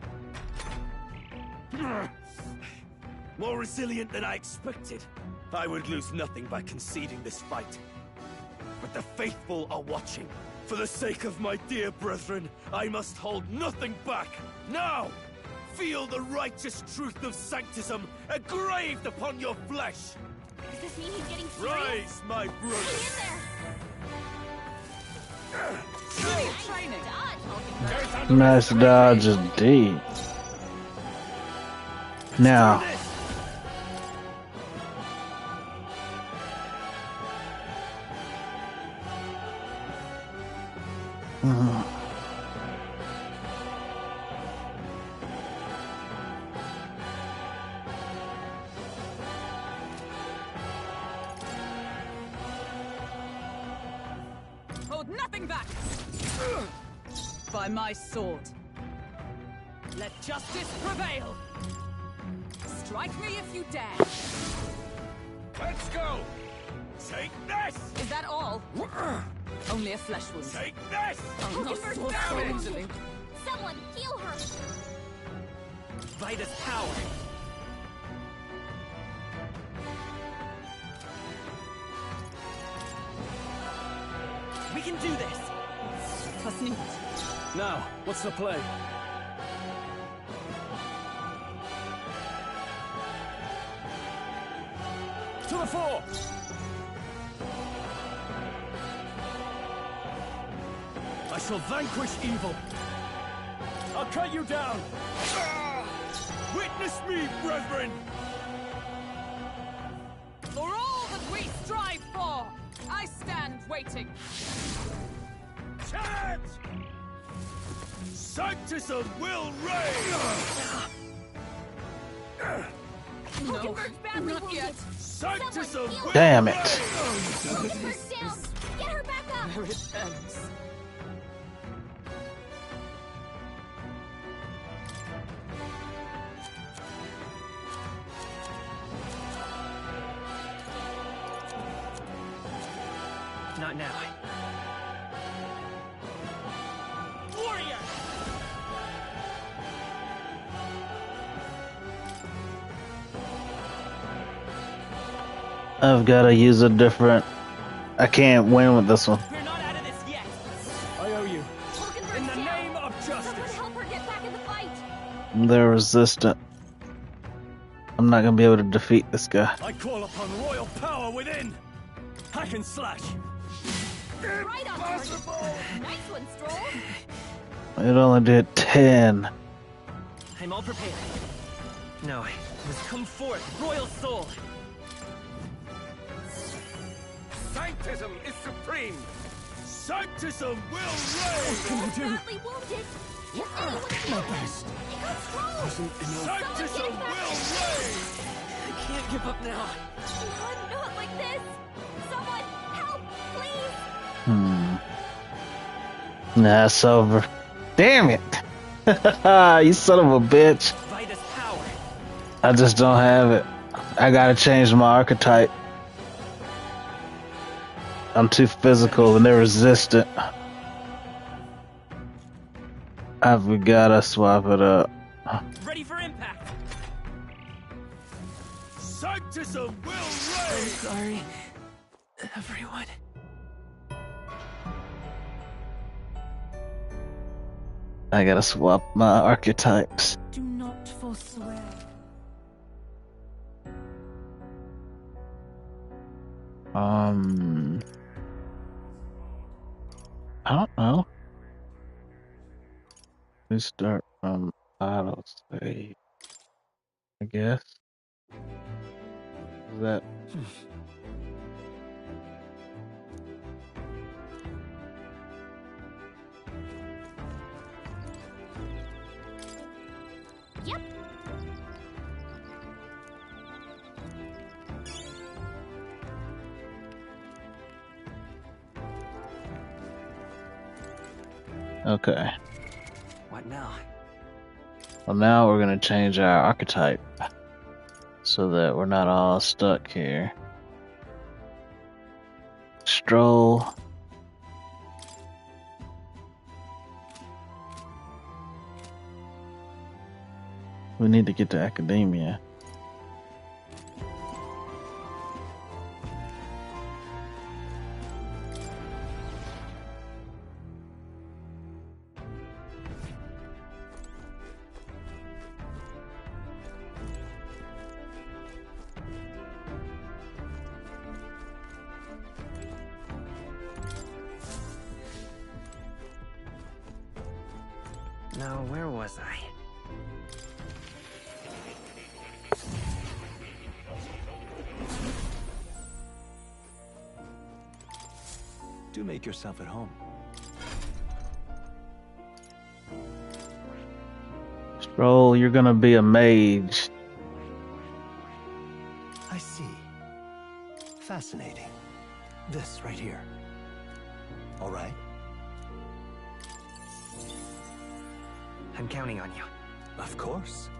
More resilient than I expected. I would lose nothing by conceding this fight. But the faithful are watching. For the sake of my dear brethren, I must hold nothing back. Now, feel the righteous truth of sanctism engraved upon your flesh. Does this mean he's getting serious? Rise, my brother. Training. Nice dodge is deep. Now. Hold nothing back! By my sword. Let justice prevail! Strike me if you dare! Let's go! Take this! Is that all? Only a flesh wound. Take this! I'm not so Damn it! easily. Someone heal her! Vida's power. We can do this! Now, what's the play? To the fore! I shall vanquish evil. I'll cut you down. Witness me, brethren! For all that we strive for, I stand waiting. Chance! Sanctism will reign! No, not yet. Sanctism will Damn it. Get her back up! Where it ends. Not now. Warrior! I've got to use a different. I can't win with this one. We're not out of this yet! I owe you. In the name of justice! Someone help her get back in the fight! They're resistant. I'm not gonna be able to defeat this guy. I call upon royal power within! Hack and slash! Right on target! Nice one, Stroll! It only did 10. I'm all prepared. No, must come forth, royal soul! Sanctism is supreme! Sanctism will reign! Badly wounded! Just anyone My best. It got Stroll! Wasn't enough. Sanctism will reign! I can't give up now. Not like this! Someone help, please! Nah, it's over. Damn it! You son of a bitch. Vida's power. I just don't have it. I gotta change my archetype. I'm too physical and they're resistant. I've gotta swap it up. Ready for impact. Sanctism will I'm reign! sorry, everyone. I gotta swap my archetypes. Do not forswear. I don't know. We start from auto save. I guess. Is that Yep. okay? What now? Well, now we're gonna change our archetype so that we're not all stuck here. Stroll. We need to get to academia. Now, where was I? Do make yourself at home. Stroll, you're gonna be a mage. I see. Fascinating. This right here. All right. I'm counting on you. Of course.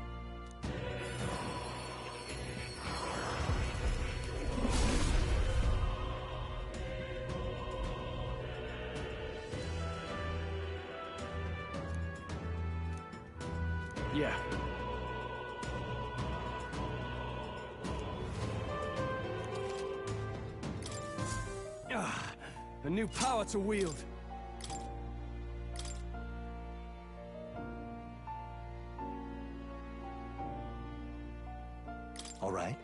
Yeah. A new power to wield. All right.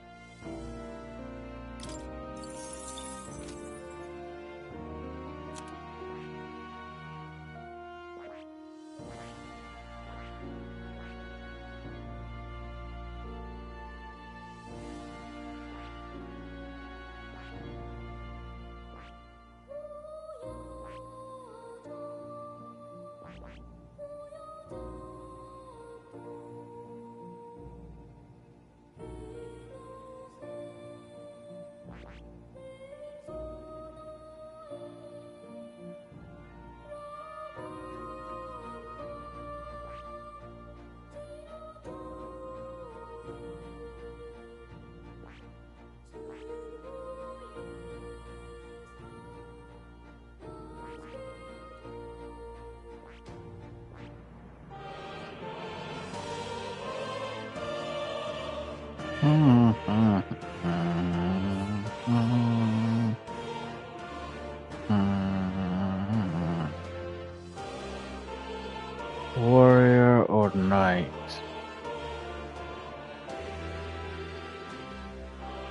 Warrior or knight?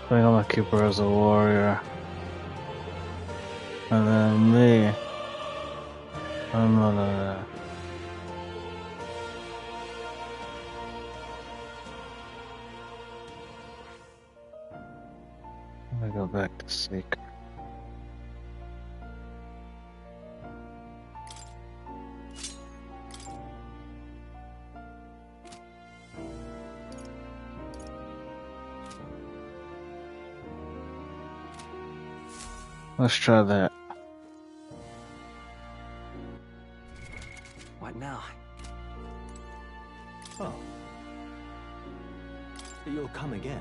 I think I'm gonna keep her as a warrior. And then me. I'm gonna. Let me go back to Seeker. Let's try that. What now? Oh. You'll come again,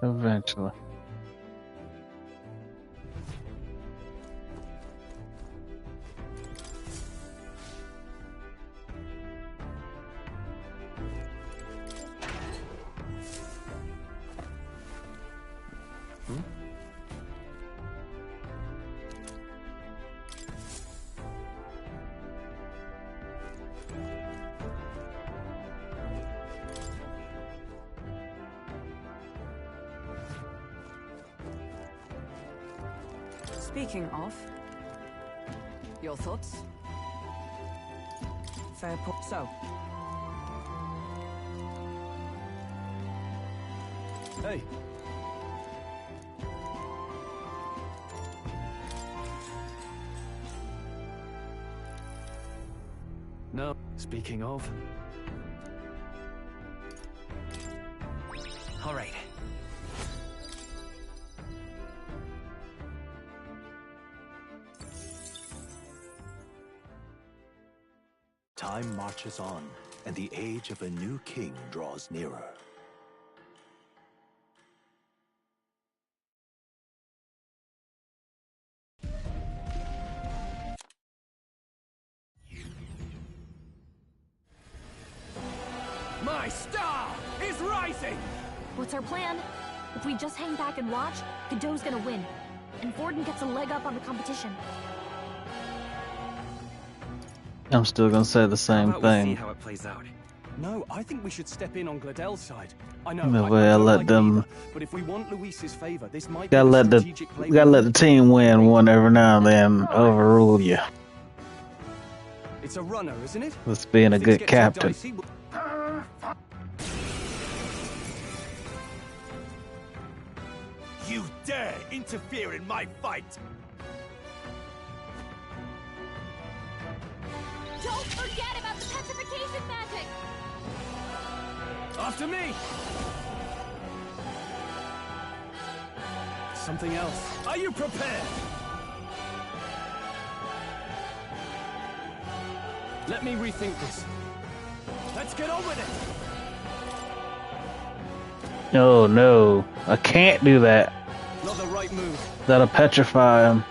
Eventually. Speaking of, your thoughts? Fair point. So, Hey. No, speaking of. All right. Time marches on, and the age of a new king draws nearer. My star is rising! What's our plan? If we just hang back and watch, Godot's gonna win. And Forden gets a leg up on the competition. I'm still gonna say the same How about we see thing. how it plays out? No, I think we should step in on Gladel's side. I know, No I way, I don't let like them. either, but if we want Luis's favor, this might Gotta be let the the strategic play. gotta let the team win one every now and then. Overrule you. It's a runner, isn't it? That's being a Things good get too captain. dicey, You dare interfere in my fight! Don't forget about the petrification magic! After me! Something else. Are you prepared? Let me rethink this. Let's get on with it! Oh no, I can't do that. Not the right move. That'll petrify him.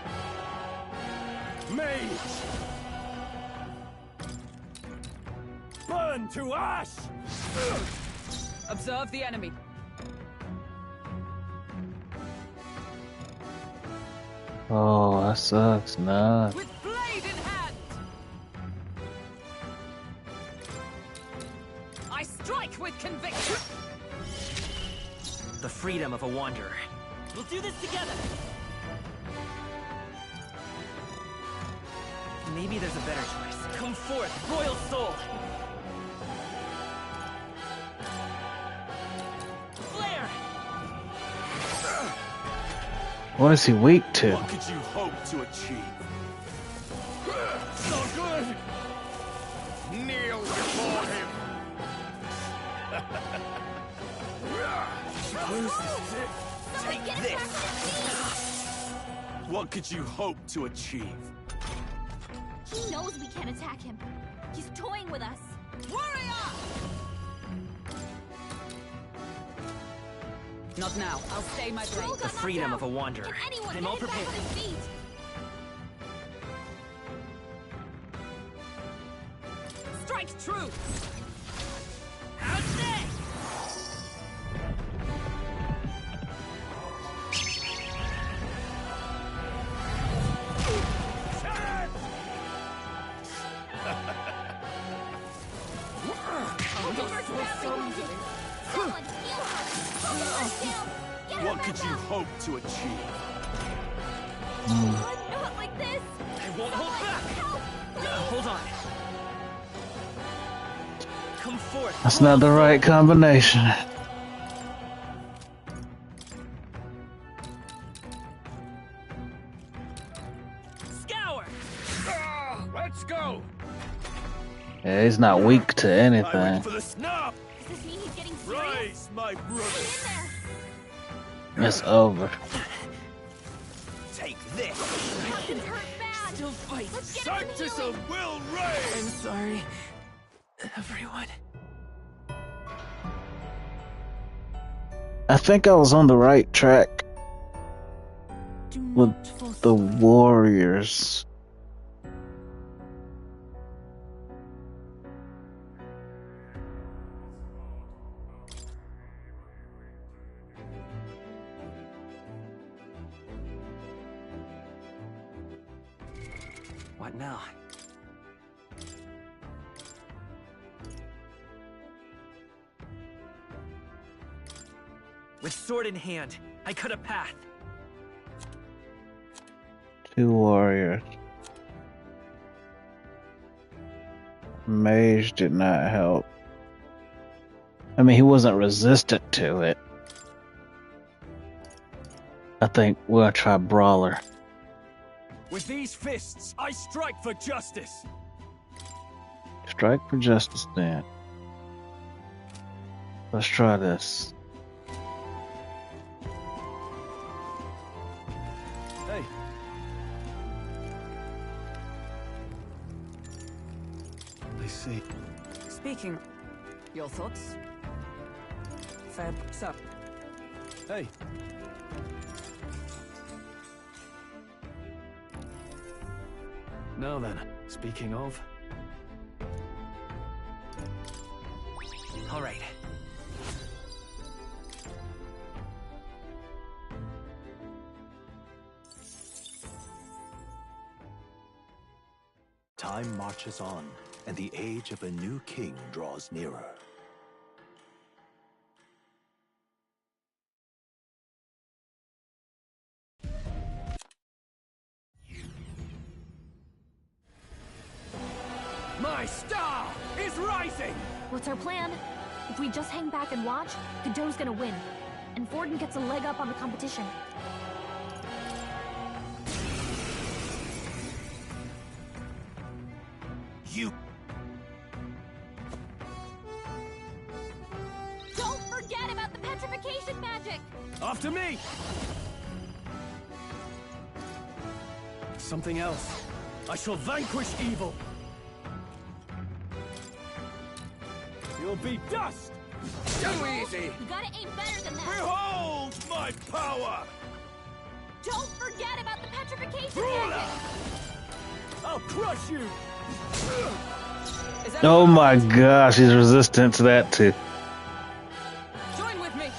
Mage! Burn to ash! Observe the enemy. Oh, that sucks. Nah. With blade in hand! I strike with conviction! The freedom of a wanderer. We'll do this together! Maybe there's a better choice. Come forth, royal soul! Flare! What is he weak to? What could you hope to achieve? So good! Kneel before him! Suppose this is it. Take this! What could you hope to achieve? He knows we can't attack him. He's toying with us. Warrior! Not now. I'll stay my blade. The freedom of a wanderer. I'm all prepared. Strike true! Out there! What could you hope to achieve? Not like this! I won't hold back! Hold on. Come forth. That's not the right combination. Scour! Let's go! Yeah, he's not weak to I anything. went for the snap! Does this mean he's getting Rise, my brother! It's over. Take this! Nothing's hurt bad! Still fight. Let's get Sanctus of Will reign! I'm sorry, everyone. I think I was on the right track with the warriors. What now? With sword in hand, I cut a path. 2 warriors. Mage did not help. I mean, he wasn't resistant to it. I think we're gonna try Brawler. With these fists, I strike for justice. Strike for justice then. Let's try this. Hey. I see. Speaking. Your thoughts? Feb, sir. Hey. Now then, speaking of. All right. Time marches on, and the age of a new king draws nearer. My star is rising! What's our plan? If we just hang back and watch, Godot's gonna win. And Forden gets a leg up on the competition. You... Don't forget about the petrification magic! After me! Something else. I shall vanquish evil. You'll be dust! Too easy! You gotta aim better than that! Behold my power! Don't forget about the petrification Ruler! magic! I'll crush you! Oh my gosh, he's resistant to that too. Join with me.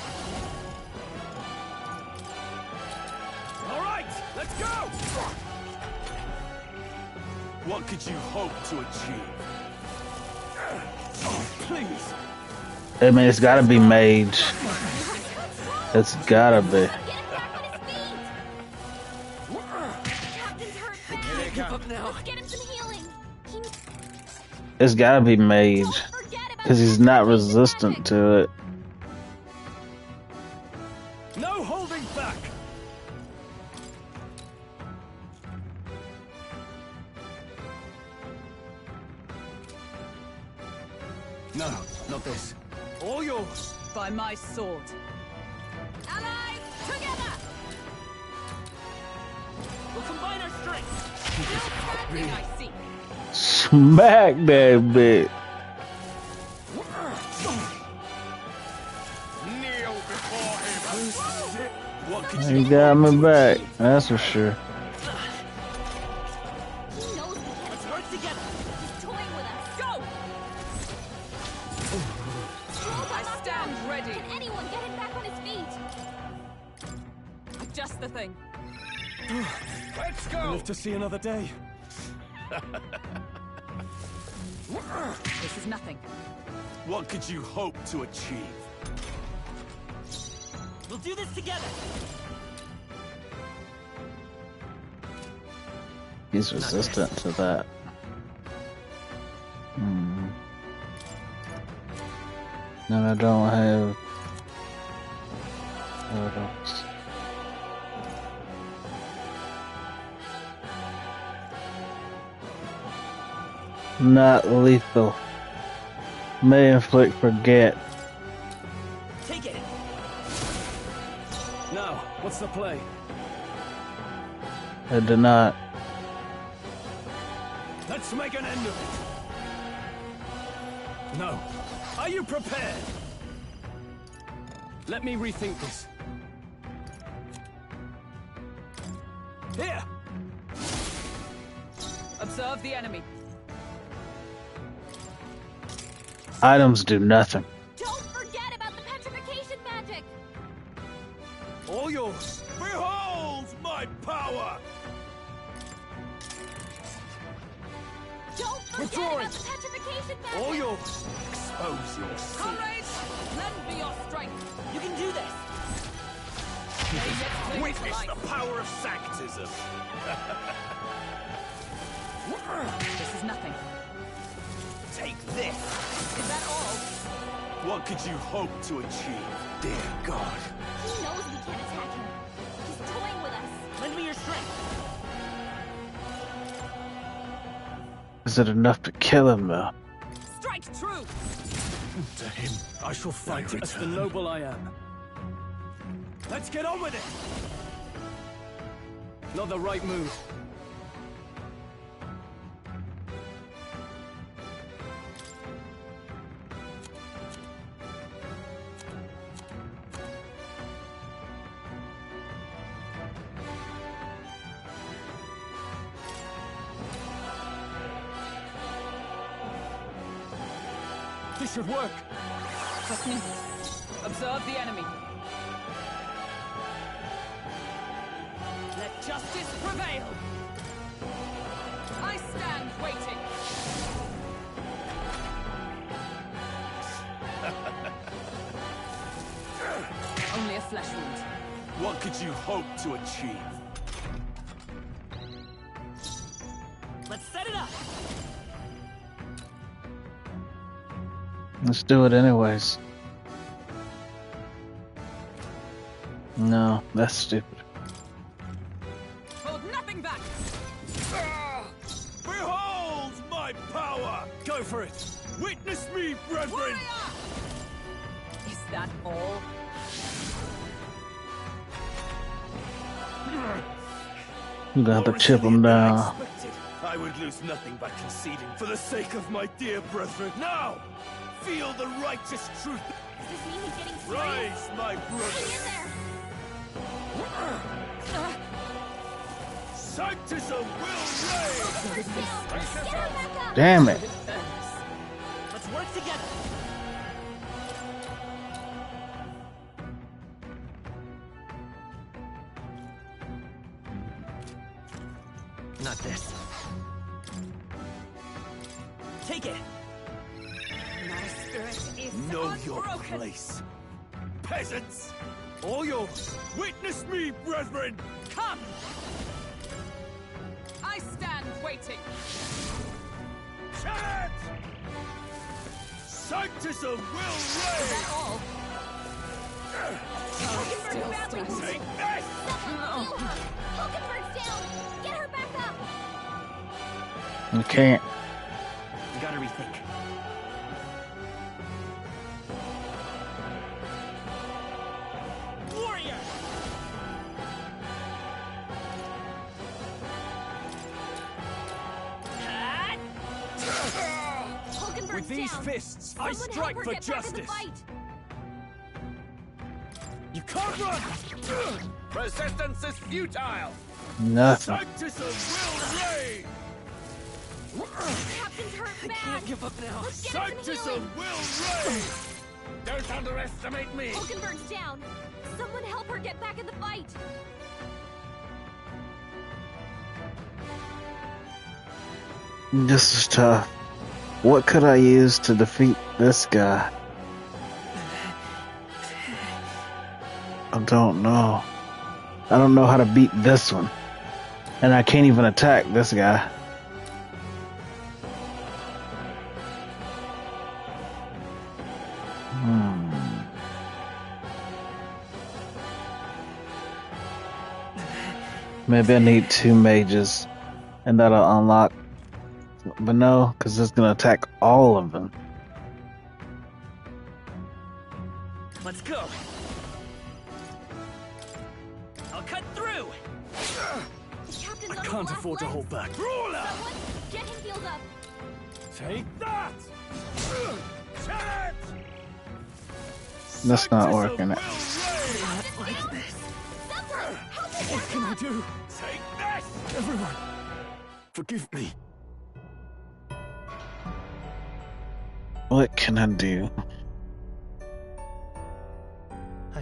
All right, let's go! What could you hope to achieve? Oh, please! I mean, it's gotta be mage. It's gotta be. Give up now. Let's get him some healing. It's gotta be mage. Because he's not resistant to it. No holding back! No, not this. All yours. By my sword. Allies, together! We'll combine our strength. Still standing, I see. Smack that bitch. Kneel before him. What could He got me back, that's for sure. He knows we can't. Let's work together. He's toying with us. Go! I stand ready. Can anyone get him back on his feet? Just the thing. Let's go! Live to see another day. This is nothing. What could you hope to achieve? We'll do this together. He's resistant to that. And I don't have... What else? Not lethal. May inflict forget. Take it. Now, what's the play? I did not. Let's make an end of it. No. Are you prepared? Let me rethink this. Here! Observe the enemy. Items do nothing. Don't forget about the petrification magic. All yours. Behold my power! Don't forget Withdrawing. about the petrification magic. All yours. Expose your sin. Comrades, lend me your strength. You can do this. Witness the power of Sanctism. This is nothing. Take this. Is that all? What could you hope to achieve? Dear God. He knows we can't attack him. He's toying with us. Lend me your strength. Is it enough to kill him though? Strike true. To him, I shall fight as the noble I am. Let's get on with it! Not the right move. This should work. Trust me. Observe the enemy. Let justice prevail. I stand waiting. Only a flesh wound. What could you hope to achieve? Let's set it up. Let's do it anyways. No, that's stupid. Hold nothing back. Behold my power! for it! Witness me, brethren! Is that all? You gonna have to chip him down. I would lose nothing by conceding for the sake of my dear brethren. Now, feel the righteous truth. Does this mean he's getting serious? Rise, my brother. Hang in there. Sanctism will reign. Damn it. Let's work together. Not this. Take it. My spirit is Know your unbroken. place. Peasants! All yours. Witness me, brethren. Come! I stand waiting. Chant! Sanctism will reign! Is that all? Hulkenberg's badly wounded. Take this! Someone heal her. Hulkenberg's down. Get her back up. You can't. You gotta rethink. Warrior! Hulkenberg's With these down. fists, Someone I help strike her for get back in the justice. fight. You can't run! Resistance is futile! Nothing. Sanctism will reign! Captain's hurt bad. Can't give up now. Let's get him some healing. Sanctism will reign! Don't underestimate me! Hulkenberg's down. Someone help her get back in the fight. This is tough. What could I use to defeat this guy? I don't know. I don't know how to beat this one. And I can't even attack this guy. Maybe I need 2 mages. And that'll unlock. But no, because it's going to attack all of them. Let's go. I'll cut through. The captain's I on his can't last afford to legs. hold back. Someone get him healed up. Take that! Chant! That's not working. What can I do? Take this! Everyone, forgive me. What can I do?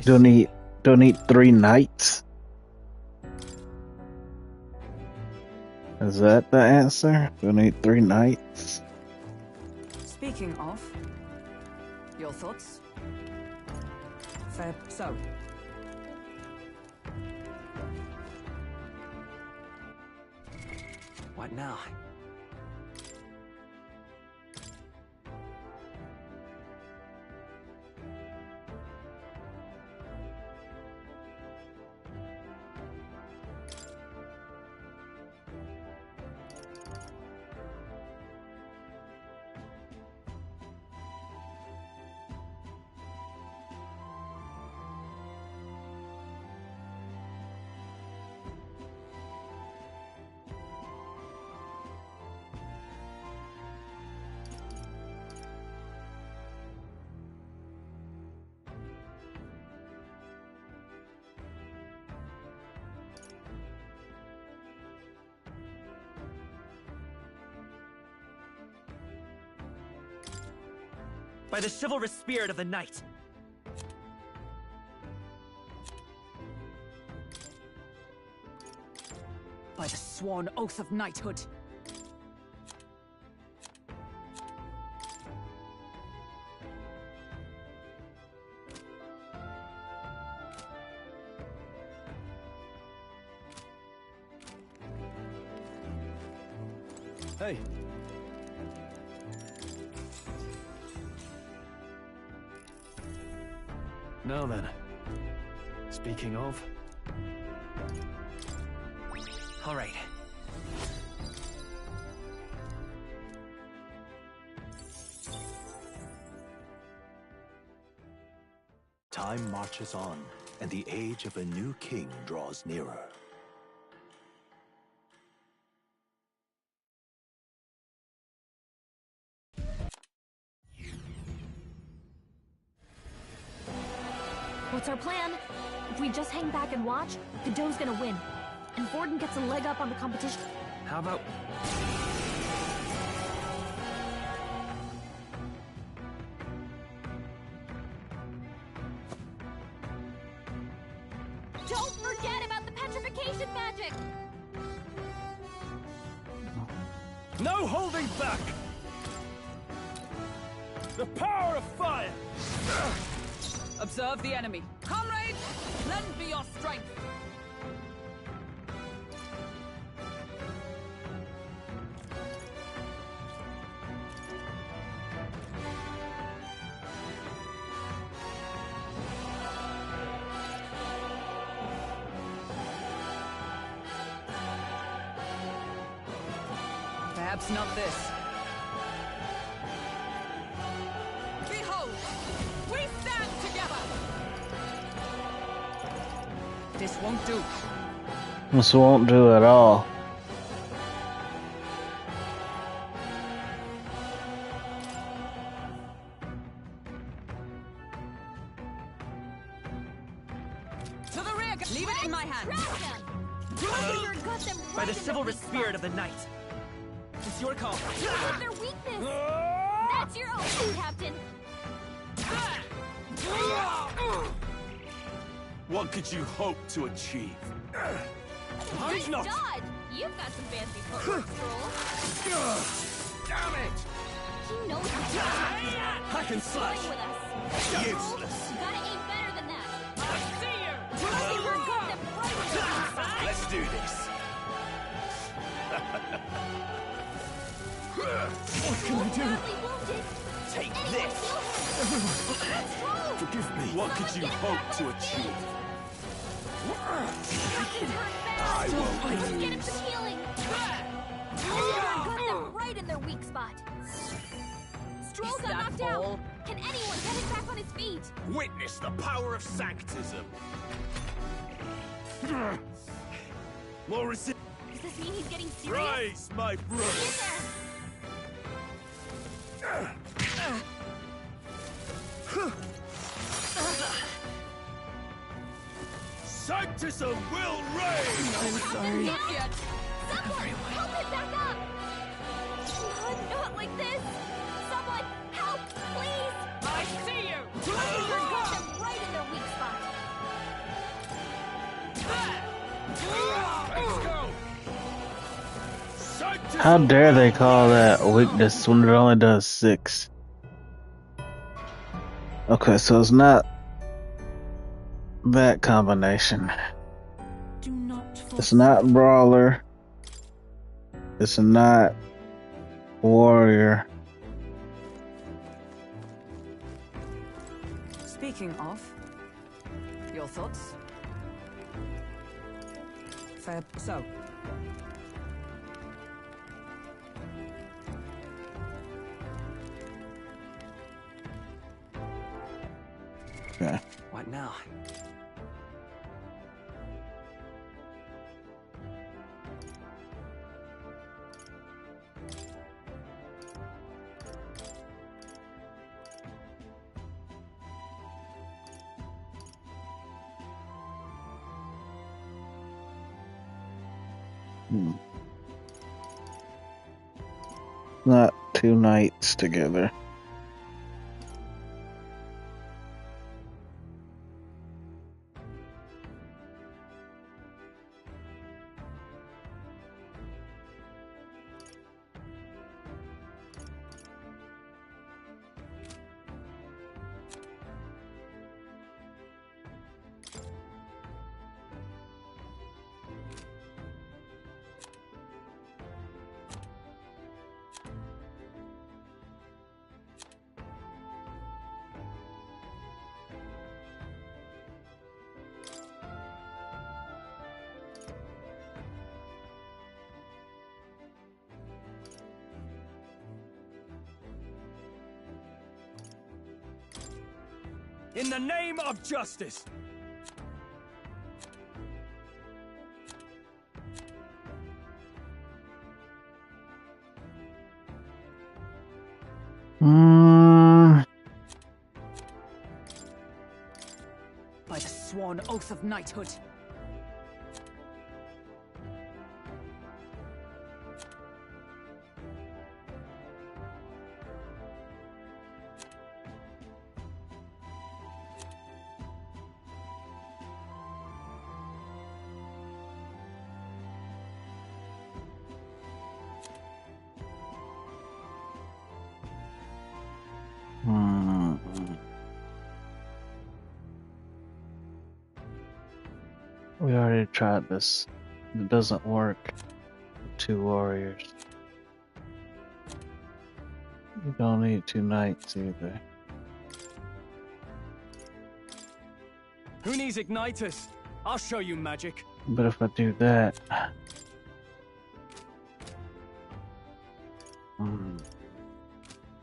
Don't need 3 knights? Is that the answer? Don't need 3 knights? Speaking of, your thoughts? Fair so. What now? By the chivalrous spirit of the knight. By the sworn oath of knighthood. Hey. Now then, speaking of... All right. Time marches on, and the age of a new king draws nearer. What's our plan? If we just hang back and watch, Godot's gonna win. And Vorden gets a leg up on the competition. How about... Don't forget about the petrification magic! No holding back! The power of fire! Observe the enemy. Comrades, lend me your strength. Perhaps not this. Behold, we stand together. This won't do. This won't do at all. To the rear, leave it in my hands. By the chivalrous spirit of the night. It's your call. What's their weakness? That's your own, Captain. What could you hope to achieve? Nice dodge! You've got some fancy footwork, Stroll. Damn it! He knows what you're doing. Hack and slash. With us. Useless. You gotta aim better than that. I see you! We've got them right in the inside. Let's do this. What can I do? Take this! Forgive me. What could you hope to achieve? I won't Let's get him lose. some healing. We've got them right in their weak spot. Stroll got knocked out. Can anyone get him back on his feet? Witness the power of sanctism. More resistance. Does this mean he's getting serious? Rise, my brother. Sanctism will reign! Someone help him back up! Not like this! Someone help, please! I see you! We've got them right in their weak spot. Let's go! How dare they call that a weakness when it only does 6? Okay, so it's not that combination. It's not brawler. It's not warrior. Speaking of, your thoughts? Fair. So, Okay. What now? Not 2 nights together. In the name of justice! By the sworn oath of knighthood. We already tried this. It doesn't work. 2 warriors. You don't need 2 knights either. Who needs igniters? I'll show you magic. But if I do that...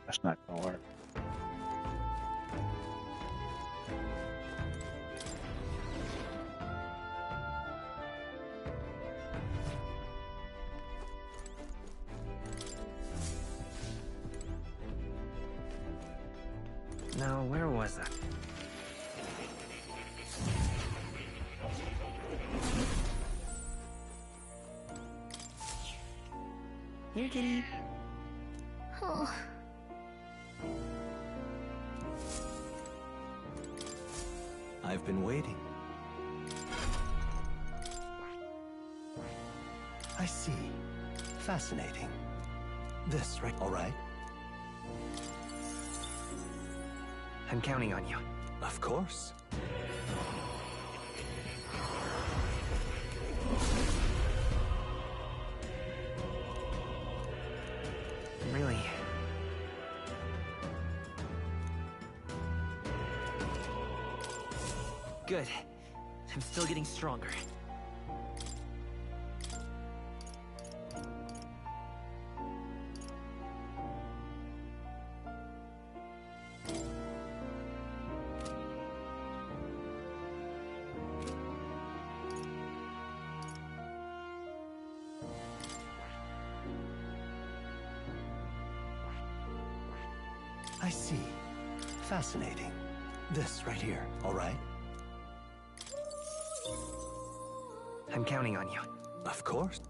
that's not gonna work. Now, where was that? Here, kitty. Oh. I've been waiting. I see. Fascinating. This, right? All right. I'm counting on you. Of course. Really? Good. I'm still getting stronger. I see. Fascinating. This right here, all right? I'm counting on you. Of course.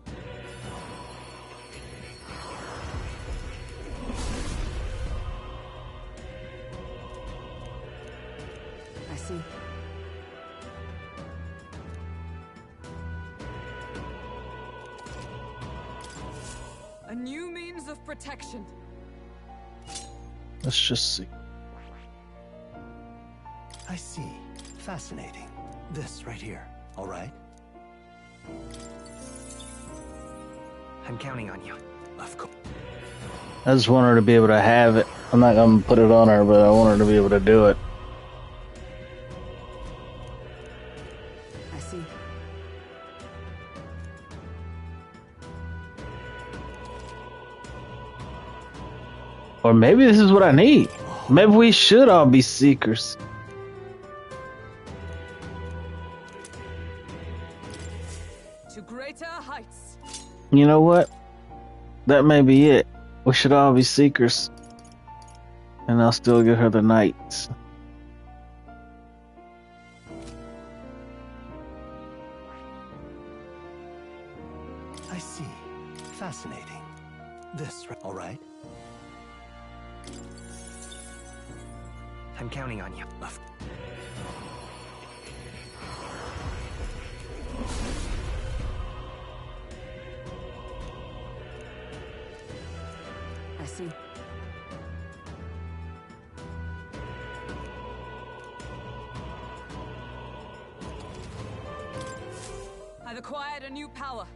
I see. A new means of protection. Let's just see. I see. Fascinating. This right here, all right? I'm counting on you. Of course. I just want her to be able to have it. I'm not gonna put it on her, but I want her to be able to do it. I see. Or maybe this is what I need. Maybe we should all be seekers. To greater heights. You know what? That may be it. We should all be seekers. And I'll still give her the knights. I see. Fascinating. This, all right? I'm counting on you. I see. I've acquired a new power.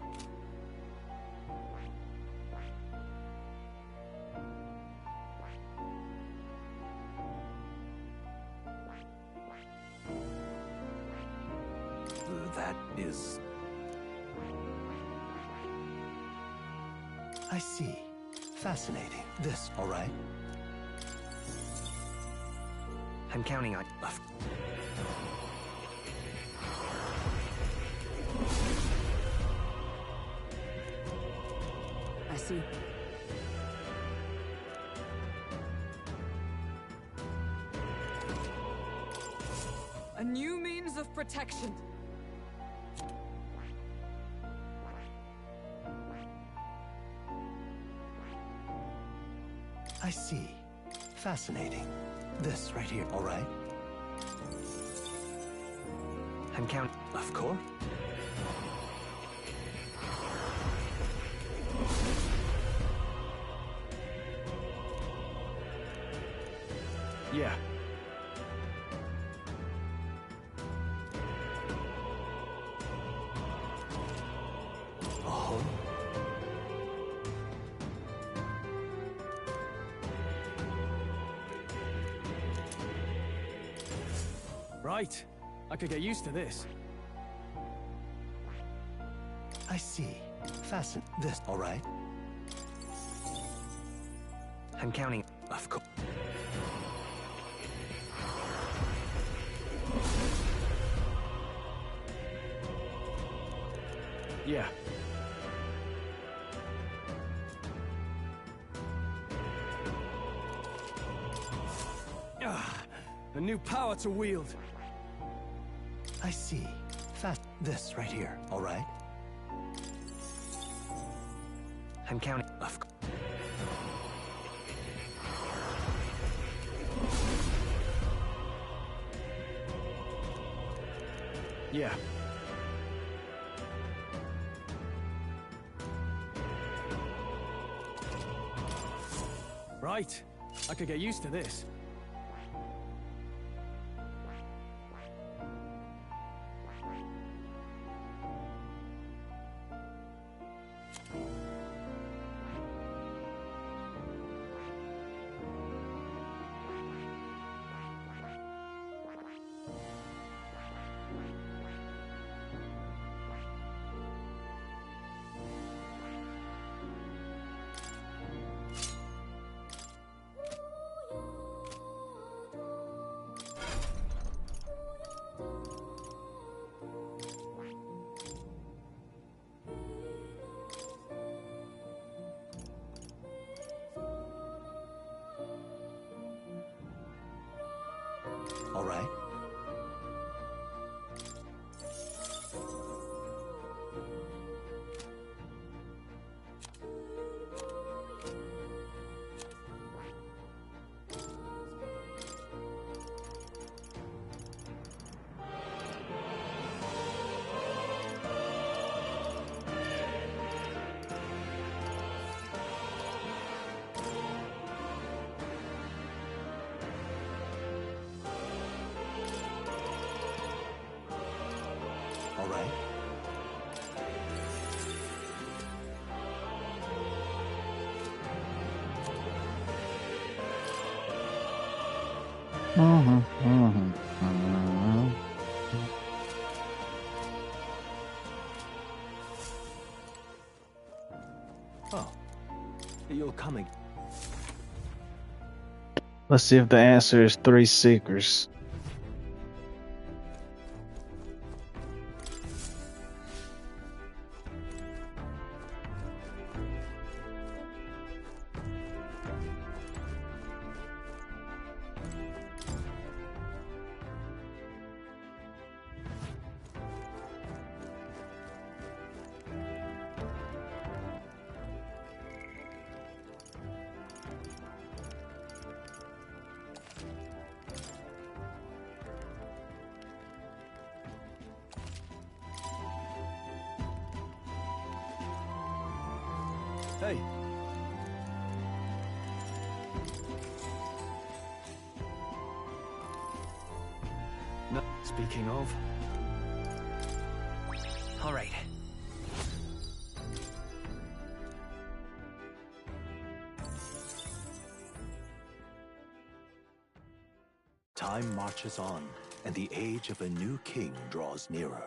That is... I see. Fascinating. This, all right? I'm counting on... I see. A new means of protection. I see. Fascinating. This right here, all right? I'm counting... Of course. Yeah. Oh. Right. I could get used to this. I see. Fasten this, all right? I'm counting... Of course. Yeah. Ah, a new power to wield. I see. Fast. This right here, all right? I'm counting... Of course. Yeah. Right. I could get used to this. All right? All right? Oh. You'll come again. Let's see if the answer is 3 seekers. Hey. No, speaking of... All right. Time marches on, and the age of a new king draws nearer.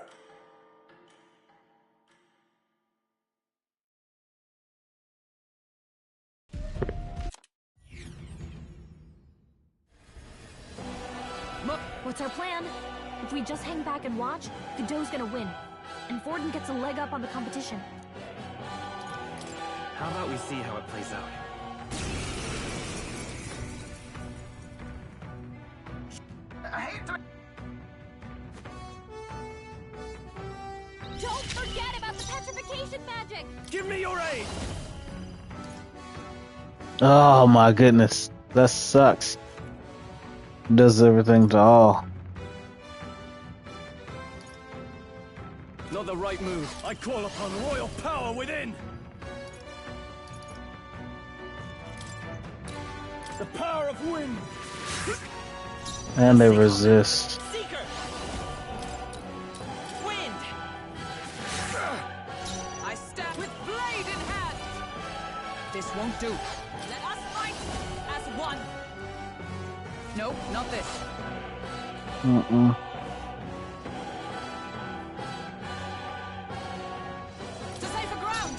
What's our plan? If we just hang back and watch, Godot's gonna win. And Forden gets a leg up on the competition. How about we see how it plays out? I hate to... Don't forget about the petrification magic! Give me your aid! Oh my goodness. That sucks. Does everything to all. Not the right move. I call upon royal power within! The power of wind! And they resist. Seeker! Wind! I stab with blade in hand! This won't do. Let us fight as one! Nope, not this. To safer ground!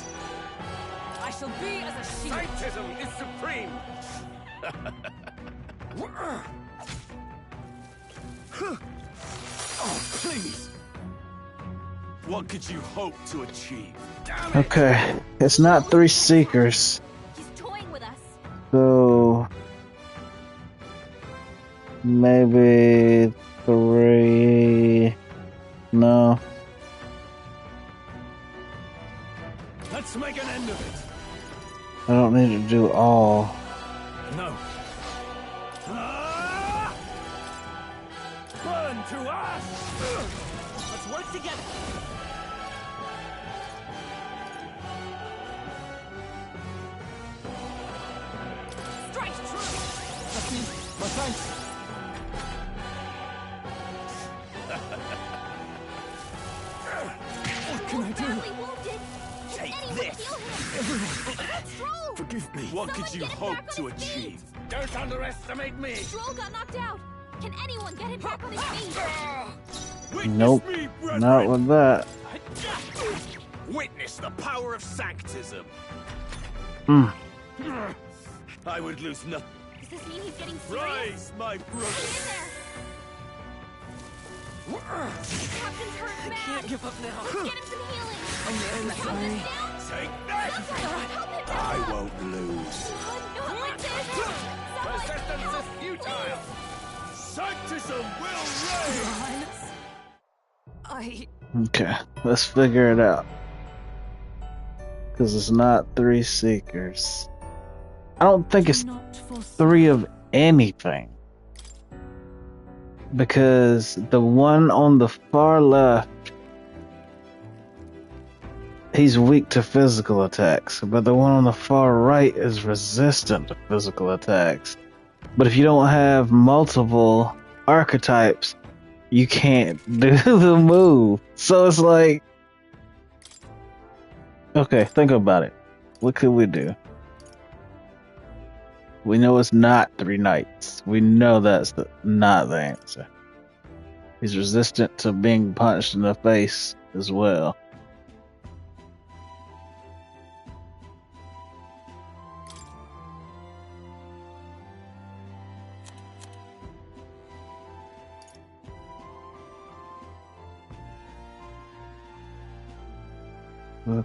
I shall be as a shield. Sanctism is supreme! Oh, please! What could you hope to achieve? Damn it! Okay. It's not 3 Seekers. He's toying with us. So maybe 3. No. Let's make an end of it. I don't need to do all. No. Burn to ash! Let's work together. Strike true! That's me. My thanks. What can I do? Take this! Stroll! Forgive me. What could you hope to achieve? Don't underestimate me! Stroll got knocked out. Can anyone get him back on his feet? Nope. Not with that. Witness the power of sanctism. I would lose nothing. Does this mean he's getting serious? Rise, my brother. Captain's hurt bad. I can't give up now. Let's get him some healing. I'm sorry. Take that! I won't lose. Not like this. Resistance is futile. Sanctism will reign. Okay. Let's figure it out. Because it's not 3 Seekers. I don't think it's 3 of anything. Because the one on the far left, he's weak to physical attacks, but the one on the far right is resistant to physical attacks. But if you don't have multiple archetypes, you can't do the move. So it's like, okay, think about it. What could we do? We know it's not 3 knights. We know that's not the answer. He's resistant to being punched in the face as well.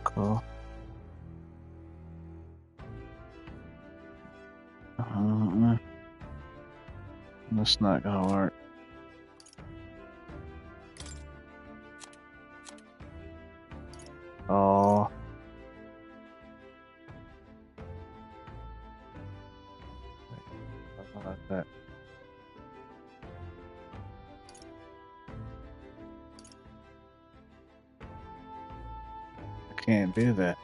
Cool. That's not gonna work. Oh. Like that. I can't do that.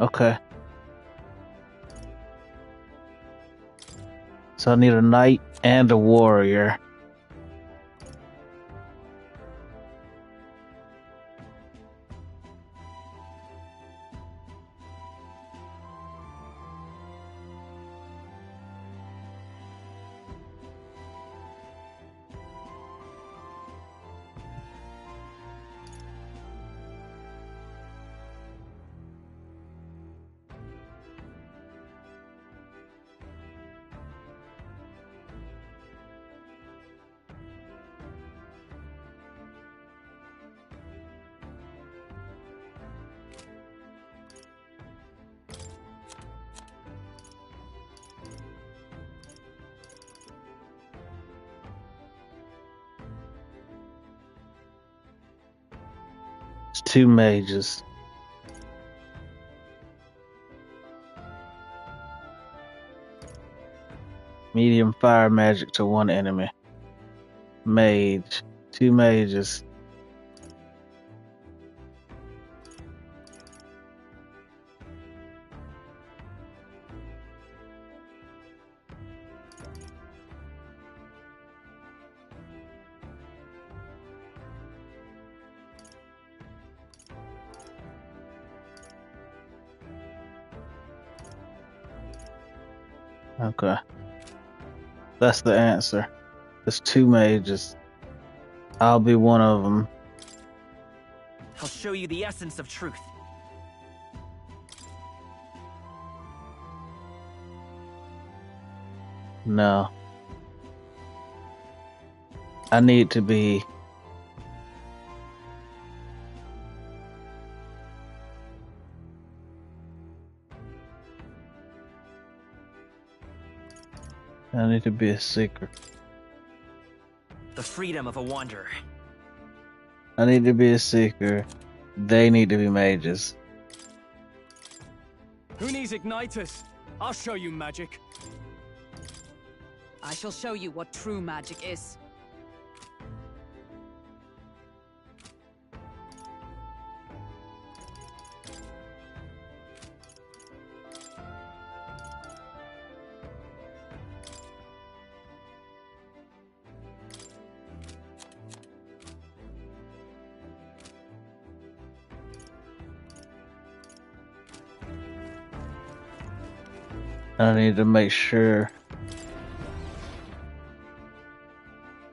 Okay. So I need a knight and a warrior. It's 2 mages. Medium fire magic to 1 enemy. Mage. 2 mages. Okay. That's the answer. There's 2 mages. I'll be one of them. I'll show you the essence of truth. No. I need to be... I need to be a seeker. The freedom of a wanderer. I need to be a seeker. They need to be mages. Who needs igniters? I'll show you magic. I shall show you what true magic is. I need to make sure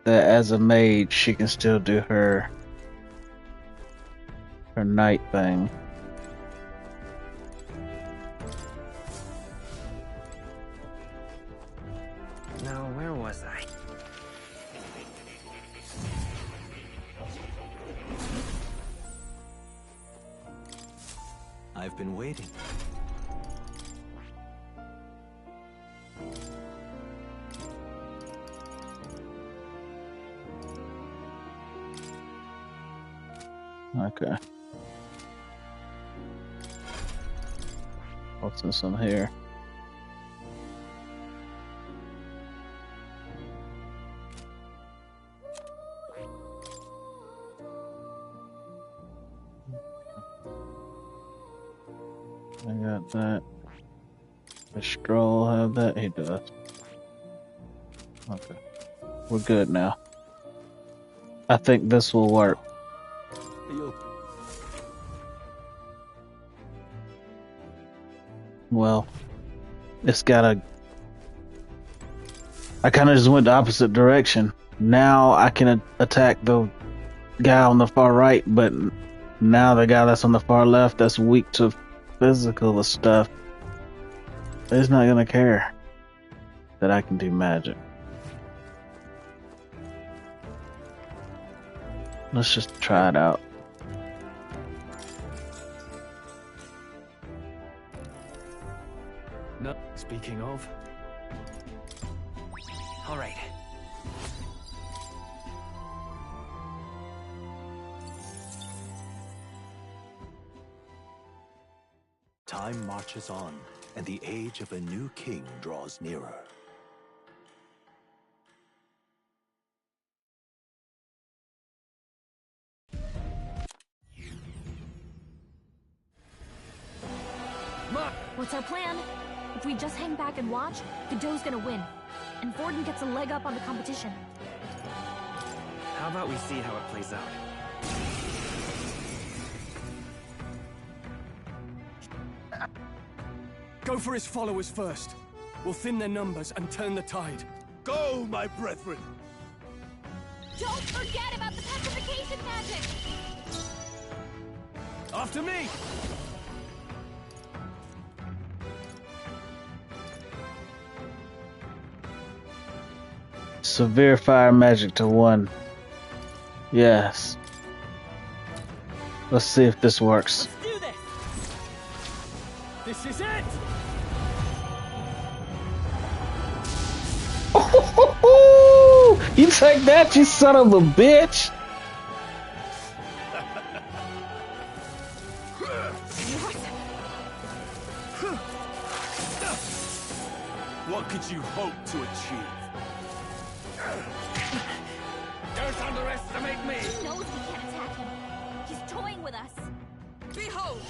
that as a mage, she can still do her night thing. Now, where was I? I've been waiting. Okay. What's this on here? I got that. Does Stroll have that? He does. Okay. We're good now. I think this will work. Well, it's gotta... I kind of just went the opposite direction. Now I can attack the guy on the far right, but now the guy that's on the far left that's weak to physical stuff, he's not gonna care that I can do magic. Let's just try it out. No, speaking of. All right. Time marches on, and the age of a new king draws nearer. What's our plan? If we just hang back and watch, Godot's gonna win. And Forden gets a leg up on the competition. How about we see how it plays out? Go for his followers first. We'll thin their numbers and turn the tide. Go, my brethren! Don't forget about the petrification magic! After me! Severe fire magic to 1. Yes. Let's see if this works. Let's do this! This is it! You take that, you son of a bitch! What could you hope to achieve? Don't underestimate me! He knows we can't attack him. He's toying with us. Behold,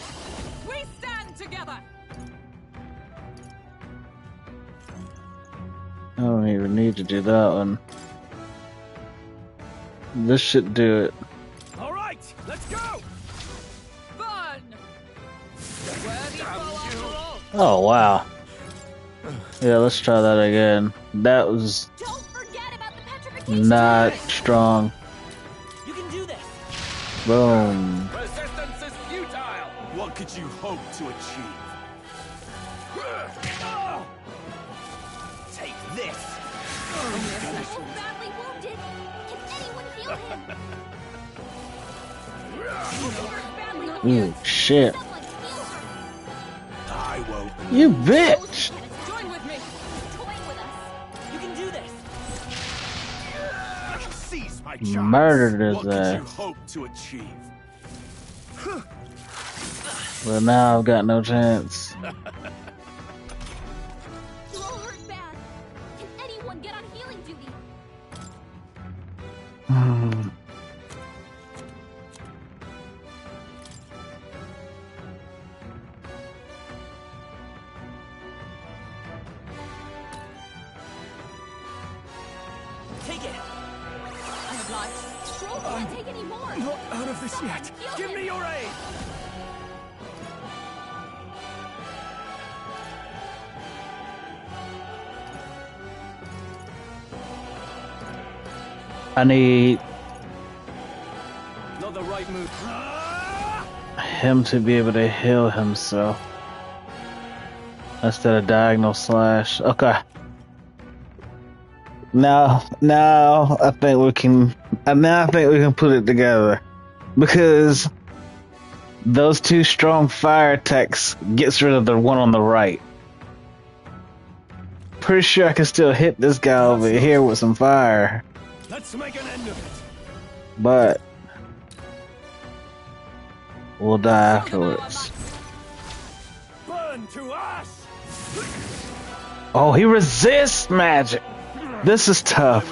we stand together. I don't even need to do that one. This should do it. All right, let's go! Burn! Worthy foe after all. Oh wow. Yeah, let's try that again. That was not strong. You can do this. Boom. Resistance is futile. What could you hope to achieve? Take this. So badly wounded. Can anyone heal him? Badly Ooh, shit. I won't. You bitch! Join with me. Toying with us. You can do this. Seize my chance. Murdered his What could you ass. hope to achieve? Well, now I've got no chance. You all hurt bad. Can anyone get on healing duty? Take it. I have lied. Stroll can't take any more. Not out of this yet. Give me your aid. I need Not the right move. him to be able to heal himself instead of diagonal slash. Okay. Now I think we can. Now I think we can put it together because those two strong fire attacks gets rid of the one on the right. Pretty sure I can still hit this guy over here with some fire, Let's make an end of it. but we'll die afterwards. Burn to ash. Oh, he resists magic. This is tough.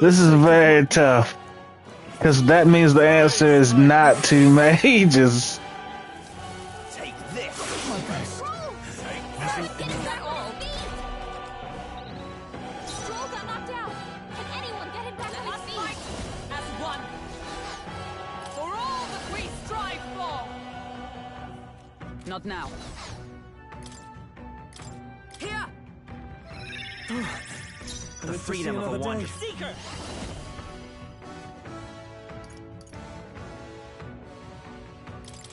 This is very tough. Because that means the answer is not two mages. Take this. Stroll got knocked out. Can anyone get him back on his feet? As one. For all that we strive for. Not now. Here. The freedom of a wanderer. Seeker.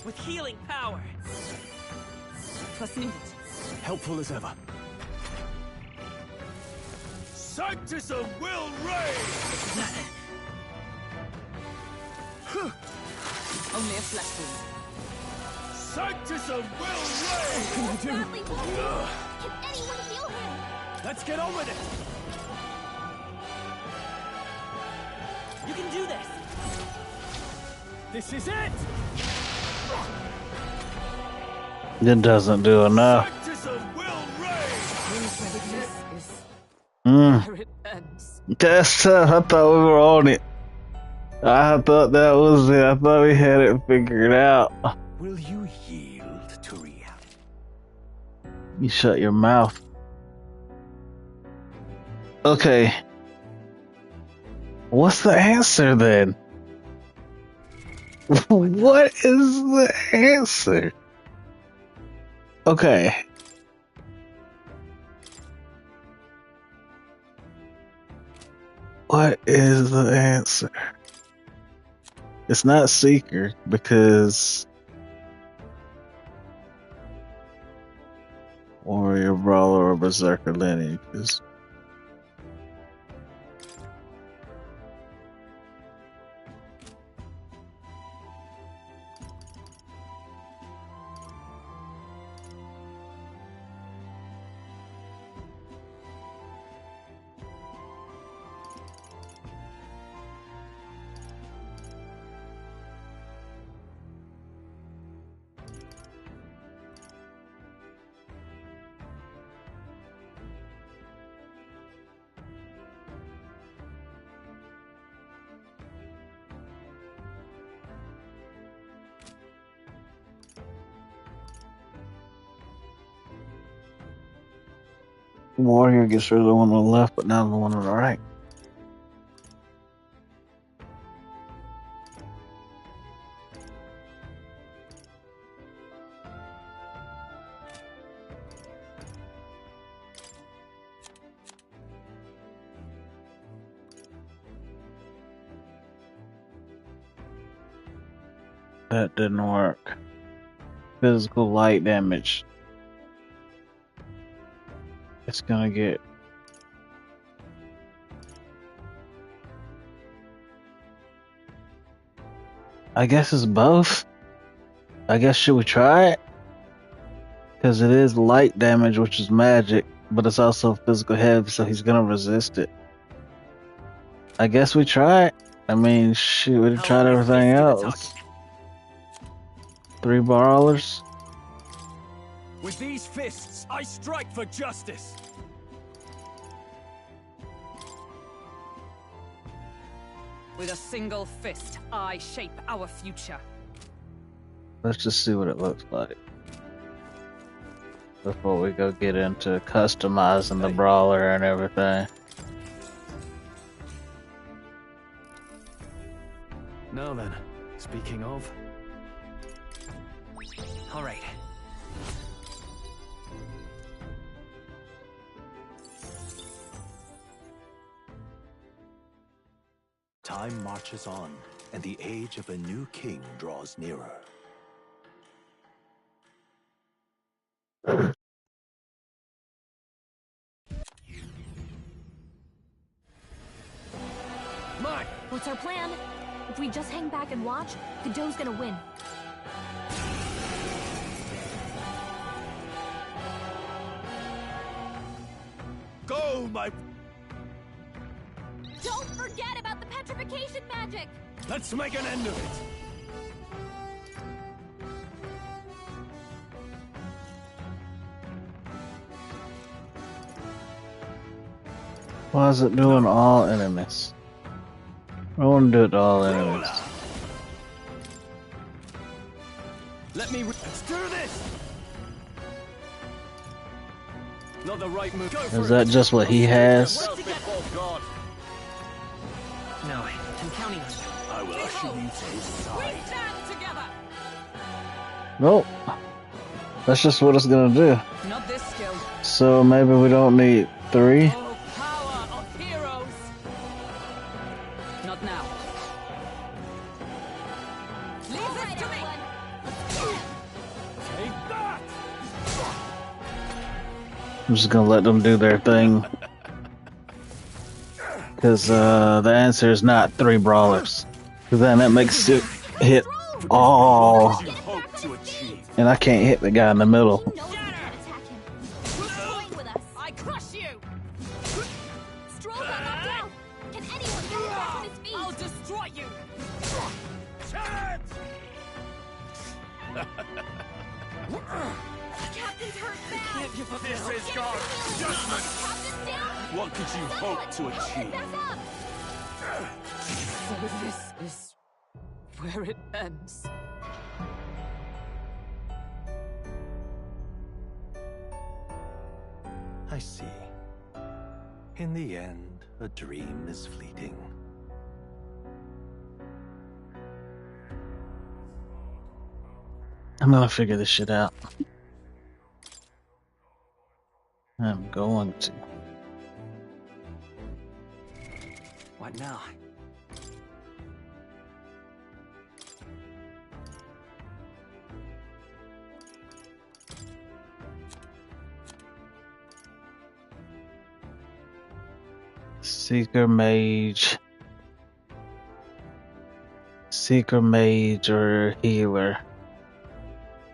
With healing power. Twas needed. Helpful as ever. Sanctus of Will Reign! Only a flesh wound. Sanctus of Will Reign! Badly wounded. Can anyone heal him? Let's get on with it! You can do this. This is it! It doesn't do enough. Sanctus of Will Reign! This is where it ends. That's tough. I thought we were on it. I thought that was it. I thought we had it figured out. Will you yield to reality? You shut your mouth. Okay. What's the answer then? What is the answer? Okay. What is the answer? It's not Seeker because Warrior, Brawler, or Berserker lineage is. Warrior gets rid of the one on the left, but now the one on the right. That didn't work. Physical light damage. It's gonna get. I guess it's both. I guess should we try it? Because it is light damage, which is magic, but it's also physical heavy, so he's gonna resist it. I guess we try it. I mean, shoot, we tried everything else. 3 brawlers. With these fists, I strike for justice. With a single fist, I shape our future. Let's just see what it looks like before we go get into customizing the brawler and everything. Now then, speaking of. All right. Time marches on, and the age of a new king draws nearer. Mark! What's our plan? If we just hang back and watch, Godot's gonna win. Go, my... Don't forget about the petrification magic! Let's make an end of it! Why is it doing all enemies? I want to do it to all enemies. Let me... Let's do this! Not the right move. Is that just what he has? No, I'm counting on you. I will usher you to his side. Nope. That's just what it's gonna do. Not this skill. So maybe we don't need 3. Power of heroes. Not now. Leave this to me. Take that! I'm just gonna let them do their thing. Because the answer is not 3 brawlers. Because then that makes it hit all. And I can't hit the guy in the middle. I crush you! Stroll got knocked out! Can anyone get him back on his feet? I'll destroy you! Chance! Captain's hurt bad! This is God's judgment! Captain's down! What could you hope to achieve? Back up! So this is where it ends. I see. In the end, a dream is fleeting. I'm gonna figure this shit out. I'm going to. What now? Seeker Mage. Seeker Mage or Healer.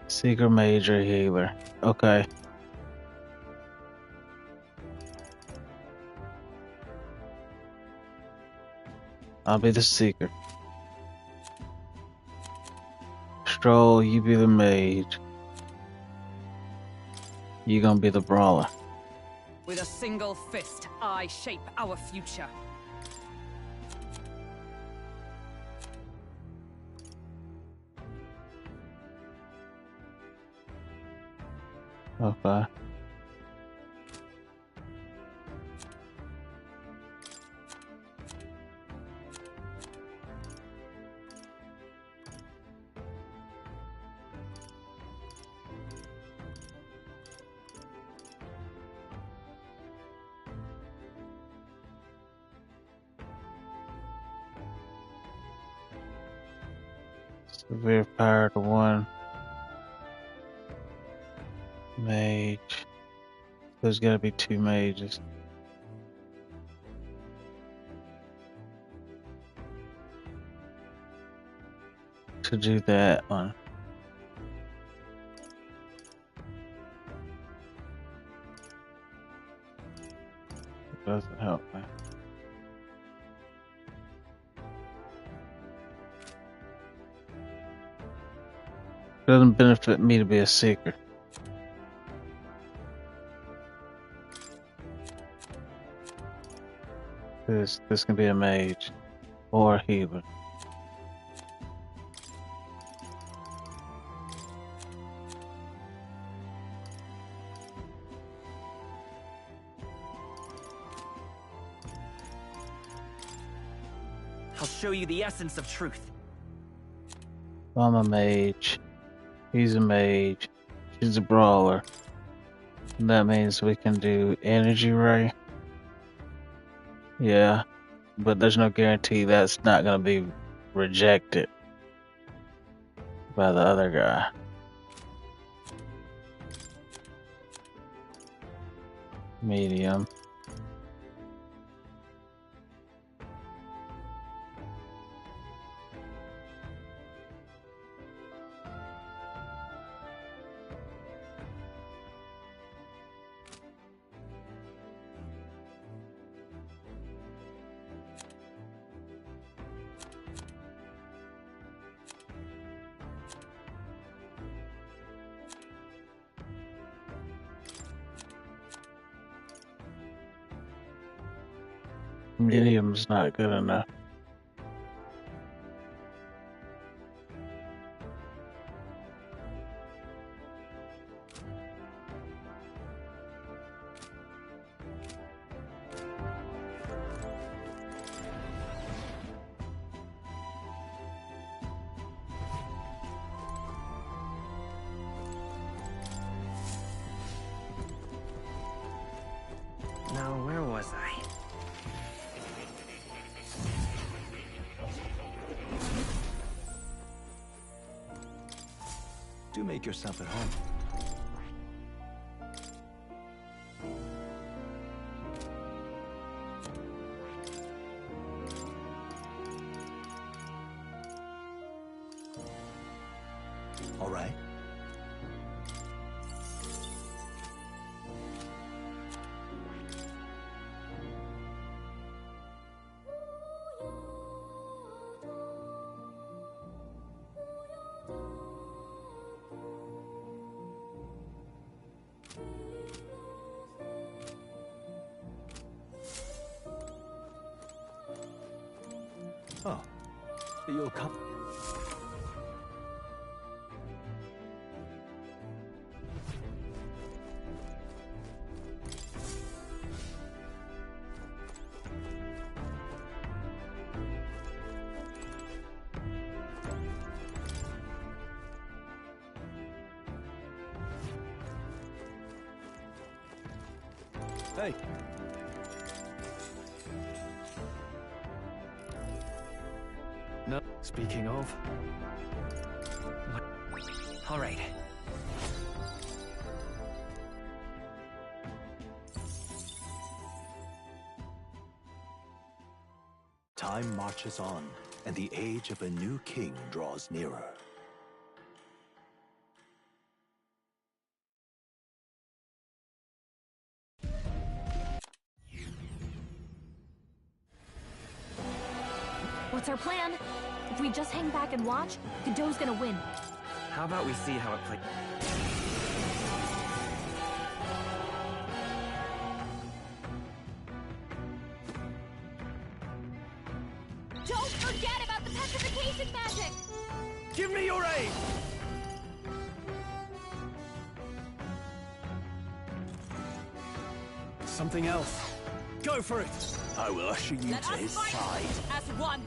Seeker Mage or Healer. Okay. I'll be the Seeker. Stroll, you be the Mage. You gonna be the Brawler. With a single fist, I shape our future. Okay. Severe power to one mage. There's gotta be two mages. To do that one. It doesn't help me. Doesn't benefit me to be a seeker. This can be a mage or a healer. I'll show you the essence of truth. I'm a mage. He's a mage. She's a brawler. And that means we can do energy ray. Yeah, but there's no guarantee that's not going to be rejected by the other guy. Medium. Medium's not good enough. Now, where was I? Do make yourself at home. All right. Oh, you'll come. Hey. No, speaking of. All right. Time marches on, and the age of a new king draws nearer. What's our plan? If we just hang back and watch, Godot's gonna win. How about we see how it plays? Don't forget about the petrification magic! Give me your aid! Something else. Go for it! I will usher you Let to us his fight side. as one.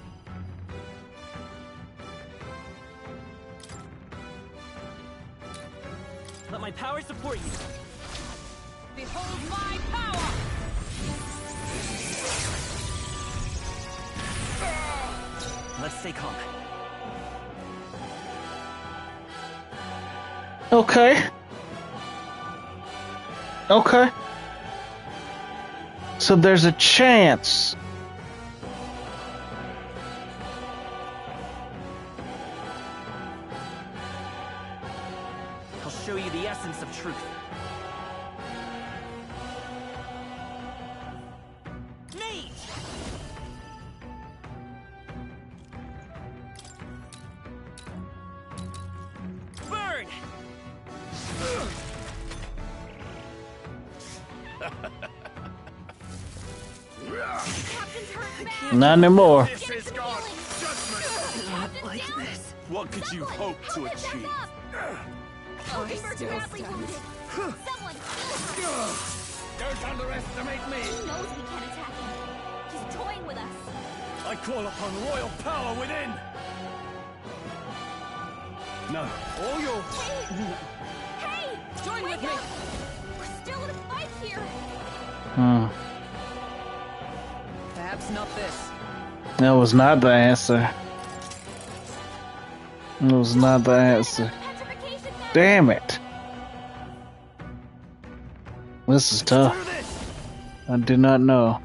Let my power support you. Behold my power! Let's stay calm. Okay. Okay. So there's a chance. I'll show you the essence of truth. Me! Burn! Not anymore. This is God's judgment. Not like this. What could you hope to achieve? Oh, he's still badly wounded. Someone heal her. Don't underestimate me. He knows we can't attack him. He's toying with us. I call upon royal power within. No, all yours. Hey! Join with me. We're still in a fight here. Perhaps not this. That was not the answer. It was not the answer. Damn it. This is tough. I do not know.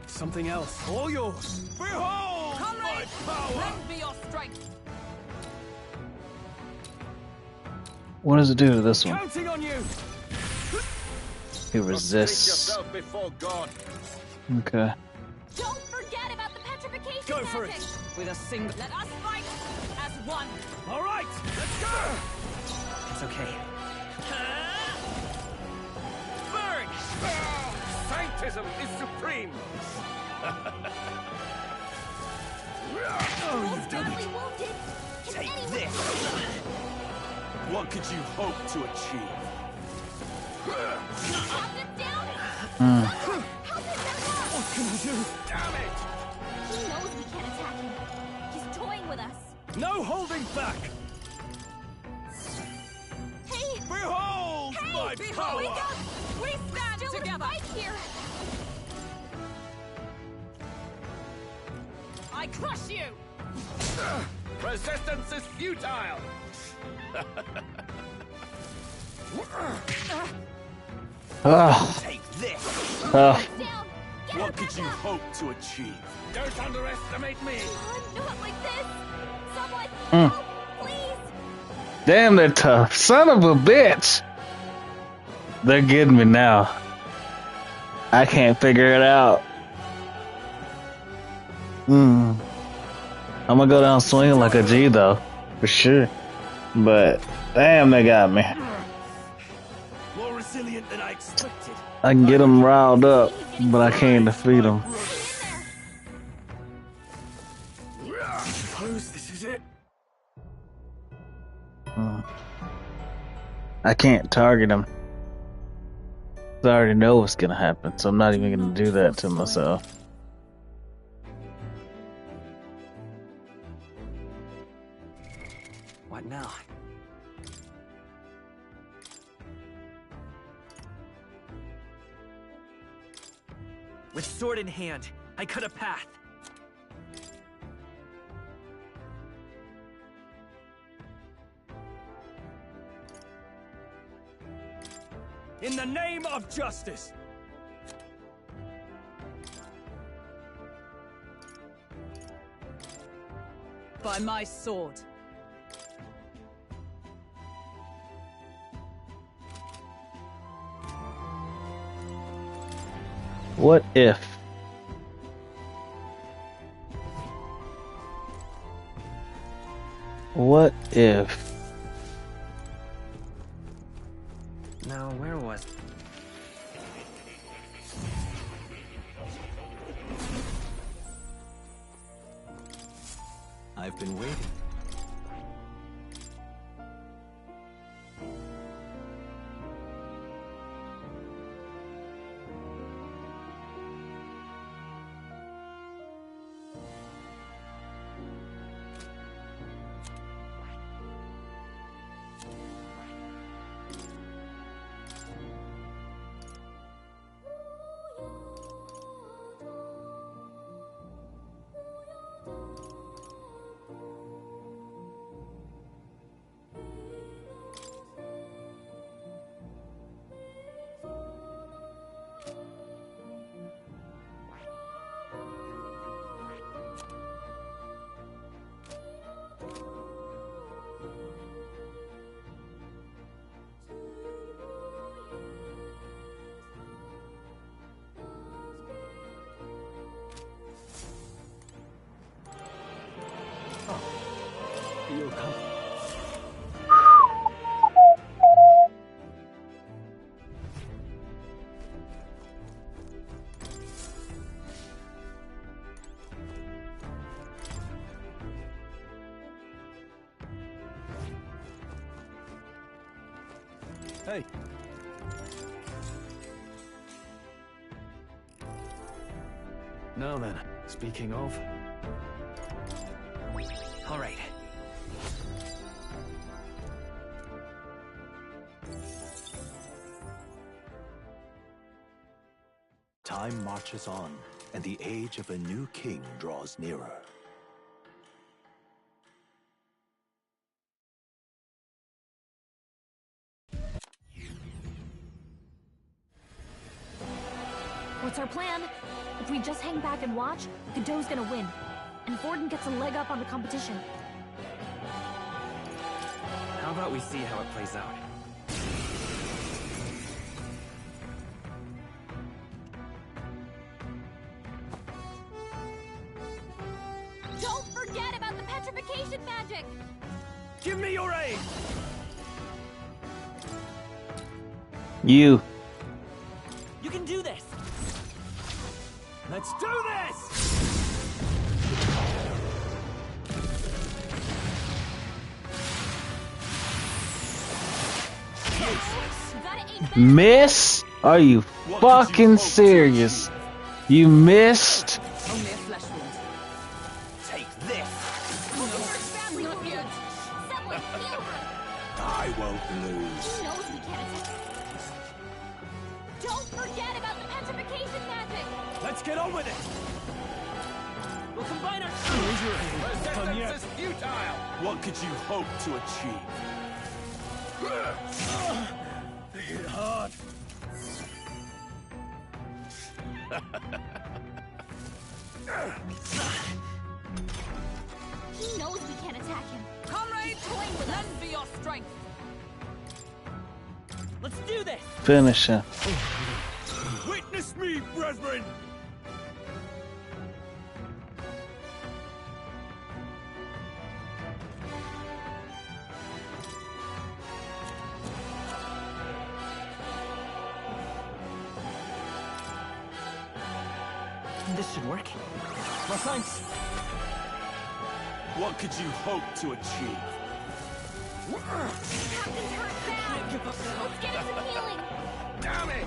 Something else. All yours. Behold my power. Lend me your strength. What does it do to this one? Counting on you. He resists. Yourself before God. Okay. Don't forget about the petrification Go for magic. it. With a single. Let us fight as one. All right, let's go. It's okay. Burn. Sanctism is supreme. Oh, you've done Badly it. wounded. Can Take anyone this. What could you hope to achieve? Captain down? Hmm. Help him back up. What can I do? Damn it! He knows we can't attack him. He's toying with us. No holding back. Hey! Behold my power. Wake up! We stand still together. in a fight here. I crush you. Resistance is futile. Take this. What could you hope to achieve? Don't underestimate me. Not like this. Someone Mm. help, please. Damn, they're tough. Son of a bitch. They're getting me now. I can't figure it out. I'm gonna go down swinging like a G though, for sure. But damn, they got me. More resilient than I expected. I can get them riled up, but I can't defeat them. Suppose this is it. I can't target them. I already know what's gonna happen, so I'm not even gonna do that to myself. What now? With sword in hand, I cut a path. In the name of justice. By my sword. What if? What if? Now, where was... I've been waiting. You'll come. Hey. Now then, speaking of... All right. Time marches on, and the age of a new king draws nearer. What's our plan? If we just hang back and watch, Godot's gonna win. And Forden gets a leg up on the competition. How about we see how it plays out? Don't forget about the petrification magic! Give me your aid! You. You can do this! Let's do this! Miss? Are you fucking serious? You missed? Only a flesh wound. Take this! Not yet. Someone heal her! I won't lose. He knows we can't attack. Don't forget about the petrification magic! Let's get on with it! We'll combine our... Resistance is futile! What could you hope to achieve? Hit hard. He knows we can't attack him. Comrades, lend me your strength. Let's do this! Finish him. Witness me, brethren! This should work. Well, thanks. What could you hope to achieve? Captain's hurt bad! Let's get him some healing! Damn it!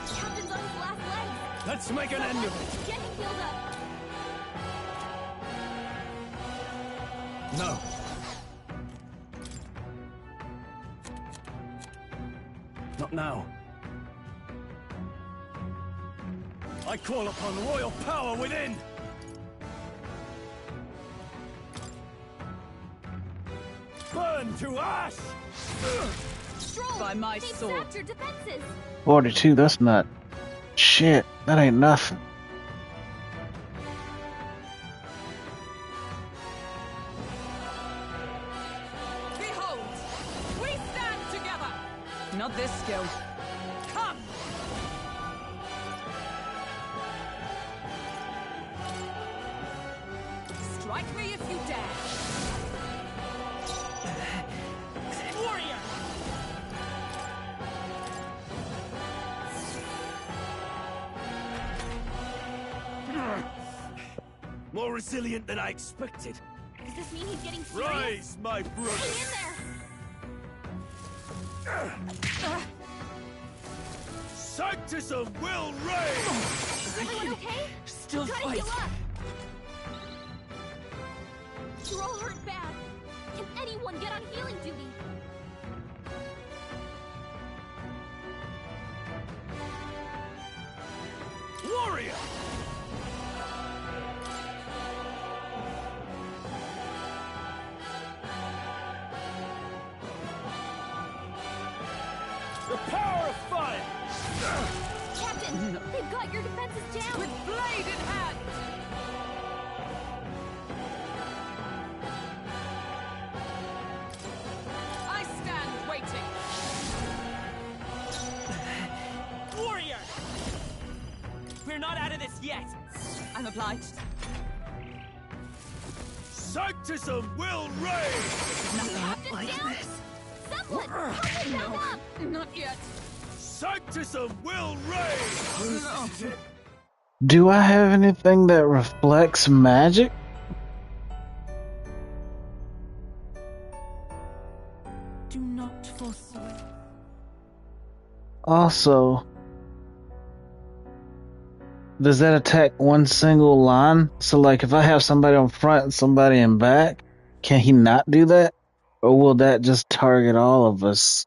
Captain's on his last legs! Let's make an end of it! Get him healed up! No. Not now. I call upon royal power within! Burn to ash! Stroll! By my they've sword. sapped your defenses! 42, that's not... Shit, that ain't nothing. Behold, we stand together. Not this skill. Come. Strike me if you dare. Warrior. More resilient than I expected. Does this mean he's getting serious? Rise, my brother! Hang in there! Sanctism will reign! Is everyone okay? Still Gotta fight. heal up! You're all hurt bad. Can anyone get on healing duty? Warrior! The power of fire! Captain, they've got your defenses down! With blade in hand. I stand waiting. Warrior! We're not out of this yet! I'm obliged. Sanctism will reign! Not like this. Someone, help me back up! Not yet. Sanctism will reign! Do I have anything that reflects magic? Do not forsake. Also, does that attack one single line? So, like, if I have somebody on front and somebody in back, can he not do that? Or will that just target all of us?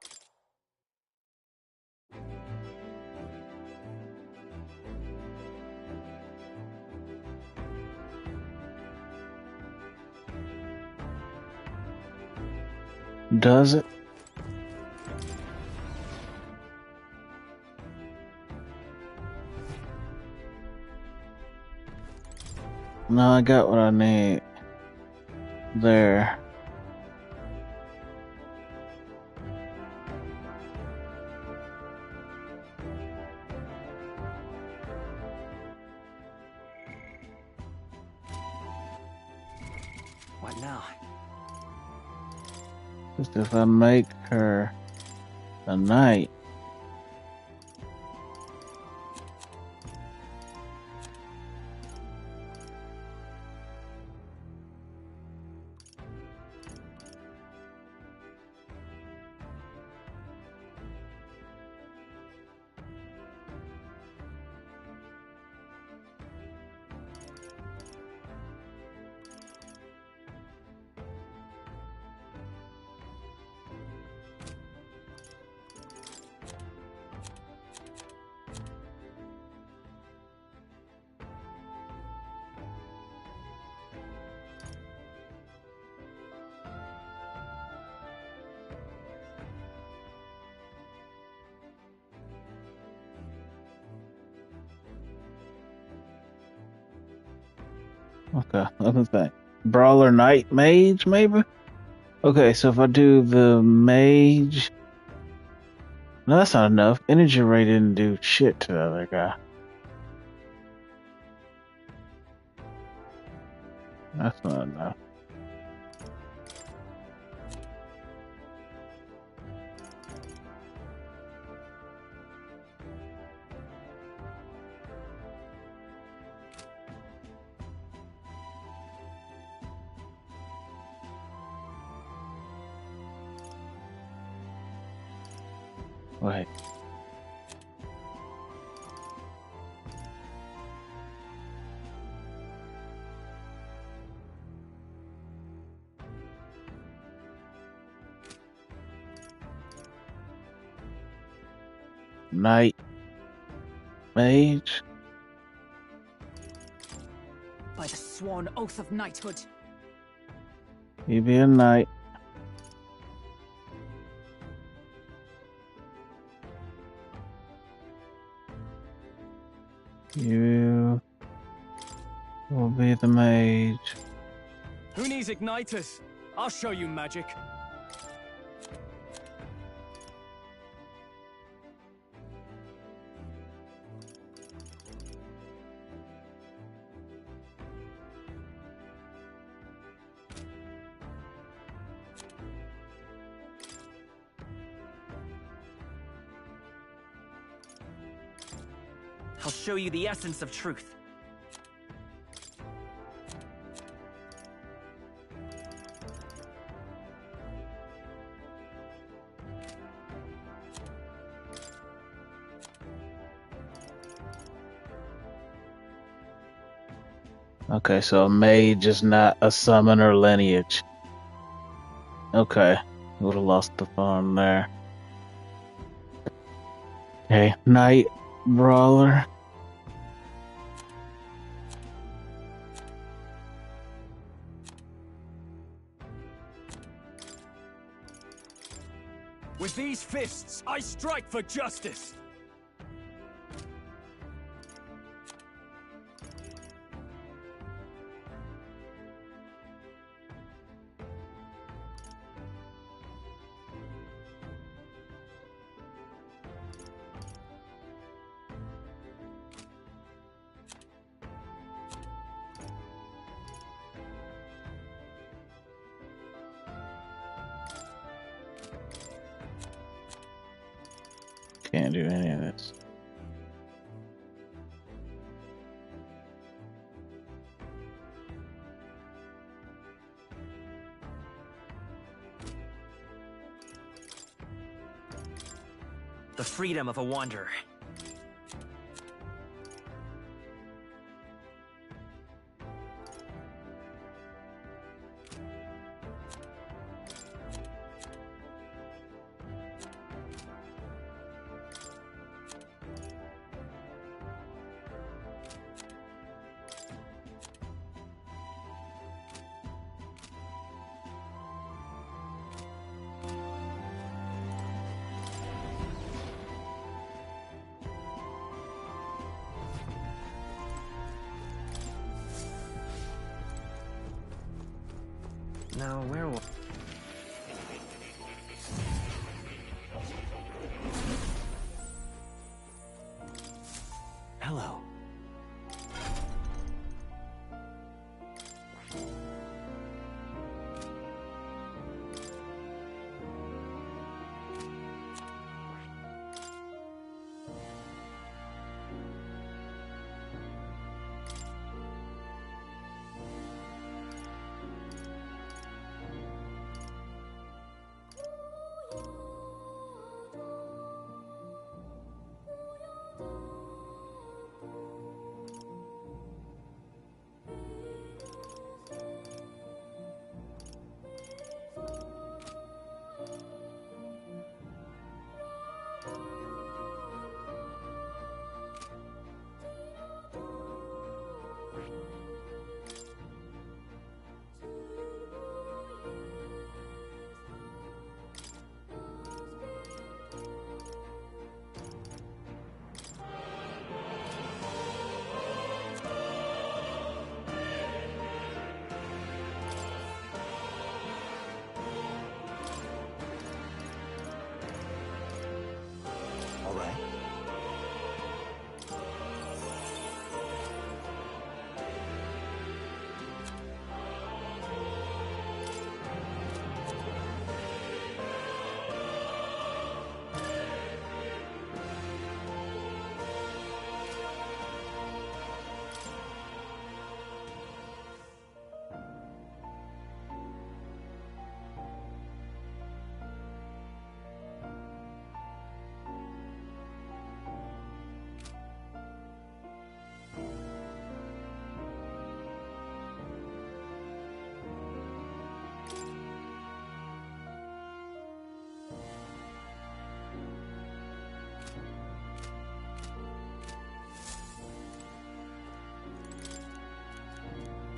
Does it? No, I got what I need. There. What now? Just if I make her a knight. Okay, let me think. Brawler Knight Mage, maybe? Okay, so if I do the Mage... No, that's not enough. Energy Ray didn't do shit to the other guy. That's not enough. Wait. Knight Mage. By the sworn oath of knighthood. You be a knight. You will be the mage. Who needs igniters? I'll show you magic. I'll show you the essence of truth. Okay, so a mage is not a summoner lineage. Okay, would have lost the farm there. Okay, knight brawler. With these fists, I strike for justice. can't do any of this. The freedom of a wanderer. Now, where was... Hello. All right.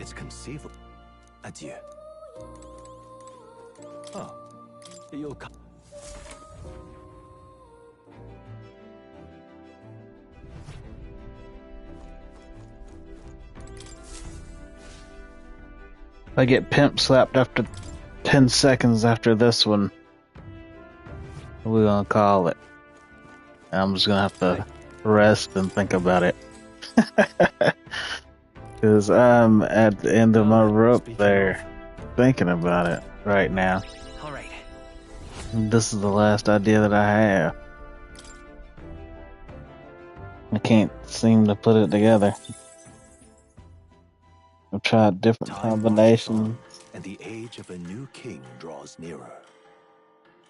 It's conceivable. Adieu. Oh, you'll come. I get pimp slapped after 10 seconds after this one. What are we gonna call it? I'm just gonna have to rest and think about it. Because I'm at the end of my rope there, thinking about it right now. All right. This is the last idea that I have. I can't seem to put it together. I've tried different combinations. And the age of a new king draws nearer.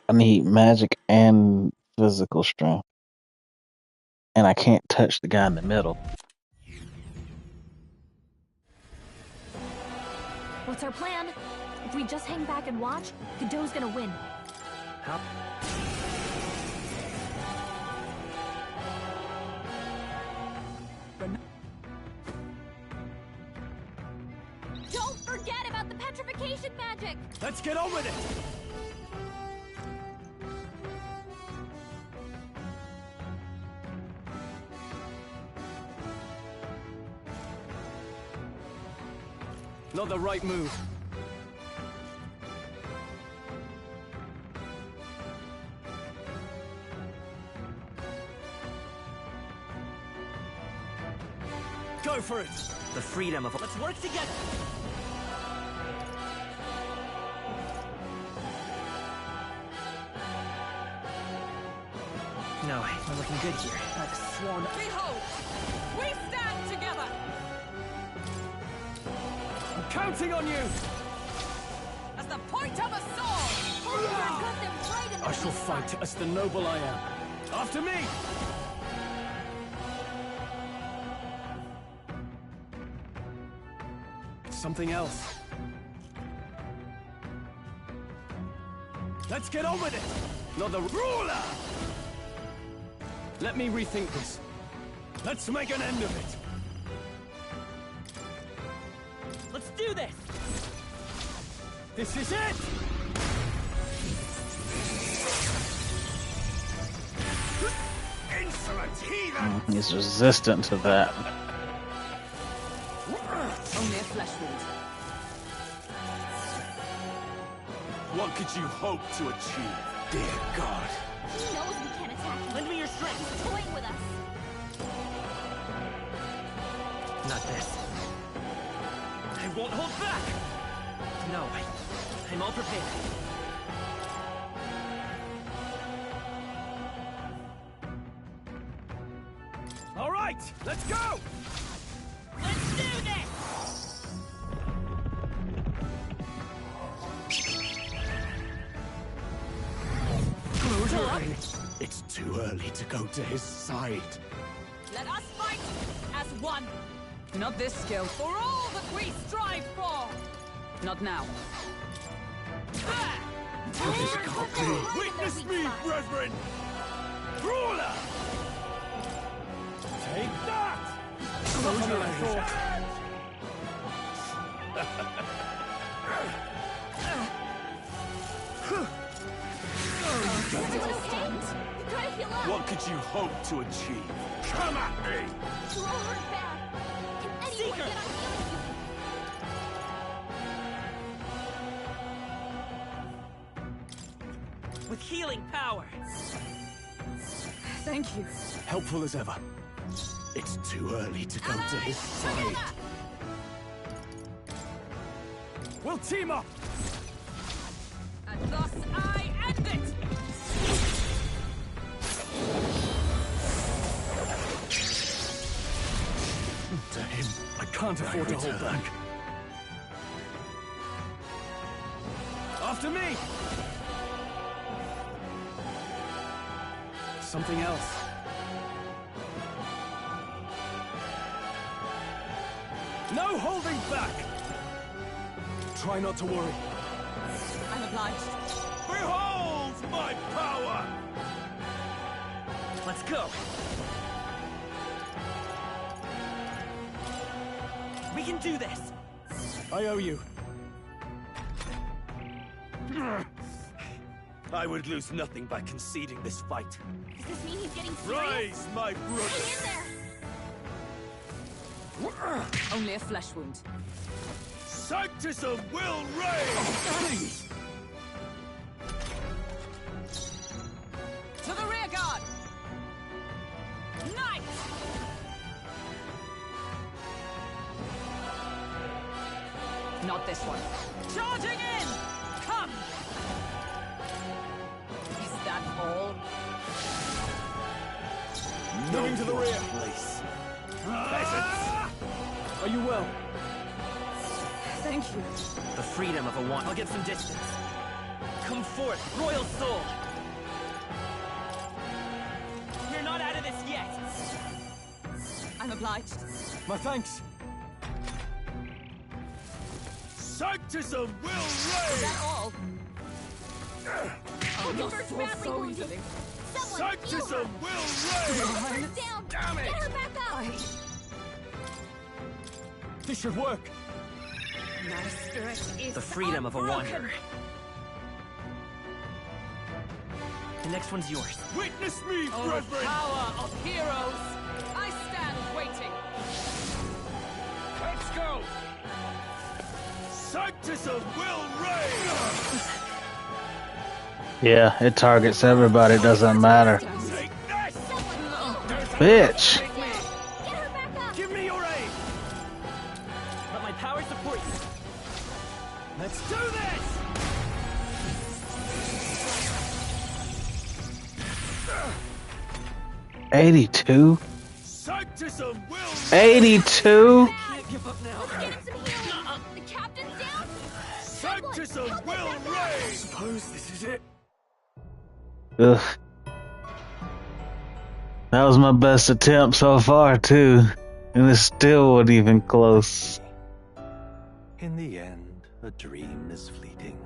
I need magic and physical strength. And I can't touch the guy in the middle. What's our plan? If we just hang back and watch, Godot's gonna win. How? Don't forget about the petrification magic! Let's get on with it! Not the right move. Go for it! The freedom of... Let's work together! No, we're looking good here. I've sworn. Behold! We stand together! I'm counting on you! As the point of a sword! I shall fight as the noble I am. After me! Something else. Let's get on with it! Not the ruler! Let me rethink this. Let's make an end of it. Let's do this! This is it! Insolent heathen! He's resistant to that. Only a flesh wound. What could you hope to achieve? Dear God. He knows we can't attack him. Lend me your strength. He's toying with us. Not this. I won't hold back! No, I'm all prepared. All right, let's go! Let's do this! It's too early to go to his side. Let us fight as one! Not this skill. For all that we strive for! Not now. Witness me, brethren! Ruler! Take that! What could you hope to achieve? Come at me! You're all hurt bad. Can anyone get on healing? With healing power. Thank you. Helpful as ever. It's too early to go to his side. We'll team up! And thus I end it! To him, I can't afford to hold back. After me! Something else. No holding back! Try not to worry. I'm obliged. Behold my power! Let's go! We can do this! I owe you. I would lose nothing by conceding this fight. Does this mean he's getting serious? Rise, my brother! Hang in there! Only a flesh wound. Sanctism will reign! Please! To the rear guard! Knight! Not this one. Charging in! Come! Is that all? Moving to the rear! Place. Are you well? Thank you. The freedom of a one. I'll get some distance. Come forth, royal soul! We're not out of this yet! I'm obliged. My thanks. Sanctism will Is reign! that all? Oh, not Hoover's so badly wounded. easily. Someone Sanctism will reign! Put her down! Damn it! Get her back up! This should work. My spirit is The freedom of a unbroken. wanderer. The next one's yours. Witness me, Oh, brethren! power of heroes! I stand waiting. Let's go! Sanctism will reign! Yeah, it targets everybody, doesn't matter. Take this! Bitch! Get her back up! Give me your aid! Let my power support you. Let's do this! 82? Sanctism will 82? Can't give up now. Let's get him some healing. The captain's down. Sanctism will reign. Suppose this is it. Ugh. That was my best attempt so far, too. And it still wasn't even close. In the end, a dream is fleeting.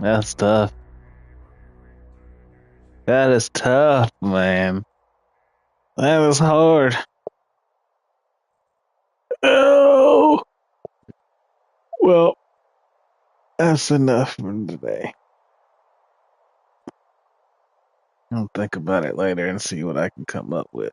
That's tough. That is tough, man. That is hard. Oh! Well, that's enough for today. I'll think about it later and see what I can come up with.